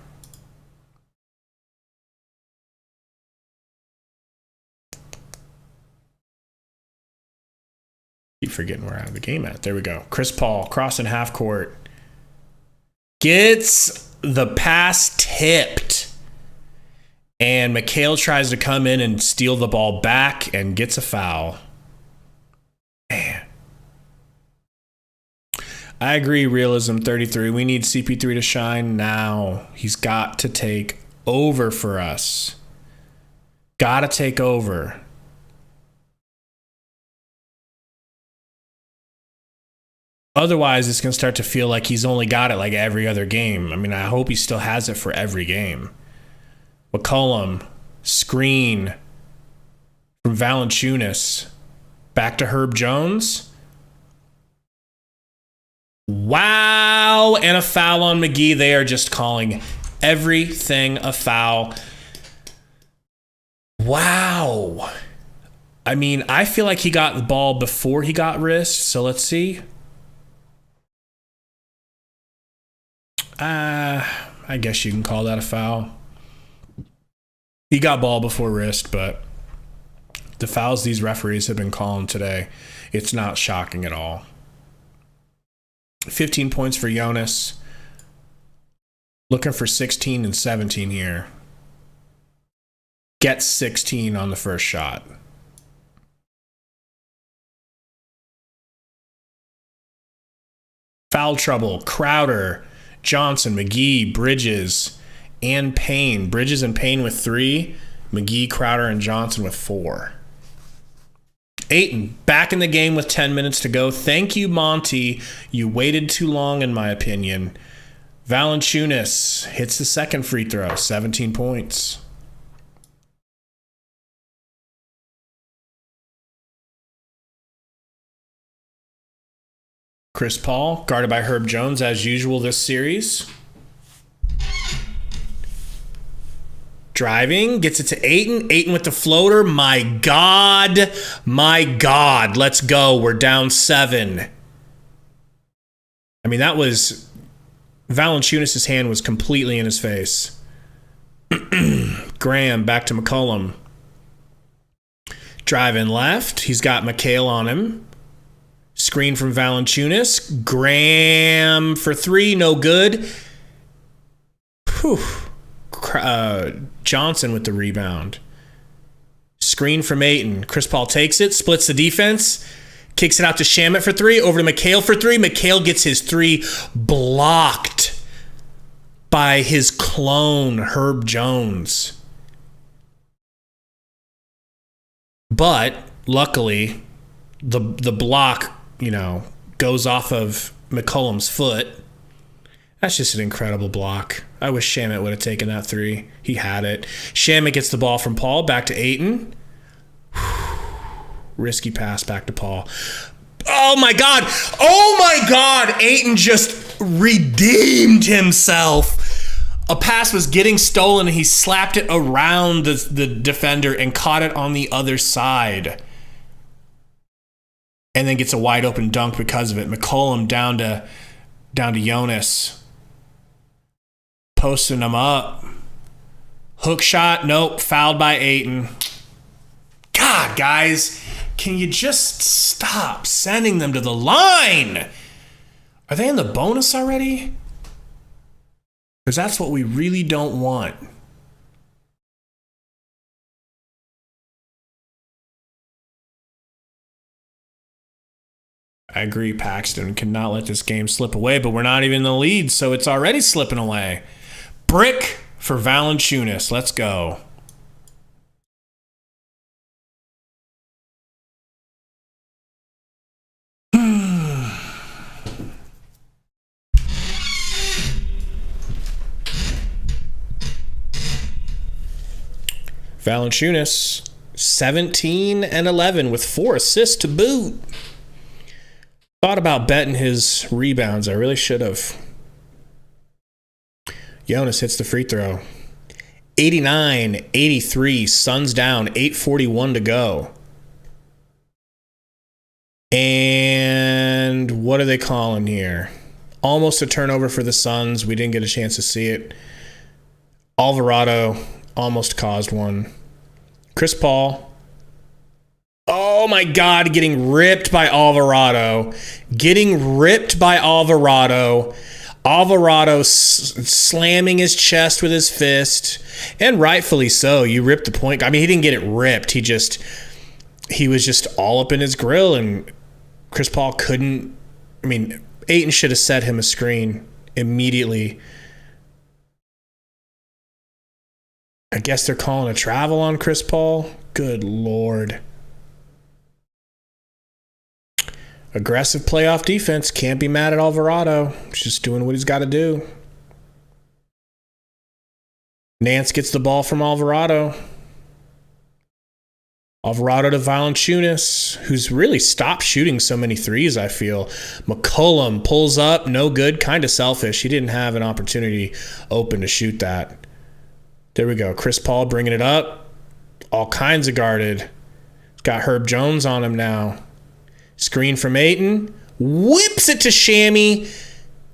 Keep forgetting where I have the game at. There we go. Chris Paul crossing half court. Gets the pass tipped. And McHale tries to come in and steal the ball back and gets a foul. Man. I agree, Realism 33. We need CP3 to shine now. He's got to take over for us. Got to take over. Otherwise, it's going to start to feel like he's only got it like every other game. I mean, I hope he still has it for every game. McCollum, screen from Valanciunas. Back to Herb Jones. Wow, and a foul on McGee. They are just calling everything a foul. Wow. I mean, I feel like he got the ball before he got wrist, so let's see. I guess you can call that a foul. He got ball before wrist, but the fouls these referees have been calling today, it's not shocking at all. 15 points for Jonas. Looking for 16 and 17 here. Gets 16 on the first shot. Foul trouble. Crowder, Johnson, McGee, Bridges, and Payne. Bridges and Payne with 3. McGee, Crowder, and Johnson with 4. Ayton back in the game with 10 minutes to go. Thank you, Monty. You waited too long, in my opinion. Valanciunas hits the second free throw. 17 points. Chris Paul, guarded by Herb Jones, as usual this series. Driving, gets it to Ayton. Ayton with the floater. My God. My God. Let's go. We're down 7. I mean, that was... Valanciunas' hand was completely in his face. Graham, back to McCollum. Driving left. He's got McHale on him. Screen from Valanciunas. Graham for 3. No good. Whew. Johnson with the rebound. Screen from Ayton. Chris Paul takes it, splits the defense, kicks it out to Shamet for 3, over to McHale for 3. McHale gets his 3 blocked by his clone, Herb Jones. But luckily, the block, goes off of McCollum's foot. That's just an incredible block. I wish Shamet would have taken that 3. He had it. Shamet gets the ball from Paul back to Ayton. Risky pass back to Paul. Oh my God. Oh my God. Ayton just redeemed himself. A pass was getting stolen and he slapped it around the defender and caught it on the other side. And then gets a wide open dunk because of it. McCollum down to Jonas. Posting him up. Hook shot. Nope. Fouled by Ayton. God, guys. Can you just stop sending them to the line? Are they in the bonus already? Because that's what we really don't want. I agree, Paxton cannot let this game slip away, but we're not even in the lead, so it's already slipping away. Brick for Valanciunas. Let's go. Valanciunas, 17 and 11 with 4 assists to boot. Thought about betting his rebounds. I really should have. Jonas hits the free throw. 89-83. Suns down. 8:41 to go. And what are they calling here? Almost a turnover for the Suns. We didn't get a chance to see it. Alvarado almost caused one. Chris Paul. Oh my God, getting ripped by Alvarado. Alvarado slamming his chest with his fist. And rightfully so. You ripped the point. I mean, he didn't get it ripped. He was just all up in his grill, and Chris Paul couldn't. I mean, Ayton should have set him a screen immediately. I guess they're calling a travel on Chris Paul. Good Lord. Aggressive playoff defense. Can't be mad at Alvarado. He's just doing what he's got to do. Nance gets the ball from Alvarado. Alvarado to Valanciunas, who's really stopped shooting so many threes, I feel. McCollum pulls up, no good, kind of selfish. He didn't have an opportunity open to shoot that. There we go. Chris Paul bringing it up. All kinds of guarded. Got Herb Jones on him now. Screen from Ayton. Whips it to Shammy.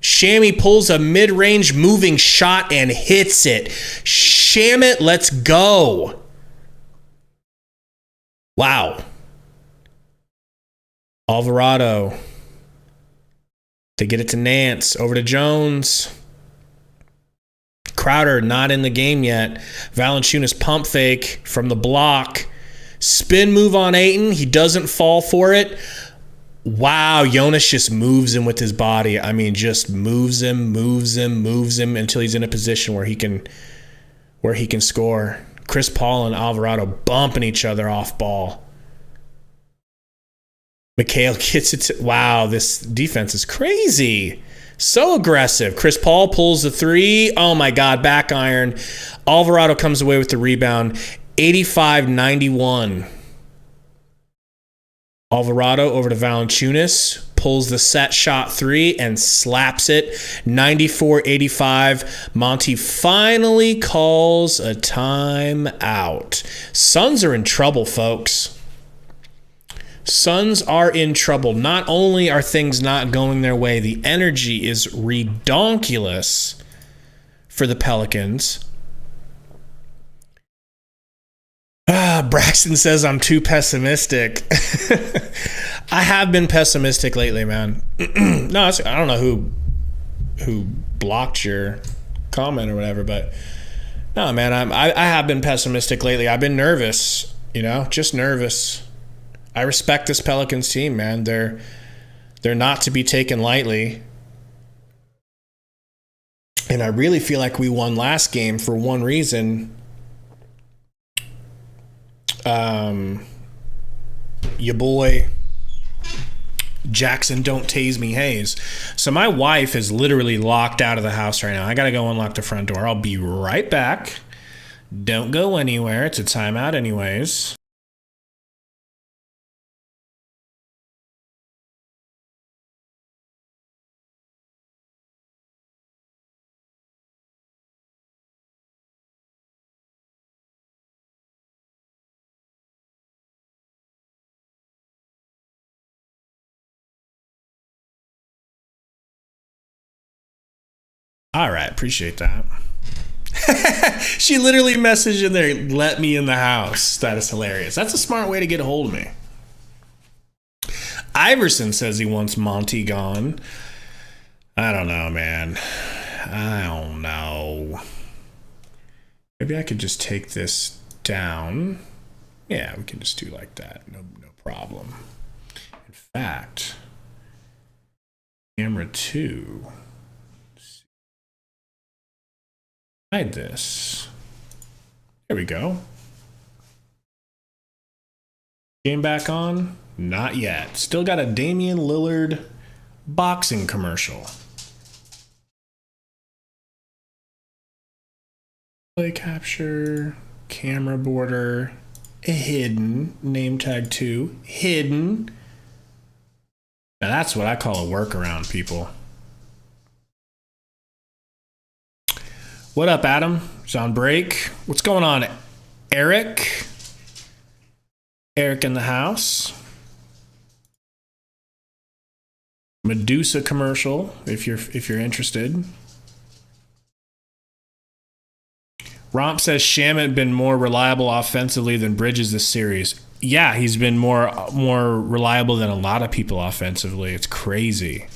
Shammy pulls a mid-range moving shot and hits it. Shamit, let's go. Wow. Alvarado. They get it to Nance. Over to Jones. Crowder not in the game yet. Valanciunas pump fake from the block. Spin move on Ayton. He doesn't fall for it. Wow, Jonas just moves him with his body. I mean, just moves him until he's in a position where he can score. Chris Paul and Alvarado bumping each other off ball. Mikhail gets it to, wow, this defense is crazy. So aggressive. Chris Paul pulls the three. Oh my God, back iron. Alvarado comes away with the rebound. 85-91. Alvarado over to Valanciunas. Pulls the set shot three and slaps it. 94-85. Monty finally calls a timeout. Suns are in trouble, folks. Suns are in trouble. Not only are things not going their way, the energy is redonkulous for the Pelicans. Braxton says I'm too pessimistic. I have been pessimistic lately, man. No, I don't know who blocked your comment or whatever, but no, man, I have been pessimistic lately. I've been nervous, just nervous. I respect this Pelicans team, man. They're not to be taken lightly. And I really feel like we won last game for one reason. Your boy Jackson don't tase me Hayes. So my wife is literally locked out of the house right now. I gotta go unlock the front door. I'll be right back. Don't go anywhere. It's a timeout anyways. All right, appreciate that. She literally messaged in there, let me in the house. That is hilarious. That's a smart way to get a hold of me. Iverson says he wants Monty gone. I don't know, man. I don't know. Maybe I could just take this down. Yeah, we can just do like that. No problem. In fact, Camera 2. Hide this. There we go. Game back on? Not yet. Still got a Damian Lillard boxing commercial. Play capture, camera border, hidden, name tag 2, hidden. Now that's what I call a workaround, people. What up, Adam? He's on break. What's going on, Eric? Eric in the house. Medusa commercial, if you're interested. Romp says Shamet been more reliable offensively than Bridges this series. Yeah, he's been more reliable than a lot of people offensively. It's crazy.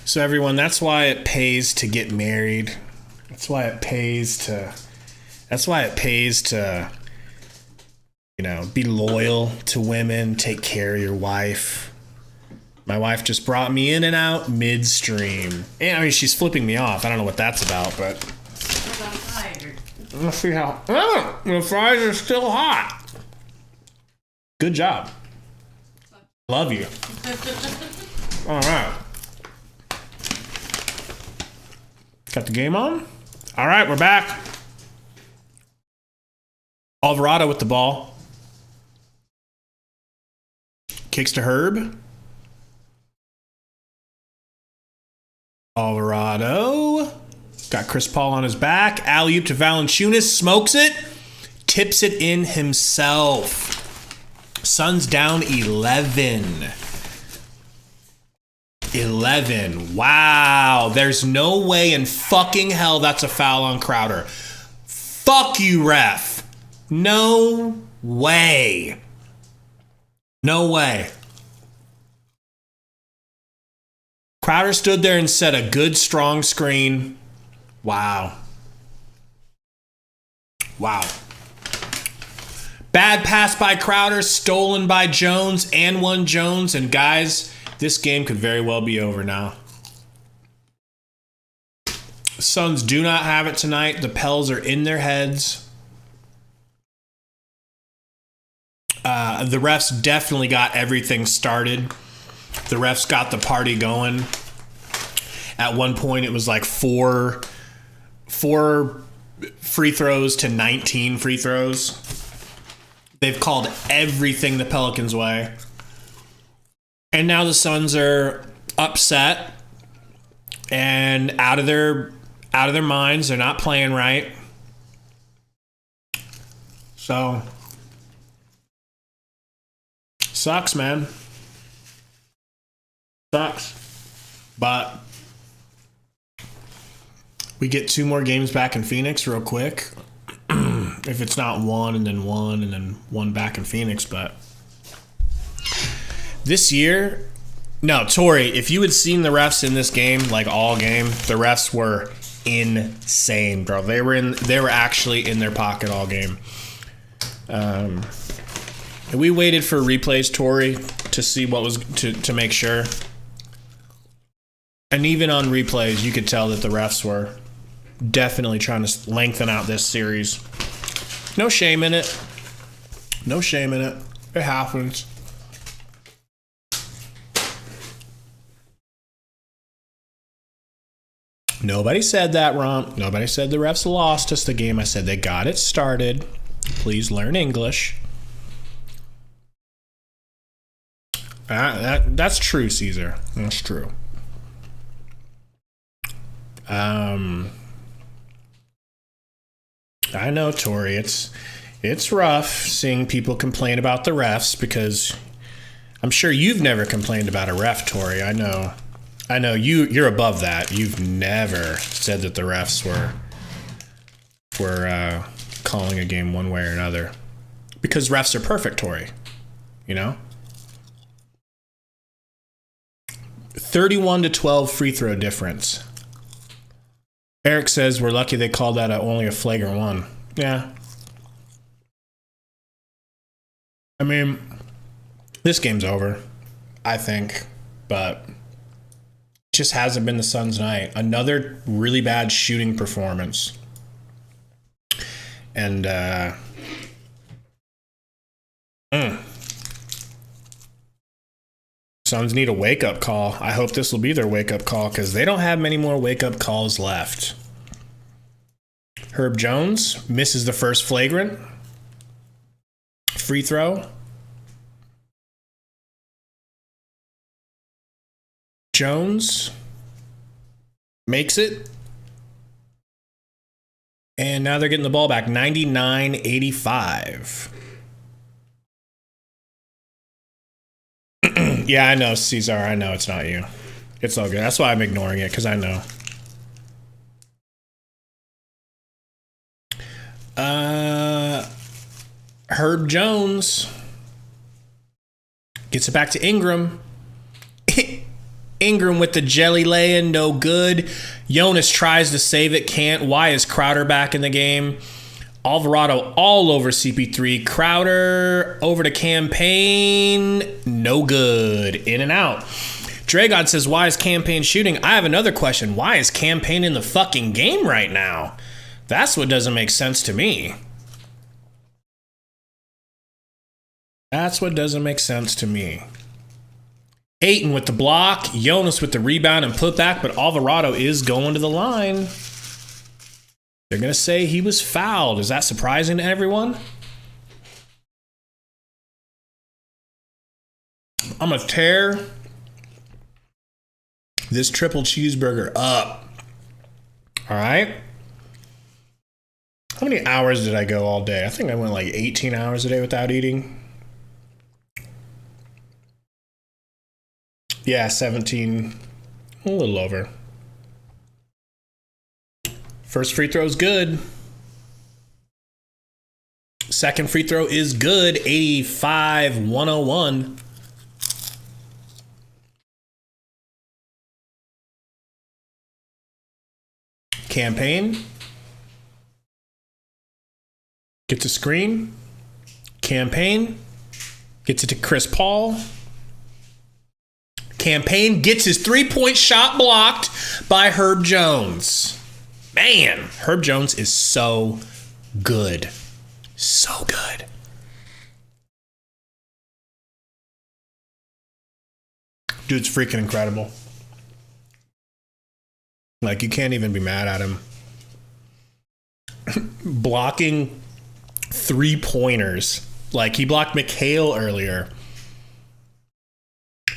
So everyone, that's why it pays to get married. That's why it pays to, you know, be loyal to women, take care of your wife. My wife just brought me in and out midstream. And I mean, she's flipping me off. I don't know what that's about, but let's see how. Oh, the fries are still hot. Good job. Love you. All right. Got the game on? All right, we're back. Alvarado with the ball. Kicks to Herb. Alvarado. Got Chris Paul on his back. Alley-oop to Valanciunas. Smokes it. Tips it in himself. Suns down 11. 11. Wow. There's no way in fucking hell that's a foul on Crowder. Fuck you, ref. No way. No way. Crowder stood there and set a good, strong screen. Wow. Wow. Bad pass by Crowder, stolen by Jones, and one Jones. And guys, this game could very well be over now. Suns do not have it tonight. The Pels are in their heads. The refs definitely got everything started. The refs got the party going. At one point, it was like four free throws to 19 free throws. They've called everything the Pelicans' way. And now the Suns are upset and out of their minds. They're not playing right. So sucks, man. Sucks. But we get 2 more games back in Phoenix real quick. If it's not one and then one back in Phoenix, but this year, no, Tori, if you had seen the refs in this game, like all game, the refs were insane, bro. They were actually in their pocket all game. And we waited for replays, Tori, to see what was to make sure. And even on replays, you could tell that the refs were definitely trying to lengthen out this series. No shame in it. No shame in it. It happens. Nobody said that, Romp. Nobody said the refs lost us the game. I said they got it started. Please learn English. That's true, Caesar. That's true. I know, Tori. It's rough seeing people complain about the refs because I'm sure you've never complained about a ref, Tori. I know you're above that. You've never said that the refs were calling a game one way or another because refs are perfect, Tori. you know? 31-12 free throw difference. Eric says we're lucky they called that only a flagrant one. Yeah. I mean, this game's over, I think, but it just hasn't been the Suns' night. Another really bad shooting performance. And, Suns need a wake-up call. I hope this will be their wake-up call because they don't have many more wake-up calls left. Herb Jones misses the first flagrant free throw. Jones makes it. And now they're getting the ball back. 99-85. Yeah, I know, Cesar. I know it's not you. It's all good. That's why I'm ignoring it, because I know. Herb Jones gets it back to Ingram. Ingram with the jelly laying, no good. Jonas tries to save it, can't. Why is Crowder back in the game? Alvarado all over CP3. Crowder over to Campaign. No good. In and out. Dragon says, why is Campaign shooting? I have another question. Why is Campaign in the fucking game right now? That's what doesn't make sense to me. That's what doesn't make sense to me. Ayton with the block. Jonas with the rebound and putback, but Alvarado is going to the line. They're going to say he was fouled. Is that surprising to everyone? I'm going to tear this triple cheeseburger up. All right. How many hours did I go all day? I think I went like 18 hours a day without eating. Yeah, 17. A little over. First free throw is good. Second free throw is good. 85-101. Campaign. Gets a screen. Campaign. Gets it to Chris Paul. Campaign gets his three-point shot blocked by Herb Jones. Man, Herb Jones is so good. So good. Dude's freaking incredible. Like, you can't even be mad at him. Blocking three-pointers. Like, he blocked McHale earlier.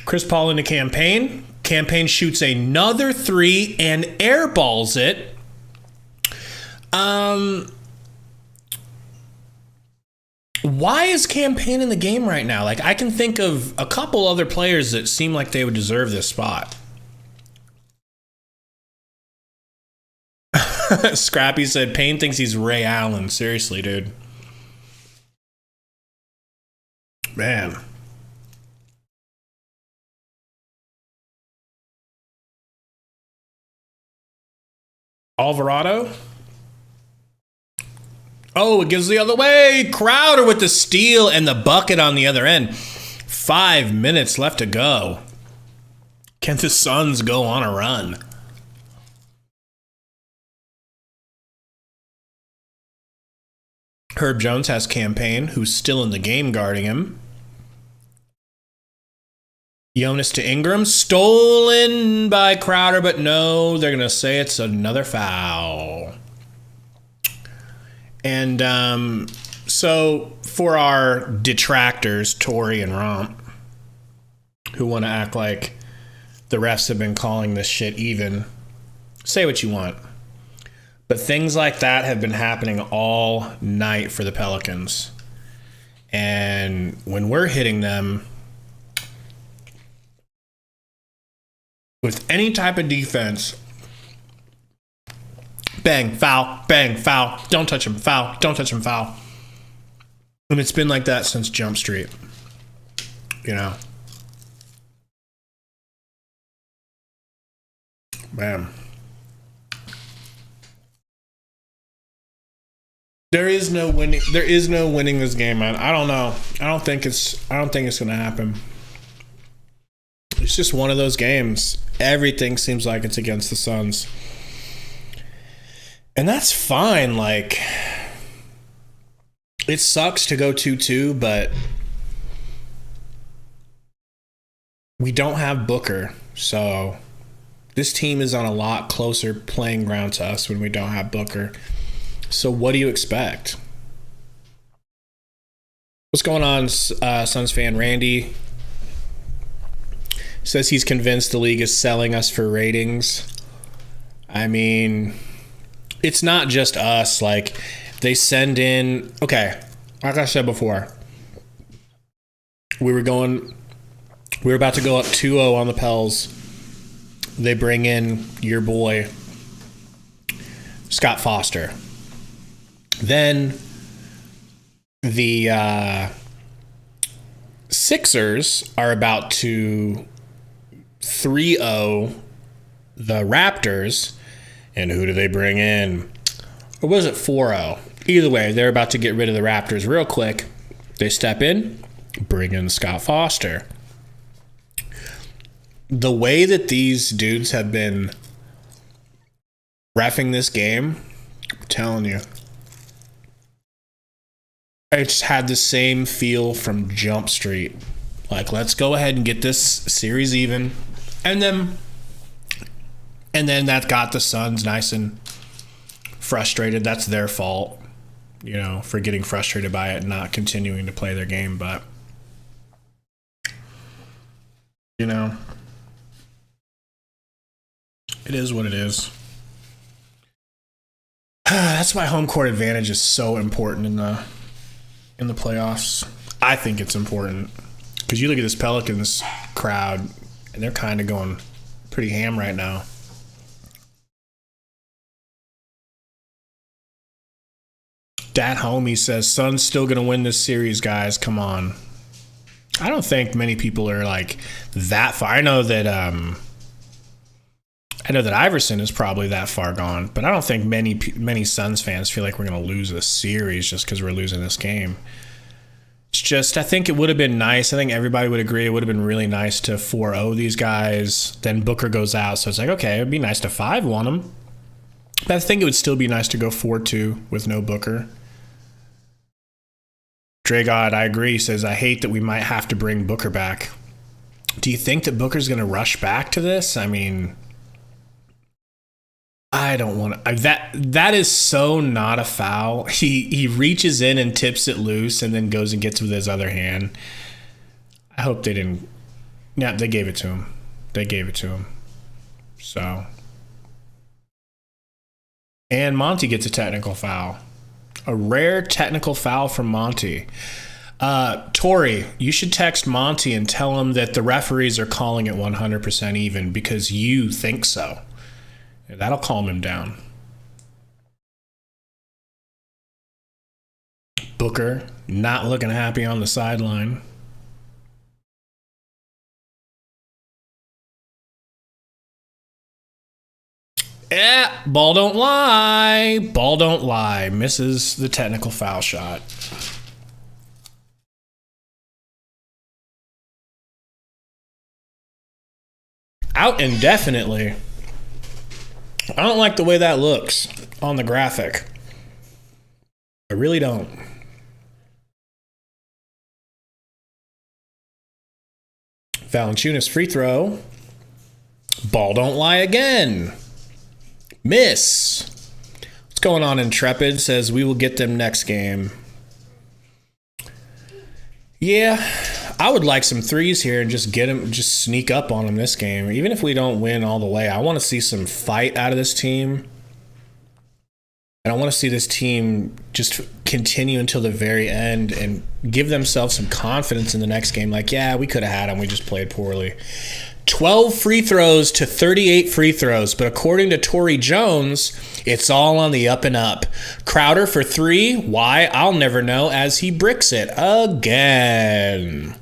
Chris Paul into Campaign. Campaign shoots another three and airballs it. Why is Campaign in the game right now? Like, I can think of a couple other players that seem like they would deserve this spot. Scrappy said, Payne thinks he's Ray Allen. Seriously, dude. Man. Alvarado. Oh, it gives the other way. Crowder with the steal and the bucket on the other end. 5 minutes left to go. Can the Suns go on a run? Herb Jones has Campaign, who's still in the game guarding him. Jonas to Ingram. Stolen by Crowder, but no, they're going to say it's another foul. And so for our detractors, Tori and Romp, who want to act like the refs have been calling this shit even, say what you want. But things like that have been happening all night for the Pelicans. And when we're hitting them with any type of defense, bang, foul, don't touch him, foul, don't touch him, foul. And it's been like that since Jump Street. You know? Man. There is no winning this game, man. I don't know. I don't think it's going to happen. It's just one of those games. Everything seems like it's against the Suns. And that's fine. Like, it sucks to go 2-2, but we don't have Booker. So this team is on a lot closer playing ground to us when we don't have Booker. So what do you expect? What's going on, Suns fan? Randy says he's convinced the league is selling us for ratings. I mean, it's not just us. Like, they send in... Okay, like I said before, we were about to go up 2-0 on the Pels. They bring in your boy, Scott Foster. Then the Sixers are about to 3-0 the Raptors, and who do they bring in? Or was it 4-0? Either way, they're about to get rid of the Raptors real quick. They step in, bring in Scott Foster. The way that these dudes have been reffing this game, I'm telling you, I just had the same feel from Jump Street. Like, let's go ahead and get this series even. And then that got the Suns nice and frustrated. That's their fault, you know, for getting frustrated by it and not continuing to play their game. But, you know, it is what it is. That's why home court advantage is so important in the playoffs. I think it's important because you look at this Pelicans crowd and they're kind of going pretty ham right now. Dat Homie says, Suns still going to win this series, guys. Come on. I don't think many people are like that far. I know that Iverson is probably that far gone, but I don't think many Suns fans feel like we're going to lose a series just because we're losing this game. It's just, I think it would have been nice. I think everybody would agree it would have been really nice to 4-0 these guys. Then Booker goes out, so it's like, okay, it would be nice to 5-1 them. But I think it would still be nice to go 4-2 with no Booker. Dragod, I agree, he says, I hate that we might have to bring Booker back. Do you think that Booker's going to rush back to this? I mean, I don't want to. That is so not a foul. He reaches in and tips it loose and then goes and gets with his other hand. I hope they didn't. Yeah, they gave it to him. So. And Monty gets a technical foul. A rare technical foul from Monty. Tori, you should text Monty and tell him that the referees are calling it 100% even because you think so. That'll calm him down. Booker not looking happy on the sideline. Yeah, ball don't lie. Misses the technical foul shot. Out indefinitely. I don't like the way that looks on the graphic. I really don't. Valanciunas free throw. Ball don't lie again. Miss. What's going on? Intrepid says we will get them next game. Yeah, I would like some threes here and just get them, just sneak up on them this game. Even if we don't win all the way, I want to see some fight out of this team. And I want to see this team just continue until the very end and give themselves some confidence in the next game. Like, yeah, we could have had them. We just played poorly. 12 free throws to 38 free throws. But according to Torrey Jones, it's all on the up and up. Crowder for 3. Why? I'll never know as he bricks it again.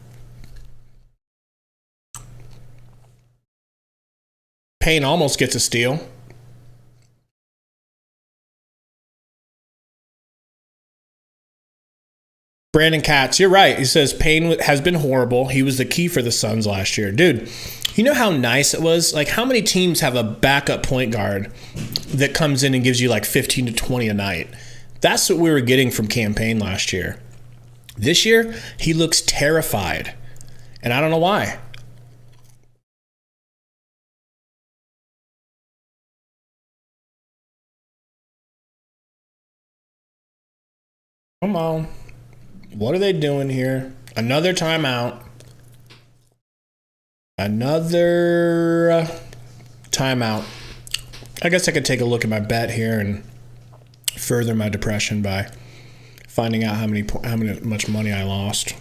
Payne almost gets a steal. Brandon Katz, you're right. He says Payne has been horrible. He was the key for the Suns last year. Dude, you know how nice it was? Like, how many teams have a backup point guard that comes in and gives you like 15 to 20 a night? That's what we were getting from Cam Payne last year. This year, he looks terrified. And I don't know why. Come on. What are they doing here? Another timeout. Another timeout. I guess I could take a look at my bet here and further my depression by finding out how much money I lost.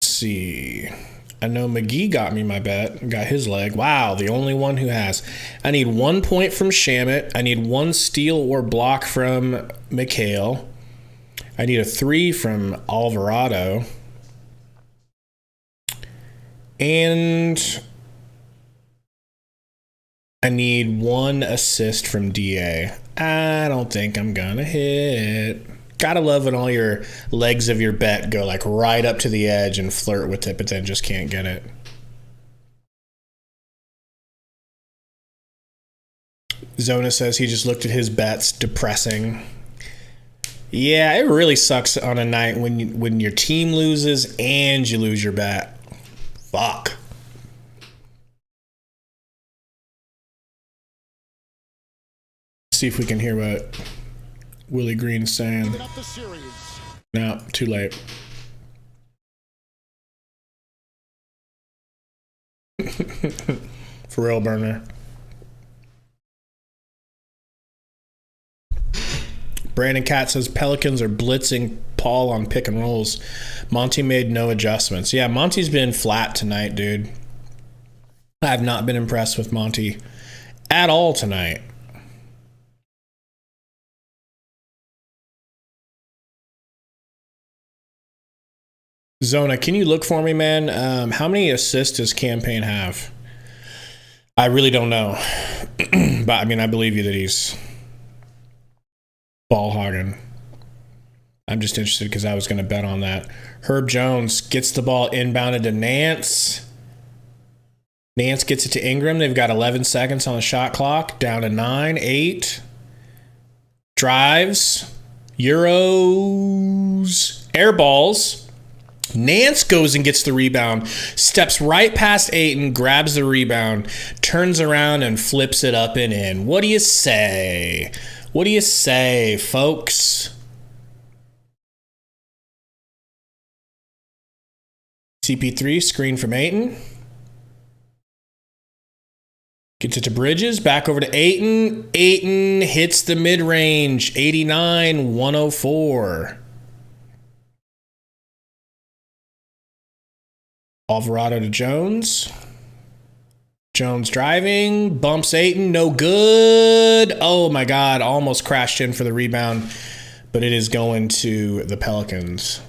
Let's see. I know McGee got me my bet, got his leg. Wow, the only one who has. I need 1 point from Shamit. I need 1 steal or block from Mikhail. I need a 3 from Alvarado. And I need 1 assist from DA. I don't think I'm gonna hit. Gotta love when all your legs of your bet go like right up to the edge and flirt with it, but then just can't get it. Zona says he just looked at his bets. Depressing. Yeah, it really sucks on a night when your team loses and you lose your bet. Fuck. See if we can hear what Willie Green's saying. No, too late. For real, burner. Brandon Cat says Pelicans are blitzing Paul on pick and rolls. Monty made no adjustments. Yeah, Monty's been flat tonight, dude. I have not been impressed with Monty at all tonight. Zona, can you look for me, man? How many assists does Cam Payne have? I really don't know. But, I mean, I believe you that he's ball hogging. I'm just interested because I was going to bet on that. Herb Jones gets the ball inbounded to Nance. Nance gets it to Ingram. They've got 11 seconds on the shot clock. Down to 9, 8. Drives. Euros. Air balls. Nance goes and gets the rebound, steps right past Ayton, grabs the rebound, turns around and flips it up and in. What do you say? What do you say, folks? CP3, screen from Ayton. Gets it to Bridges, back over to Ayton. Ayton hits the mid-range, 89-104. Alvarado to Jones. Jones driving. Bumps Ayton. No good. Oh, my God. Almost crashed in for the rebound. But it is going to the Pelicans.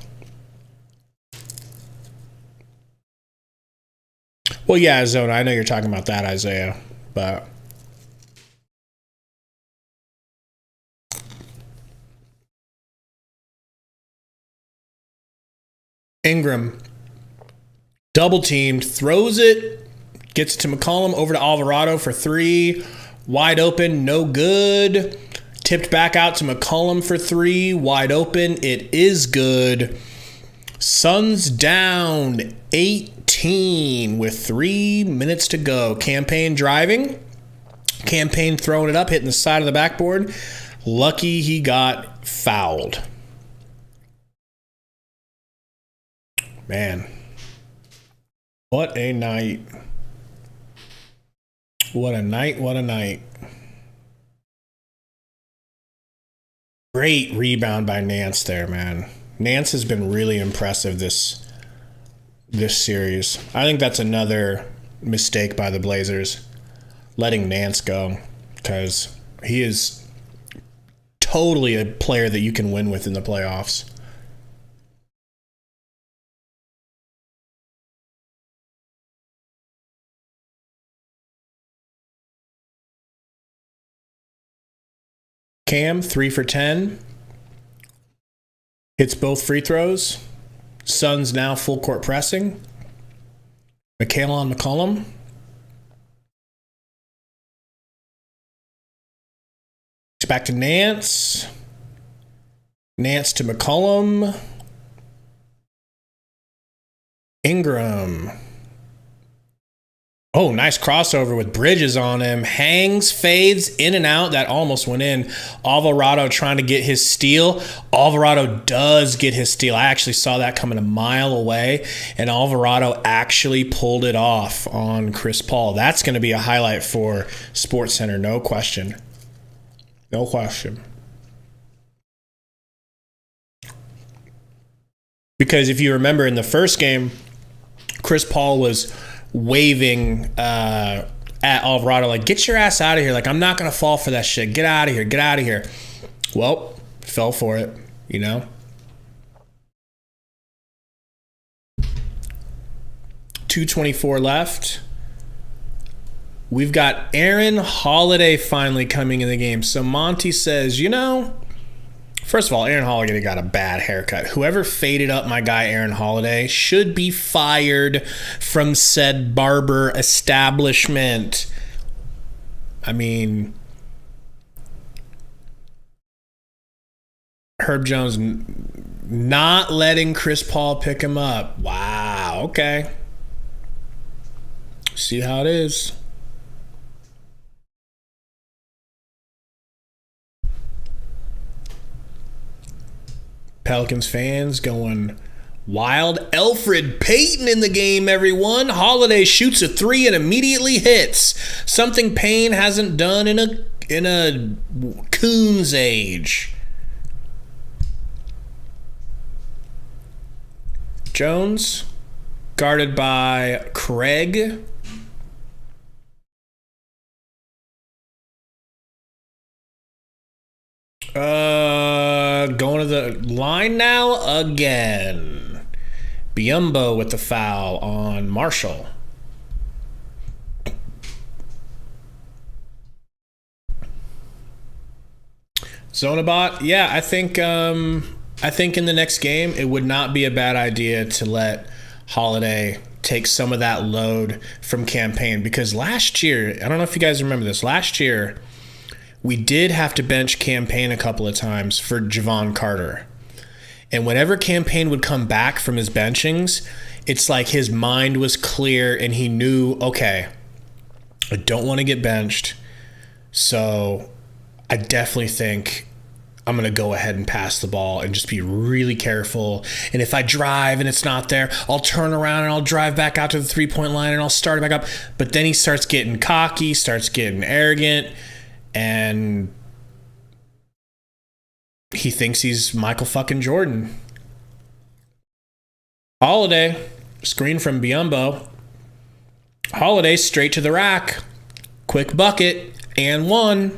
Well, yeah, Zona. I know you're talking about that, Isaiah. But Ingram. Double teamed, throws it, gets it to McCollum, over to Alvarado for 3. Wide open, no good. Tipped back out to McCollum for 3. Wide open, it is good. Suns down 18 with 3 minutes to go. Cam Payne driving. Cam Payne throwing it up, hitting the side of the backboard. Lucky he got fouled. Man. What a night. What a night, what a night. Great rebound by Nance there, man. Nance has been really impressive this series. I think that's another mistake by the Blazers, letting Nance go, because he is totally a player that you can win with in the playoffs. Cam, 3 for 10. Hits both free throws. Suns now full court pressing. McHale on McCollum. Back to Nance. Nance to McCollum. Ingram. Oh, nice crossover with Bridges on him. Hangs, fades, in and out. That almost went in. Alvarado trying to get his steal. Alvarado does get his steal. I actually saw that coming a mile away, and Alvarado actually pulled it off on Chris Paul. That's going to be a highlight for SportsCenter, no question. No question. Because if you remember in the first game, Chris Paul was waving at Alvarado like, get your ass out of here. Like, I'm not going to fall for that shit. Get out of here. Get out of here. Well, fell for it, you know. 2:24 left. We've got Aaron Holiday finally coming in the game. So Monty says, you know, first of all, Aaron Holiday got a bad haircut. Whoever faded up my guy Aaron Holiday should be fired from said barber establishment. I mean, Herb Jones not letting Chris Paul pick him up. Wow, okay. See how it is. Pelicans fans going wild. Elfrid Payton in the game, everyone. Holiday shoots a 3 and immediately hits. Something Payne hasn't done in a coon's age. Jones, guarded by Craig. Going to the line now again. Biyombo with the foul on Marshall. Zonabot, yeah, I think in the next game it would not be a bad idea to let Holiday take some of that load from Campaign, because last year, I don't know if you guys remember this, last year we did have to bench Campaign a couple of times for Javon Carter. And whenever Campaign would come back from his benchings, it's like his mind was clear and he knew, okay, I don't want to get benched, so I definitely think I'm going to go ahead and pass the ball and just be really careful. And if I drive and it's not there, I'll turn around and I'll drive back out to the three-point line and I'll start it back up. But then he starts getting cocky, starts getting arrogant, and he thinks he's Michael fucking Jordan. Holiday, screen from Biyombo. Holiday straight to the rack. Quick bucket and one.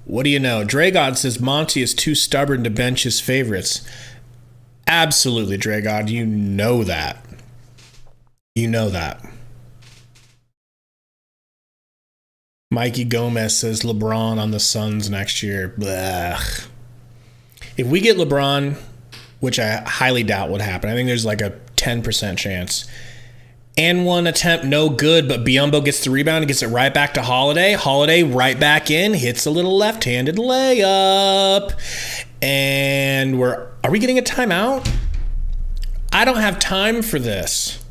What do you know? Dragod says Monty is too stubborn to bench his favorites. Absolutely, Dragod. You know that. You know that. Mikey Gomez says LeBron on the Suns next year. Blech. If we get LeBron, which I highly doubt would happen, I think there's like a 10% chance. And one attempt, no good, but Biyombo gets the rebound and gets it right back to Holiday. Holiday right back in, hits a little left-handed layup. And are we getting a timeout? I don't have time for this.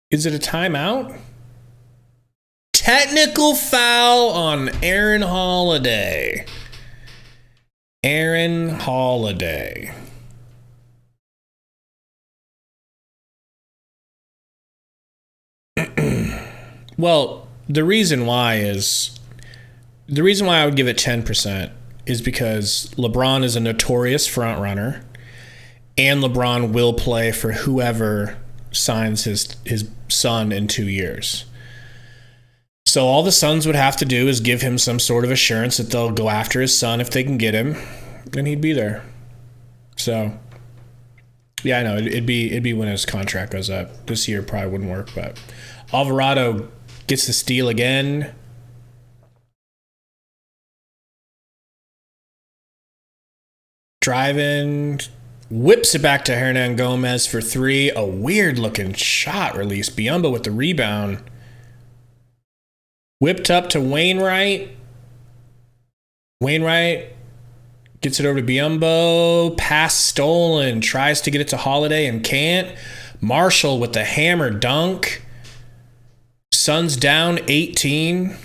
Is it a timeout? Technical foul on Aaron Holiday. Aaron Holiday. Well, the reason why I would give it 10% is because LeBron is a notorious front runner, and LeBron will play for whoever signs his son in 2 years. So all the Suns would have to do is give him some sort of assurance that they'll go after his son if they can get him, and he'd be there. So Yeah, I know. It'd be when his contract goes up. This year probably wouldn't work, but Alvarado gets the steal again. Driving, whips it back to Hernan Gomez for three. A weird looking shot release. Biyombo with the rebound. Whipped up to Wainwright. Wainwright gets it over to Biyombo. Pass stolen. Tries to get it to Holiday and can't. Marshall with the hammer dunk. Suns down 18.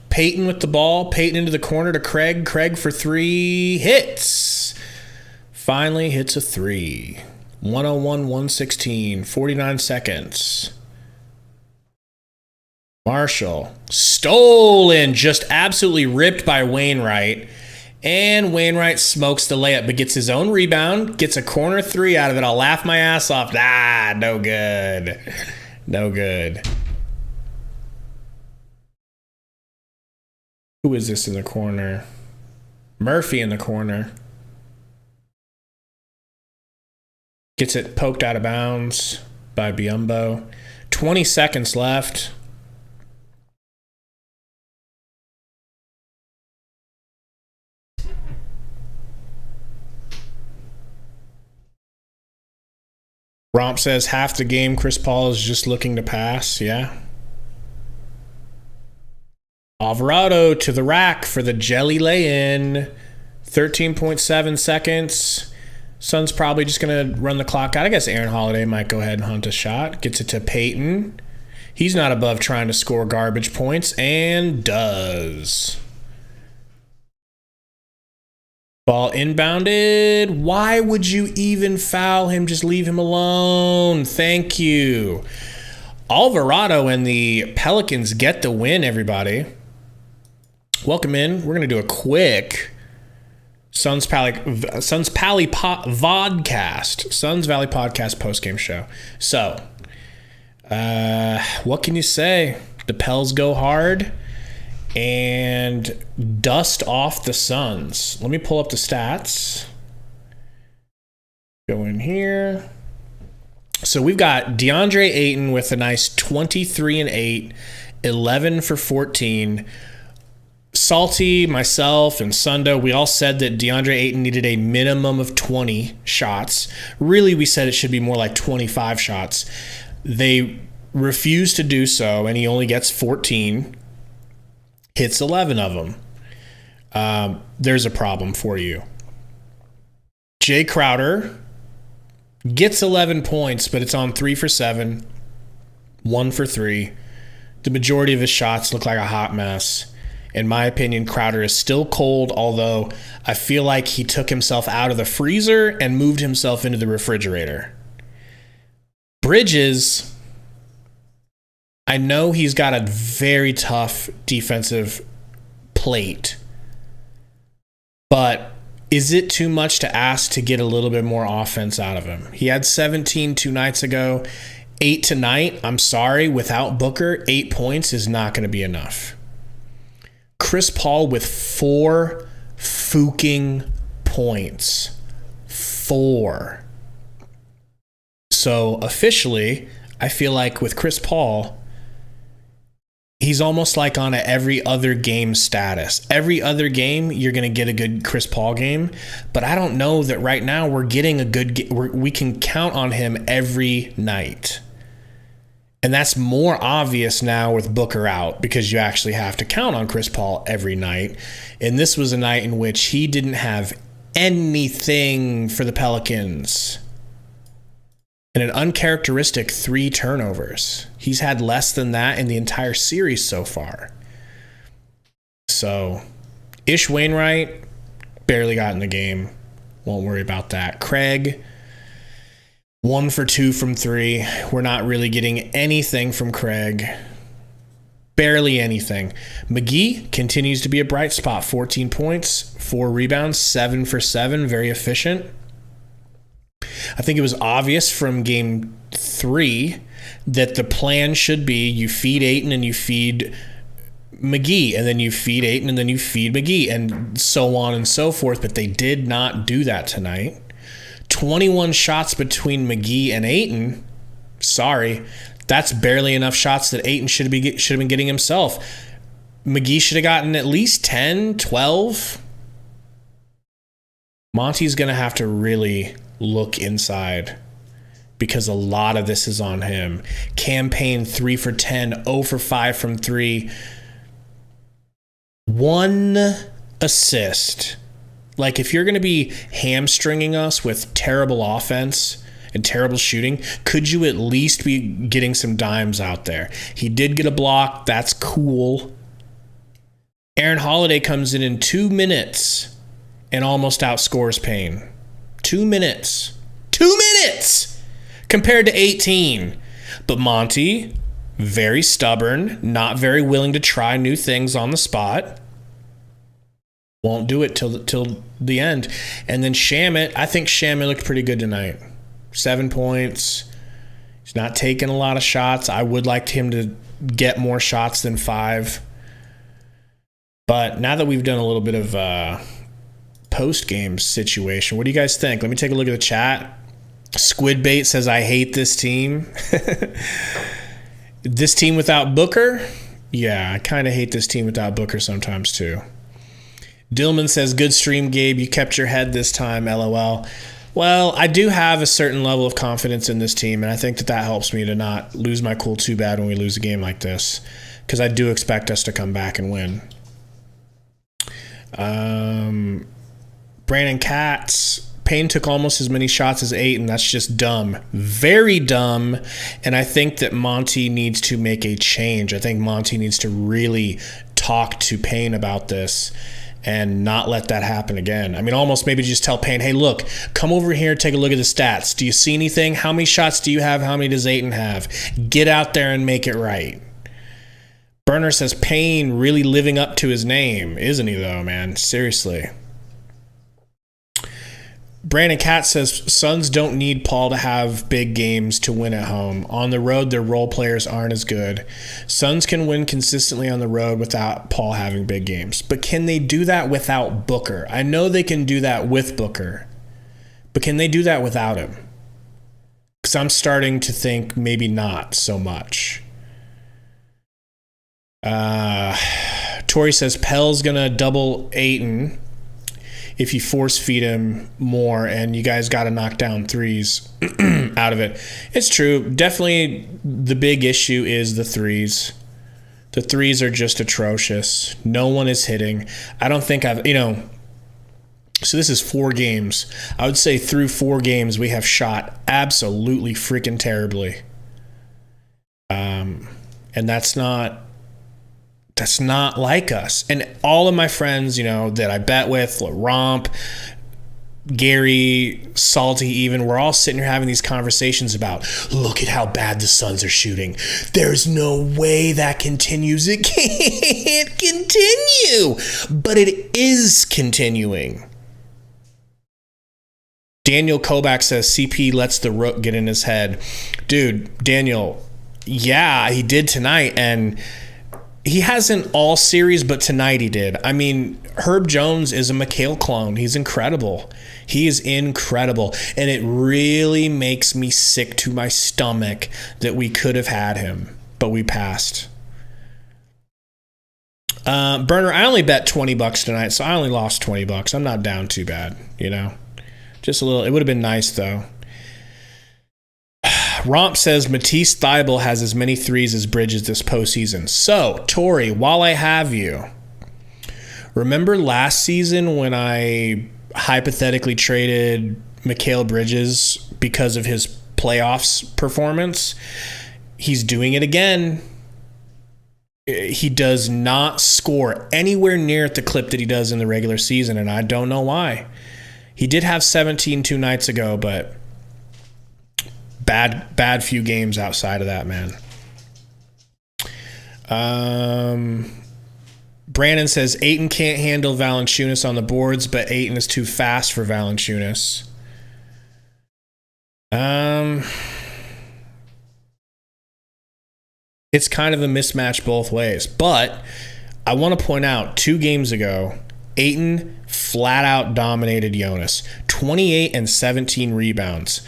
Peyton with the ball. Peyton into the corner to Craig. Craig for three. Hits. Finally hits a three. 101-116. 49 seconds. Marshall. Stolen. Just absolutely ripped by Wainwright. And Wainwright smokes the layup, but gets his own rebound. Gets a corner three out of it. I'll laugh my ass off. No good. No good. Who is this in the corner? Murphy in the corner. Gets it poked out of bounds by Biyombo. 20 seconds left. Romp says half the game Chris Paul is just looking to pass. Yeah. Alvarado to the rack for the jelly lay-in. 13.7 seconds. Suns probably just going to run the clock out. I guess Aaron Holiday might go ahead and hunt a shot. Gets it to Peyton. He's not above trying to score garbage points, and does. Ball inbounded. Why would you even foul him? Just leave him alone. Thank you. Alvarado and the Pelicans get the win, everybody. Welcome in. We're going to do a quick Suns Valley Vodcast. Suns Valley Podcast postgame show. So, what can you say? The Pels go hard and dust off the Suns. Let me pull up the stats. Go in here. So we've got DeAndre Ayton with a nice 23 and 8, 11 for 14. Salty, myself, and Sundo, we all said that DeAndre Ayton needed a minimum of 20 shots. Really, we said it should be more like 25 shots. They refused to do so, and he only gets 14. Hits 11 of them. There's a problem for you. Jay Crowder gets 11 points, but it's on 3 for 7, 1 for 3. The majority of his shots look like a hot mess. In my opinion, Crowder is still cold, although I feel like he took himself out of the freezer and moved himself into the refrigerator. Bridges, I know he's got a very tough defensive plate, but is it too much to ask to get a little bit more offense out of him? He had 17 2 nights ago, 8 tonight. I'm sorry, without Booker, 8 points is not going to be enough. Chris Paul with 4 fucking points. 4. So officially, I feel like with Chris Paul, he's almost like on a every other game status. Every other game, you're going to get a good Chris Paul game. But I don't know that right now we're getting a good we can count on him every night. And that's more obvious now with Booker out because you actually have to count on Chris Paul every night. And this was a night in which he didn't have anything for the Pelicans. And an uncharacteristic 3 turnovers. He's had less than that in the entire series so far. So, Ish Wainwright barely got in the game. Won't worry about that. Craig, 1 for 2 from 3. We're not really getting anything from Craig. Barely anything. McGee continues to be a bright spot. 14 points, 4 rebounds, 7 for 7. Very efficient. I think it was obvious from game 3 that the plan should be you feed Ayton and you feed McGee, and then you feed Ayton and then you feed McGee, and so on and so forth, but they did not do that tonight. 21 shots between McGee and Ayton. Sorry, that's barely enough shots that Ayton should have been getting himself. McGee should have gotten at least 10, 12. Monty's going to have to really look inside because a lot of this is on him. Campaign 3 for 10, 0 for 5 from 3. 1 assist. Like, if you're going to be hamstringing us with terrible offense and terrible shooting, could you at least be getting some dimes out there? He did get a block. That's cool. Aaron Holiday comes in 2 minutes and almost outscores Payne. 2 minutes. 2 minutes compared to 18. But Monty, very stubborn, not very willing to try new things on the spot. Won't do it till the end. And then Shamet, I think Shamet looked pretty good tonight. 7 points. He's not taking a lot of shots. I would like him to get more shots than 5. But now that we've done a little bit of post-game situation, what do you guys think? Let me take a look at the chat. Squidbait says, I hate this team. This team without Booker? Yeah, I kind of hate this team without Booker sometimes too. Dillman says, good stream, Gabe. You kept your head this time, LOL. Well, I do have a certain level of confidence in this team, and I think that helps me to not lose my cool too bad when we lose a game like this, because I do expect us to come back and win. Brandon Katz, Payne took almost as many shots as Ayton. That's just dumb. Very dumb. And I think that Monty needs to make a change. I think Monty needs to really talk to Payne about this and not let that happen again. I mean, almost maybe just tell Payne, hey, look, come over here, take a look at the stats. Do you see anything? How many shots do you have? How many does Ayton have? Get out there and make it right. Burner says Payne really living up to his name. Isn't he, though, man? Seriously. Brandon Katz says Suns don't need Paul to have big games to win at home. On the road, their role players aren't as good. Suns can win consistently on the road without Paul having big games. But can they do that without Booker? I know they can do that with Booker. But can they do that without him? Because I'm starting to think maybe not so much. Tori says Pell's going to double Ayton if you force feed him more, and you guys got to knock down threes out of it. It's true. Definitely the big issue is the threes. The threes are just atrocious. No one is hitting. I don't think so this is 4 games. I would say through 4 games, we have shot absolutely freaking terribly. And that's not like us. And all of my friends, that I bet with, Romp, Gary, Salty even, we're all sitting here having these conversations about, look at how bad the Suns are shooting. There's no way that continues. It can't continue. But it is continuing. Daniel Kovac says CP lets the rook get in his head. Dude, Daniel, yeah, he did tonight, and he hasn't all series, but tonight he did. I mean, Herb Jones is a McHale clone. He's incredible. He is incredible. And it really makes me sick to my stomach that we could have had him, but we passed. Burner, I only bet $20 tonight, so I only lost $20. I'm not down too bad, Just a little. It would have been nice, though. Romp says Matisse Thybulle has as many threes as Bridges this postseason. So, Tori, while I have you, remember last season when I hypothetically traded Mikal Bridges because of his playoffs performance? He's doing it again. He does not score anywhere near at the clip that he does in the regular season, and I don't know why. He did have 17 2 nights ago, but bad few games outside of that, man. Brandon says Ayton can't handle Valanciunas on the boards, but Ayton is too fast for Valanciunas. It's kind of a mismatch both ways, but I want to point out 2 games ago, Ayton flat out dominated Jonas. 28 and 17 rebounds.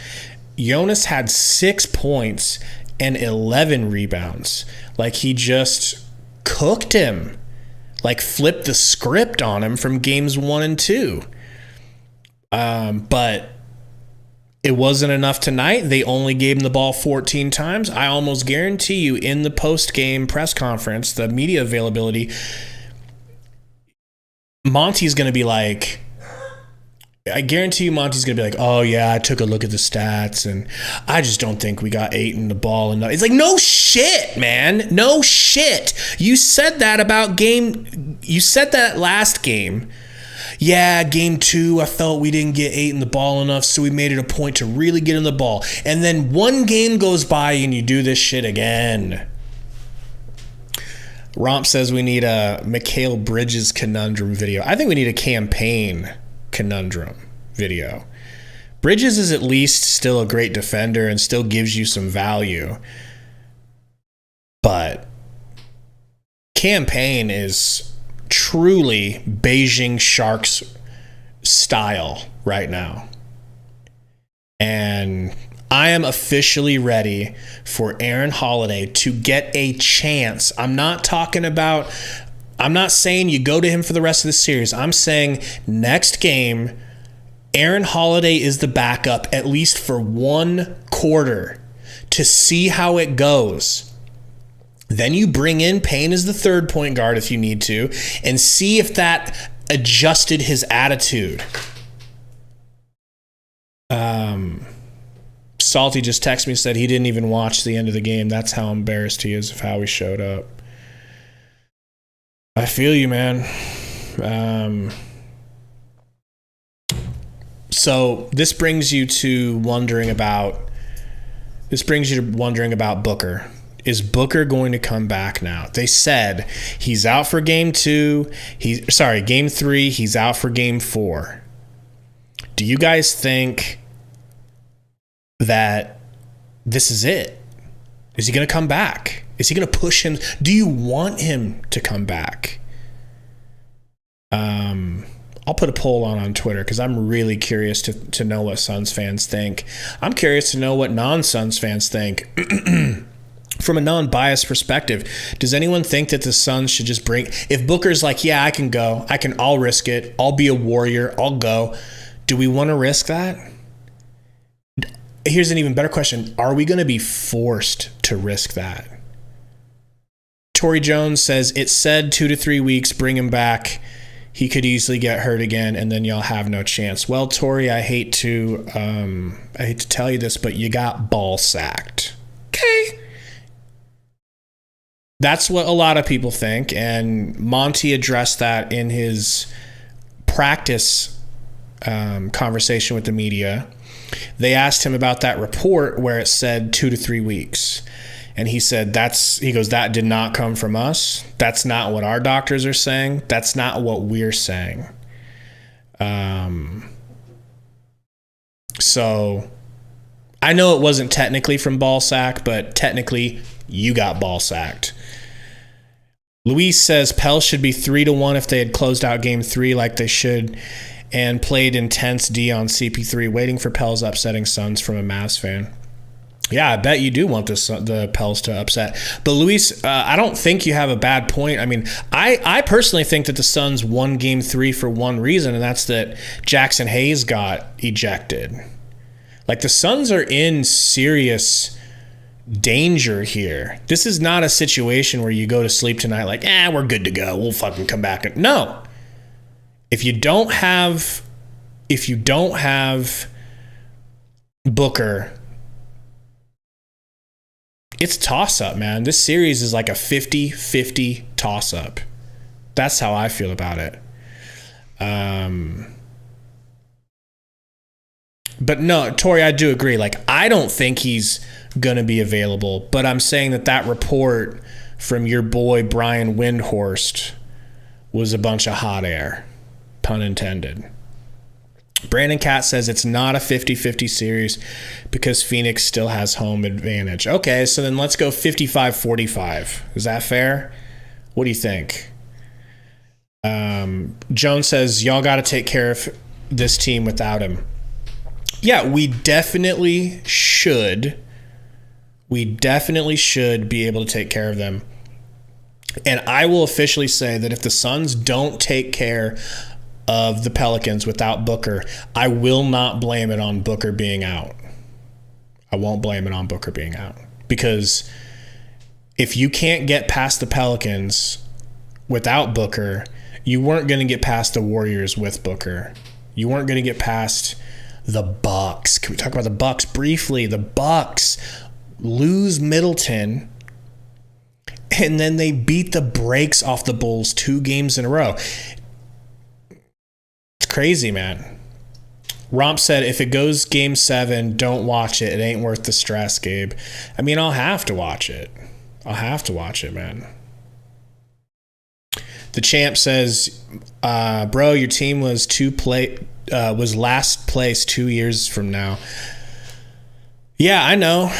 Jonas had 6 points and 11 rebounds. Like, he just cooked him. Like, flipped the script on him from games 1 and 2. But it wasn't enough tonight. They only gave him the ball 14 times. I almost guarantee you in the post-game press conference, the media availability, Monty's going to be like, I guarantee you Monty's going to be like, oh, yeah, I took a look at the stats, and I just don't think we got 8 in the ball enough. It's like, no shit, man. No shit. You said that last game. Yeah, game 2, I felt we didn't get 8 in the ball enough, so we made it a point to really get in the ball. And then one game goes by and you do this shit again. Romp says we need a Mikal Bridges conundrum video. I think we need a campaign conundrum video. Bridges is at least still a great defender and still gives you some value. But campaign is truly Beijing Sharks style right now. And I am officially ready for Aaron Holiday to get a chance. I'm not saying you go to him for the rest of the series. I'm saying next game, Aaron Holiday is the backup at least for 1 quarter to see how it goes. Then you bring in Payne as the third point guard if you need to, and see if that adjusted his attitude. Salty just texted me and said he didn't even watch the end of the game. That's how embarrassed he is of how he showed up. I feel you, man. So this brings you to wondering about Booker. Is Booker going to come back now? They said he's out for game 3. He's out for game 4. Do you guys think that this is it? Is he going to come back? Is he going to push him? Do you want him to come back? I'll put a poll on Twitter because I'm really curious to know what Suns fans think. I'm curious to know what non-Suns fans think. From a non-biased perspective, does anyone think that the Suns should just bring... If Booker's like, yeah, I can go. I'll risk it. I'll be a warrior. I'll go. Do we want to risk that? Here's an even better question. Are we going to be forced to risk that? Torrey Jones says, it said 2 to 3 weeks, bring him back. He could easily get hurt again, and then y'all have no chance. Well, Torrey, I hate to tell you this, but you got ball sacked. Okay. That's what a lot of people think, and Monty addressed that in his practice conversation with the media. They asked him about that report where it said 2 to 3 weeks. And he said, that did not come from us. That's not what our doctors are saying. That's not what we're saying. So I know it wasn't technically from ball sack, but technically you got ball sacked. Luis says Pels should be 3-1 if they had closed out game 3 like they should and played intense D on CP3, waiting for Pels upsetting Suns from a Mavs fan. Yeah, I bet you do want the Pels to upset. But Luis, I don't think you have a bad point. I mean, I personally think that the Suns won game 3 for one reason, and that's that Jackson Hayes got ejected. Like, the Suns are in serious danger here. This is not a situation where you go to sleep tonight like, we're good to go. We'll fucking come back. No. If you don't have Booker, it's toss-up, man. This series is like a 50-50 toss-up. That's how I feel about it. But no, Tori, I do agree. Like, I don't think he's going to be available, but I'm saying that report from your boy Brian Windhorst was a bunch of hot air, pun intended. Brandon Catt says it's not a 50-50 series because Phoenix still has home advantage. Okay, so then let's go 55-45. Is that fair? What do you think? Joan says, y'all got to take care of this team without him. Yeah, we definitely should. We definitely should be able to take care of them. And I will officially say that if the Suns don't take care of the Pelicans without Booker, I will not blame it on Booker being out. I won't blame it on Booker being out. Because if you can't get past the Pelicans without Booker, you weren't going to get past the Warriors with Booker. You weren't going to get past the Bucks. Can we talk about the Bucks briefly? The Bucks lose Middleton, and then they beat the brakes off the Bulls 2 games in a row. It's crazy, man. Romp said, if it goes game 7, don't watch it. It ain't worth the stress, Gabe. I mean, I'll have to watch it. I'll have to watch it, man. The champ says, bro, your team was last place 2 years from now. Yeah, I know.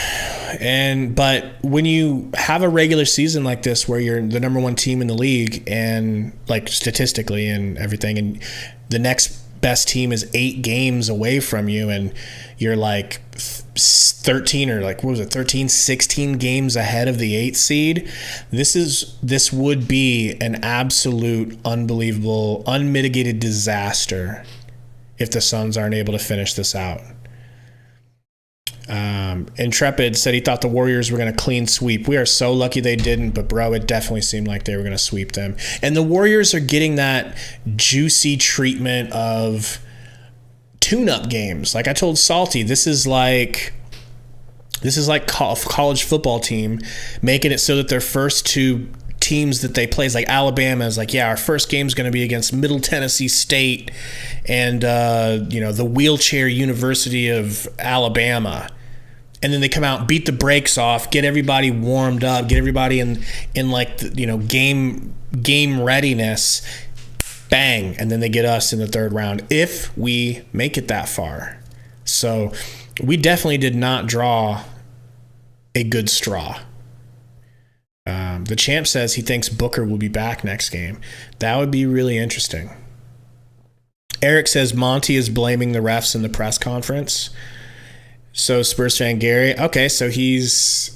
But when you have a regular season like this where you're the number 1 team in the league and like statistically and everything, and the next best team is 8 games away from you and you're like 13 or like, what was it, 13, 16 games ahead of the 8th seed, this would be an absolute unbelievable, unmitigated disaster if the Suns aren't able to finish this out. Intrepid said he thought the Warriors were going to clean sweep. We are so lucky they didn't, but bro, it definitely seemed like they were going to sweep them. And the Warriors are getting that juicy treatment of tune-up games. Like I told Salty, this is like college football team making it so that their first 2 teams that they play is like Alabama is like, yeah, our first game is going to be against Middle Tennessee State and the Wheelchair University of Alabama. And then they come out, beat the brakes off, get everybody warmed up, get everybody in like game readiness. Bang, and then they get us in the 3rd round if we make it that far. So we definitely did not draw a good straw. The champ says he thinks Booker will be back next game. That would be really interesting. Eric says Monty is blaming the refs in the press conference. So Spurs fan Gary, okay, so he's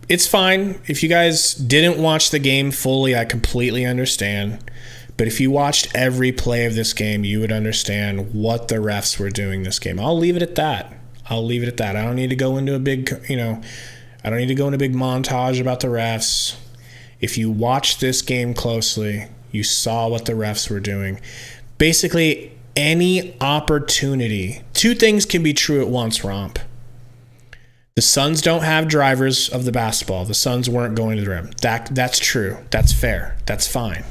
it's fine. If you guys didn't watch the game fully, I completely understand. But if you watched every play of this game, you would understand what the refs were doing this game. I'll leave it at that. I don't need to go into a big, montage about the refs. If you watched this game closely, you saw what the refs were doing. Basically, any opportunity. 2 things can be true at once, Romp. The Suns don't have drivers of the basketball. The Suns weren't going to the rim. That's true. That's fair. That's fine.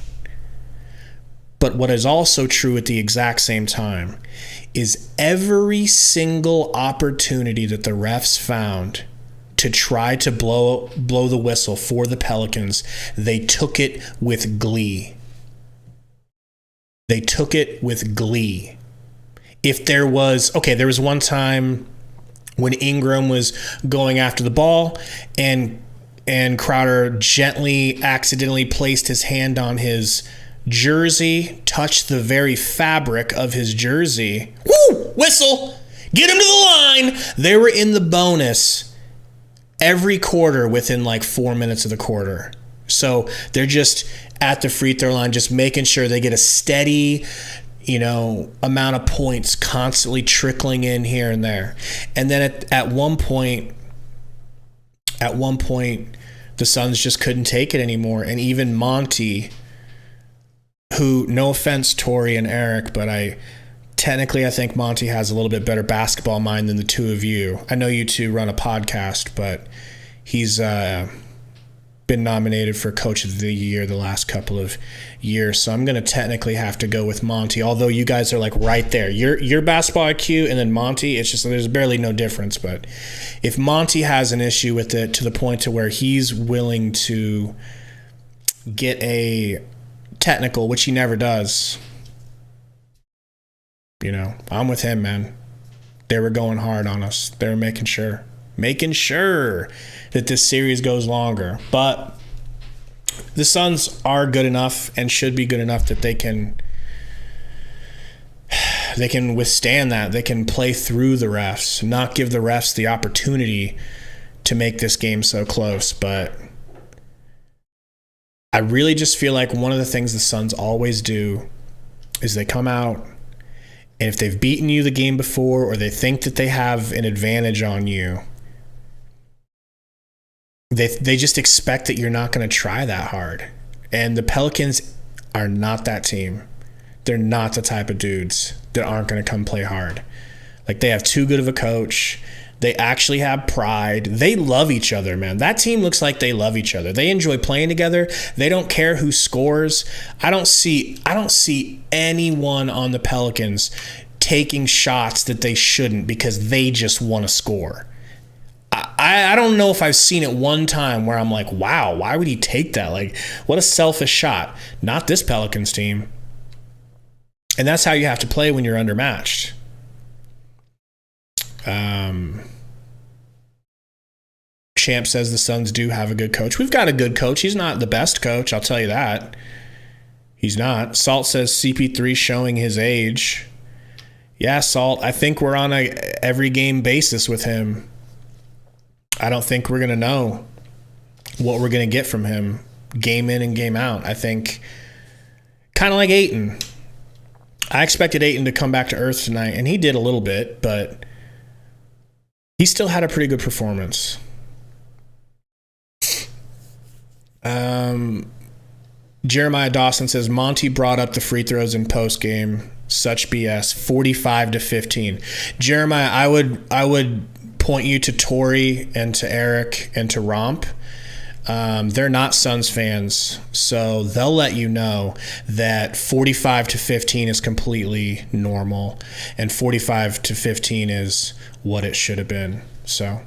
But what is also true at the exact same time is every single opportunity that the refs found to try to blow the whistle for the Pelicans, they took it with glee. If there was one time when Ingram was going after the ball and Crowder gently, accidentally placed his hand on his jersey, touched the very fabric of his jersey. Woo! Whistle! Get him to the line! They were in the bonus every quarter within like 4 minutes of the quarter. So they're just at the free throw line, just making sure they get a steady, amount of points constantly trickling in here and there. And then at one point, the Suns just couldn't take it anymore. And even Monty, who, no offense, Tori and Eric, but I think Monty has a little bit better basketball mind than the 2 of you. I know you 2 run a podcast, but he's been nominated for Coach of the Year the last couple of years. So I'm going to technically have to go with Monty, although you guys are like right there. Your basketball IQ and then Monty, it's just there's barely no difference. But if Monty has an issue with it to the point to where he's willing to get a technical, which he never does, I'm with him, man. They were going hard on us. They were making sure. making sure that this series goes longer. But the Suns are good enough and should be good enough that they can withstand that. They can play through the refs, not give the refs the opportunity to make this game so close. But I really just feel like one of the things the Suns always do is they come out, and if they've beaten you the game before or they think that they have an advantage on you, they just expect that you're not going to try that hard. And the Pelicans are not that team. They're not the type of dudes that aren't going to come play hard. Like, they have too good of a coach. They actually have pride. They love each other, man. That team looks like they love each other. They enjoy playing together. They don't care who scores. I don't see anyone on the Pelicans taking shots that they shouldn't because they just want to score. I don't know if I've seen it one time where I'm like, wow, why would he take that? Like, what a selfish shot. Not this Pelicans team. And that's how you have to play when you're undermatched. Champ says the Suns do have a good coach. We've got a good coach. He's not the best coach, I'll tell you that. He's not. Salt says CP3 showing his age. Yeah, Salt, I think we're on a every game basis with him. I don't think we're going to know what we're going to get from him game in and game out. I think kind of like Ayton. I expected Ayton to come back to earth tonight, and he did a little bit, but he still had a pretty good performance. Jeremiah Dawson says Monty brought up the free throws in post game. Such BS. 45-15. Jeremiah, I would point you to Tori and to Eric and to Romp. They're not Suns fans, so they'll let you know that 45-15 is completely normal, and 45-15 is what it should have been. So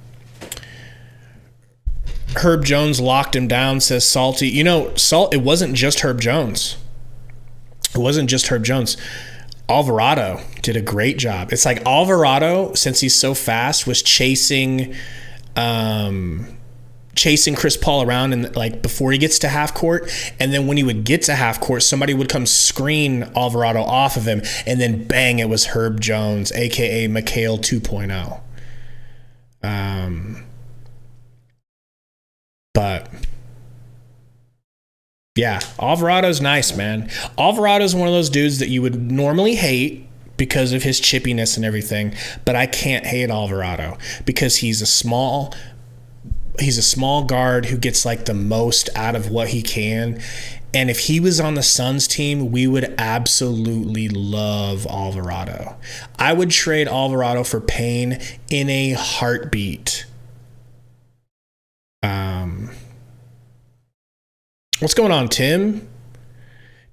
Herb Jones locked him down, says Salty. You know, it wasn't just Herb Jones. It wasn't just Herb Jones. Alvarado did a great job. It's like Alvarado, since he's so fast, was chasing Chris Paul around, and like before he gets to half court, and then when he would get to half court, somebody would come screen Alvarado off of him, and then bang, it was Herb Jones, aka McHale 2.0. But yeah, Alvarado's nice, man. Alvarado's one of those dudes that you would normally hate because of his chippiness and everything, but I can't hate Alvarado because he's a small guard who gets like the most out of what he can. And if he was on the Suns team, we would absolutely love Alvarado. I would trade Alvarado for Payne in a heartbeat. What's going on, Tim?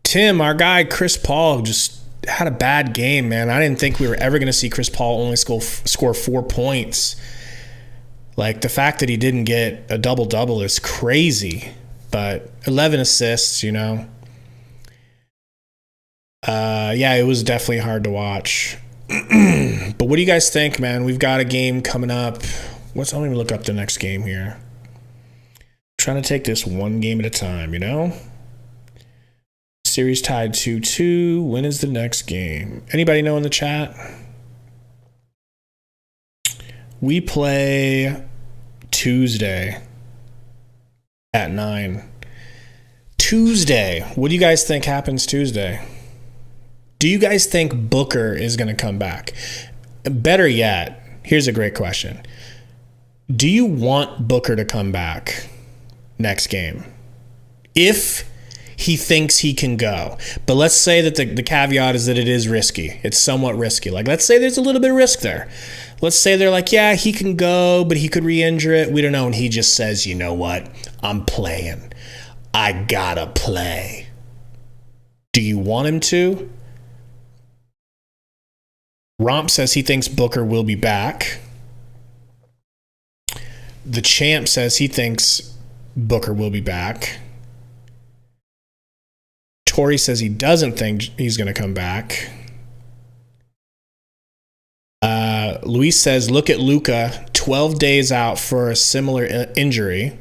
Tim, our guy Chris Paul just had a bad game, man. I didn't think we were ever going to see Chris Paul only score 4 points. Like, the fact that he didn't get a double-double is crazy. But 11 assists, you know. Yeah, it was definitely hard to watch. But what do you guys think, man? We've got a game coming up. Let me look up the next game here. Trying to take this one game at a time, you know? Series tied 2-2. When is the next game? Anybody know in the chat? We play Tuesday at 9. Tuesday. What do you guys think happens Tuesday? Do you guys think Booker is going to come back? Better yet, here's a great question. Do you want Booker to come back next game? If he thinks he can go. But let's say that the caveat is that it is risky. It's somewhat risky. Like, let's say there's a little bit of risk there. Let's say they're like, yeah, he can go, but he could re-injure it. We don't know. And he just says, you know what? I'm playing. I gotta play. Do you want him to? Romp says he thinks Booker will be back. The Champ says he thinks Booker will be back. Tori says he doesn't think he's going to come back. Luis says, look at Luka, 12 days out for a similar injury.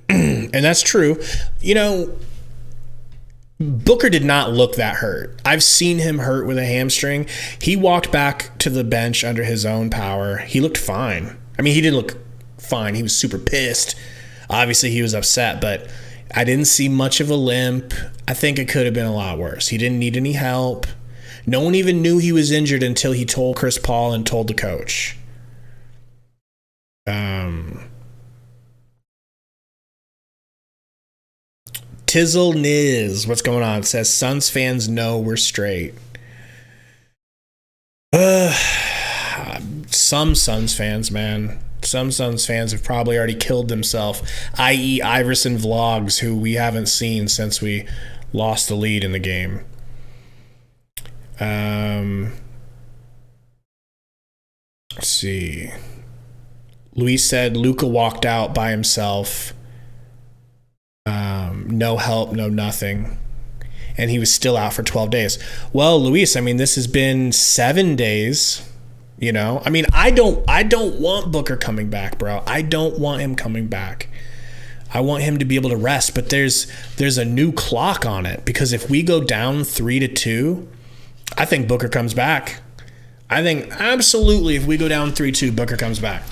And that's true. You know, Booker did not look that hurt. I've seen him hurt with a hamstring. He walked back to the bench under his own power. He looked fine. I mean, he did look fine. He was super pissed. Obviously, he was upset, but I didn't see much of a limp. I think it could have been a lot worse. He didn't need any help. No one even knew he was injured until he told Chris Paul and told the coach. Tizzle Niz, what's going on? It says Suns fans know we're straight. Some Suns fans, man. Some Suns fans have probably already killed themselves, i.e. Iverson Vlogs, who we haven't seen since we lost the lead in the game. Let's see. Luis said Luka walked out by himself. No help, no nothing. And he was still out for 12 days. Well, Luis, I mean, this has been 7 days. You know, I mean, I don't want Booker coming back, bro. I don't want him coming back. I want him to be able to rest, but there's a new clock on it, because if we go down 3-2, I think Booker comes back. I think absolutely if we go down 3-2, Booker comes back.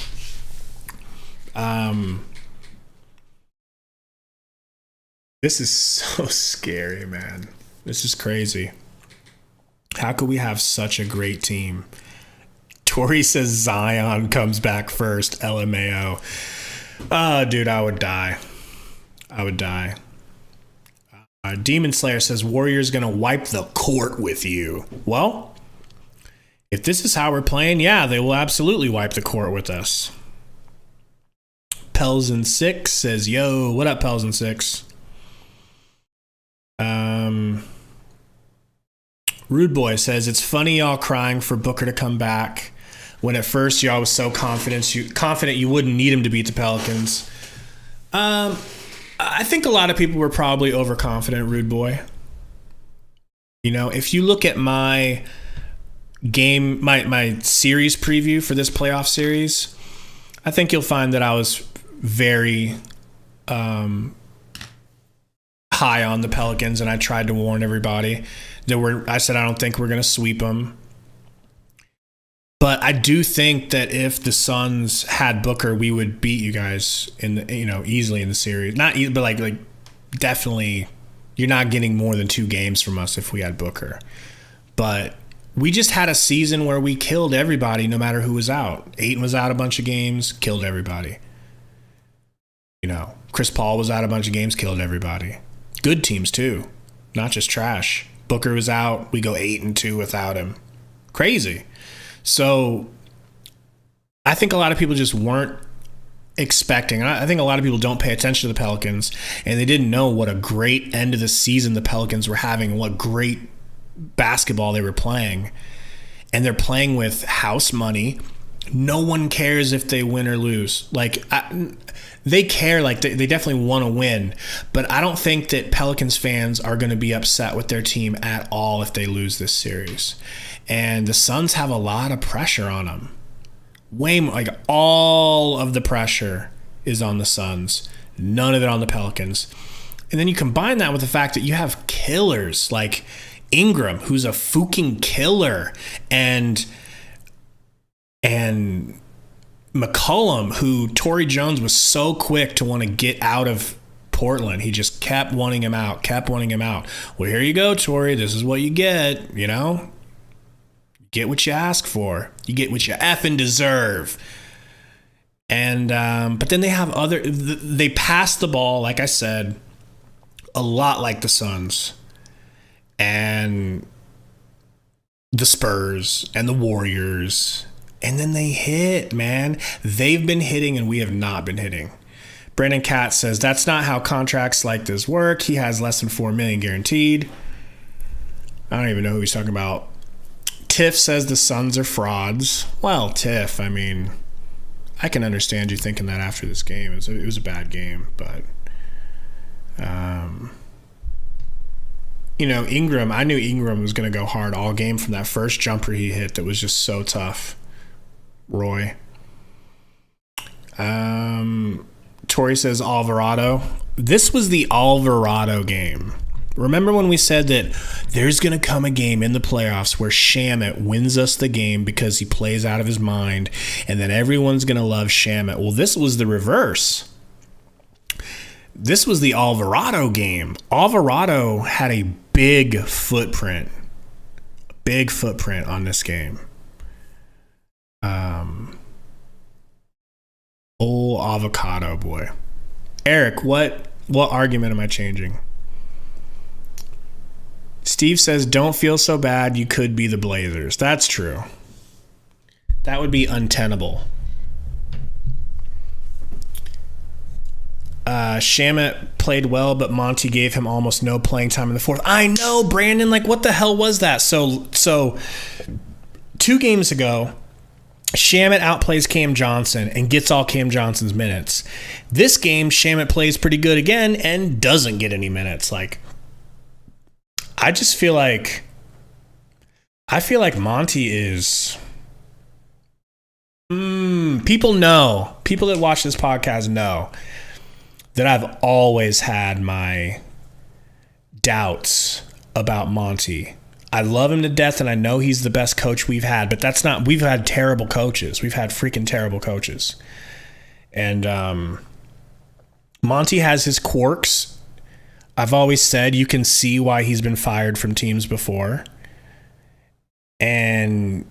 This is so scary, man. This is crazy. How could we have such a great team? Tori says Zion comes back first. LMAO. Oh, dude, I would die. Demon Slayer says Warriors gonna wipe the court with you. Well, if this is how we're playing, yeah, they will absolutely wipe the court with us. Pelson6 says, yo, what up, Pelson6? Rude Boy says, it's funny y'all crying for Booker to come back when at first y'all was so confident you wouldn't need him to beat the Pelicans. I think a lot of people were probably overconfident, Rude Boy. You know, if you look at my game, my series preview for this playoff series, I think you'll find that I was very high on the Pelicans, and I tried to warn everybody that I said I don't think we're going to sweep them. But I do think that if the Suns had Booker, we would beat you guys easily in the series. Not but like definitely, you're not getting more than 2 games from us if we had Booker. But we just had a season where we killed everybody, no matter who was out. Ayton was out a bunch of games, killed everybody. You know, Chris Paul was out a bunch of games, killed everybody. Good teams too, not just trash. Booker was out, we go 8-2 without him. Crazy. So I think a lot of people just weren't expecting. I think a lot of people don't pay attention to the Pelicans, and they didn't know what a great end of the season the Pelicans were having and what great basketball they were playing. And they're playing with house money. No one cares if they win or lose. They care, they definitely want to win, but I don't think that Pelicans fans are going to be upset with their team at all if they lose this series. And the Suns have a lot of pressure on them. Way more, all of the pressure is on the Suns, none of it on the Pelicans. And then you combine that with the fact that you have killers like Ingram, who's a fucking killer, and McCollum, who Torrey Jones was so quick to want to get out of Portland. He just kept wanting him out. Well, here you go, Torrey. This is what you get, you know? Get what you ask for. You get what you effing deserve. And but then they have they pass the ball, like I said, a lot like the Suns and the Spurs and the Warriors. And then they hit, man. They've been hitting and we have not been hitting. Brandon Katz says, that's not how contracts like this work. He has less than $4 million guaranteed. I don't even know who he's talking about. Tiff says the Suns are frauds. Well, Tiff, I mean, I can understand you thinking that after this game. It was a bad game, but Ingram, I knew Ingram was going to go hard all game from that first jumper he hit that was just so tough. Roy. Tori says Alvarado. This was the Alvarado game. Remember when we said that there's going to come a game in the playoffs where Shamet wins us the game because he plays out of his mind, and then everyone's going to love Shamet? Well, this was the reverse. This was the Alvarado game. Alvarado had a big footprint on this game. Old avocado boy. Eric, what argument am I changing? Steve says, don't feel so bad. You could be the Blazers. That's true. That would be untenable. Shamet played well, but Monty gave him almost no playing time in the fourth. I know, Brandon. Like, what the hell was that? So 2 games ago, Shamet outplays Cam Johnson and gets all Cam Johnson's minutes. This game, Shamet plays pretty good again and doesn't get any minutes. Like, I just feel like Monty is. People that watch this podcast know that I've always had my doubts about Monty. I love him to death, and I know he's the best coach we've had, but that's not. We've had terrible coaches. We've had freaking terrible coaches, and Monty has his quirks. I've always said you can see why he's been fired from teams before. And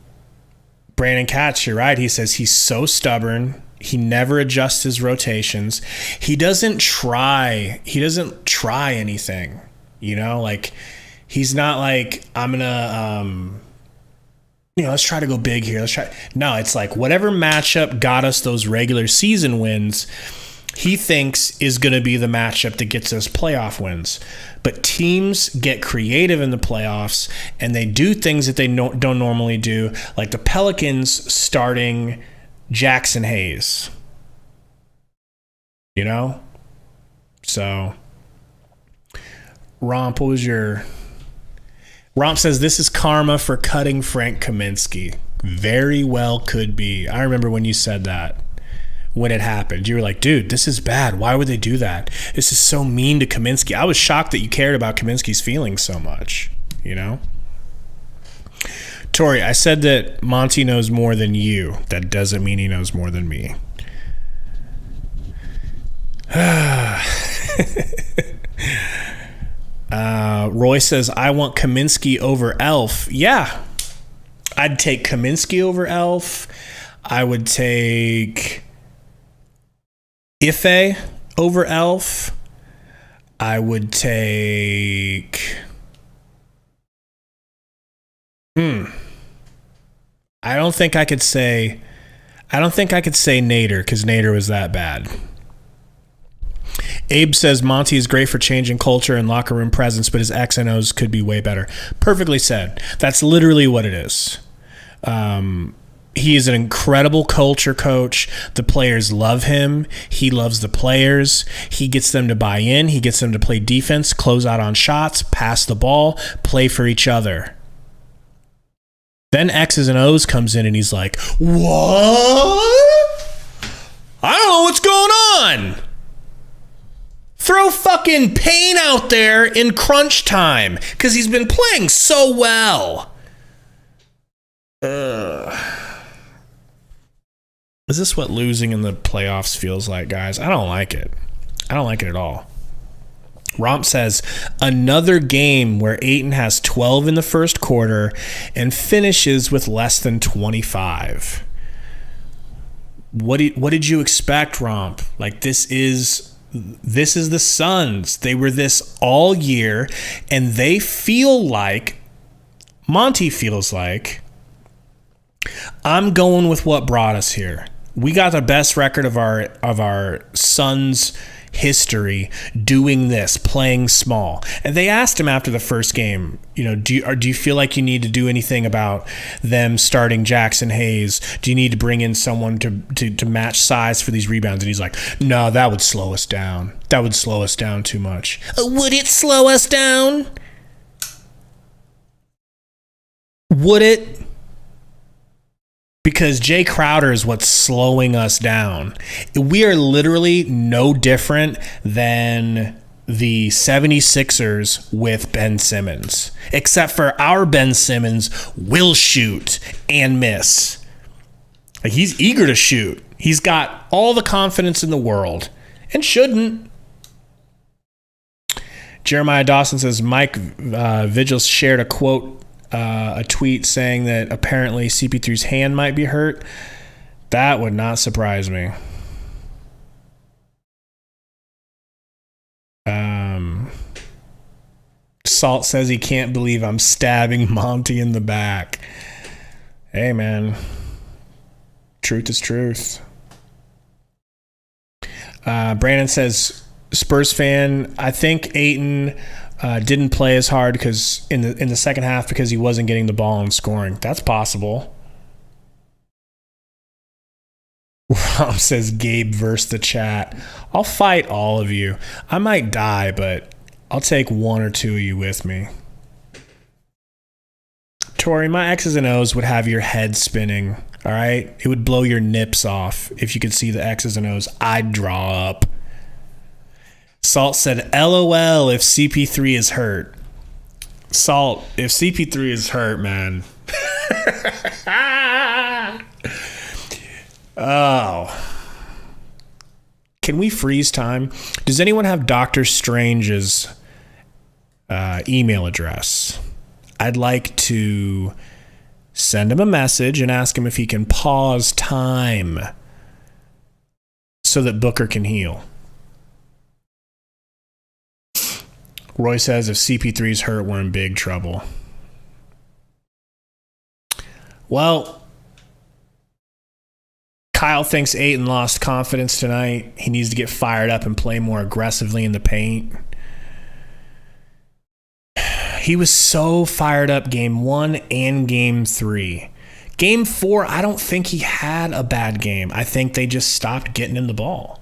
Brandon Katz, you're right. He says he's so stubborn. He never adjusts his rotations. He doesn't try anything, you know, like he's not like, I'm going to, let's try to go big here. No, it's like whatever matchup got us those regular season wins, he thinks is going to be the matchup that gets us playoff wins. But teams get creative in the playoffs, and they do things that they don't normally do, like the Pelicans starting Jackson Hayes. You know? So, Romp, what was your... Romp says, this is karma for cutting Frank Kaminsky. Very well could be. I remember when you said that. When it happened, you were like, dude, this is bad. Why would they do that? This is so mean to Kaminsky. I was shocked that you cared about Kaminsky's feelings so much, you know? Tori, I said that Monty knows more than you. That doesn't mean he knows more than me. Roy says, I want Kaminsky over Elf. Yeah, I'd take Kaminsky over Elf. I would take Ife over Elf. I would take... I don't think I could say Nader, because Nader was that bad. Abe says Monty is great for changing culture and locker room presence, but his X and O's could be way better. Perfectly said. That's literally what it is. He is an incredible culture coach. The players love him. He loves the players. He gets them to buy in. He gets them to play defense, close out on shots, pass the ball, play for each other. Then X's and O's comes in and he's like, what? I don't know what's going on. Throw fucking Payne out there in crunch time because he's been playing so well. Is this what losing in the playoffs feels like, guys? I don't like it. I don't like it at all. Romp says, another game where Ayton has 12 in the first quarter and finishes with less than 25. What did you expect, Romp? Like, this is the Suns. They were this all year, and they feel like, Monty feels like, I'm going with what brought us here. We got the best record of our Suns history doing this, playing small. And they asked him after the first game, do you feel like you need to do anything about them starting Jackson Hayes? Do you need to bring in someone to match size for these rebounds? And he's like, no, that would slow us down. That would slow us down too much. Would it slow us down? Would it? because Jay Crowder is what's slowing us down. We are literally no different than the 76ers with Ben Simmons, except for our Ben Simmons will shoot and miss. Like, he's eager to shoot. He's got all the confidence in the world and shouldn't. Jeremiah Dawson says Mike Vigil shared a quote, a tweet saying that apparently CP3's hand might be hurt. That would not surprise me. Salt says he can't believe I'm stabbing Monty in the back. Hey, man. Truth is truth. Brandon says, Spurs fan, I think Ayton didn't play as hard because in the second half because he wasn't getting the ball and scoring. That's possible. Rob says Gabe versus the chat. I'll fight all of you. I might die, but I'll take one or two of you with me. Tori, my X's and O's would have your head spinning. All right? It would blow your nips off if you could see the X's and O's I'd draw up. Salt said, LOL if CP3 is hurt. Salt, if CP3 is hurt, man. Oh. Can we freeze time? Does anyone have Doctor Strange's email address? I'd like to send him a message and ask him if he can pause time so that Booker can heal. Roy says if CP3's hurt, we're in big trouble. Well, Kyle thinks Ayton lost confidence tonight. He needs to get fired up and play more aggressively in the paint. He was so fired up game 1 and game 3. Game 4, I don't think he had a bad game. I think they just stopped getting him the ball.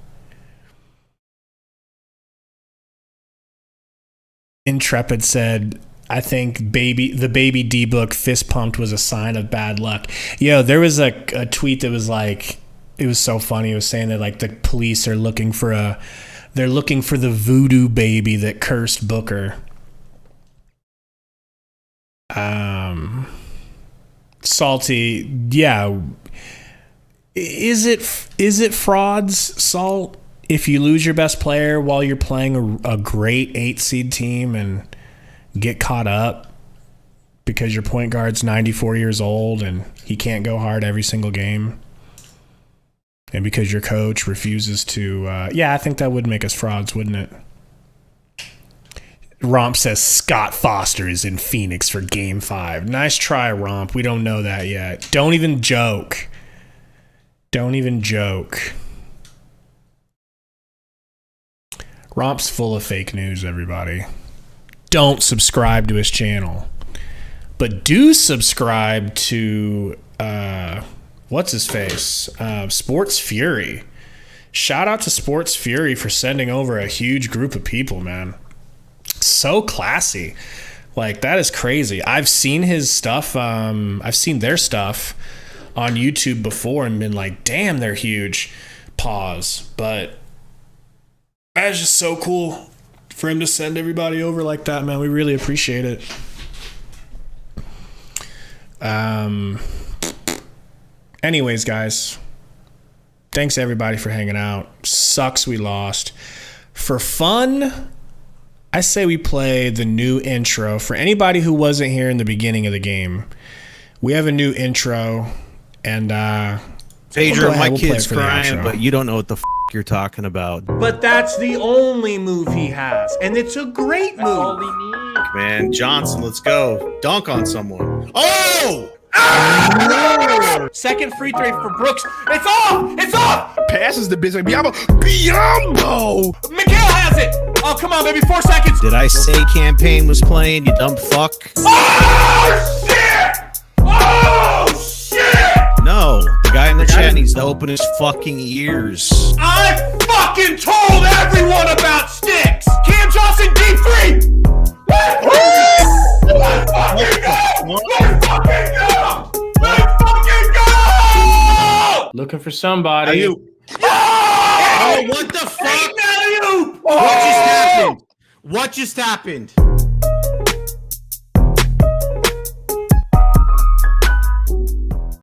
Intrepid said, I think the baby D-Book fist pumped was a sign of bad luck. Yo, there was a tweet that was like, it was so funny. It was saying that like the police are looking for the voodoo baby that cursed Booker. Salty, yeah. Is it frauds, Salt? If you lose your best player while you're playing a great 8-seed team and get caught up because your point guard's 94 years old and he can't go hard every single game, and because your coach refuses to, I think that would make us frauds, wouldn't it? Romp says Scott Foster is in Phoenix for Game 5. Nice try, Romp. We don't know that yet. Don't even joke. Don't even joke. Romp's full of fake news, everybody. Don't subscribe to his channel. But do subscribe to, what's his face? Sports Fury. Shout out to Sports Fury for sending over a huge group of people, man. So classy. Like, that is crazy. I've seen his stuff. I've seen their stuff on YouTube before and been like, damn, they're huge. Pause. But that's just so cool for him to send everybody over like that, man. We really appreciate it. Anyways, guys, thanks everybody for hanging out. Sucks we lost. For fun, I say we play the new intro. For anybody who wasn't here in the beginning of the game, we have a new intro, and Phaedra, my kid's crying, but you don't know what the you're talking about. But that's the only move he has, and it's a great move. Man, Johnson, let's go. Dunk on someone. Oh! Second free throw for Brooks. It's off! It's off! Passes the business. Biombo! Miguel has it! Oh, come on, baby. 4 seconds. Did I say Campaign was playing, you dumb fuck? Oh, shit! Oh, shit! No, the guy in the chat needs to open his fucking ears. I fucking told everyone about sticks! Cam Johnson, deep three! Let's fucking go! Let's fucking go! Let's fucking go! somebody. Oh, what the fuck? What just happened? What just happened?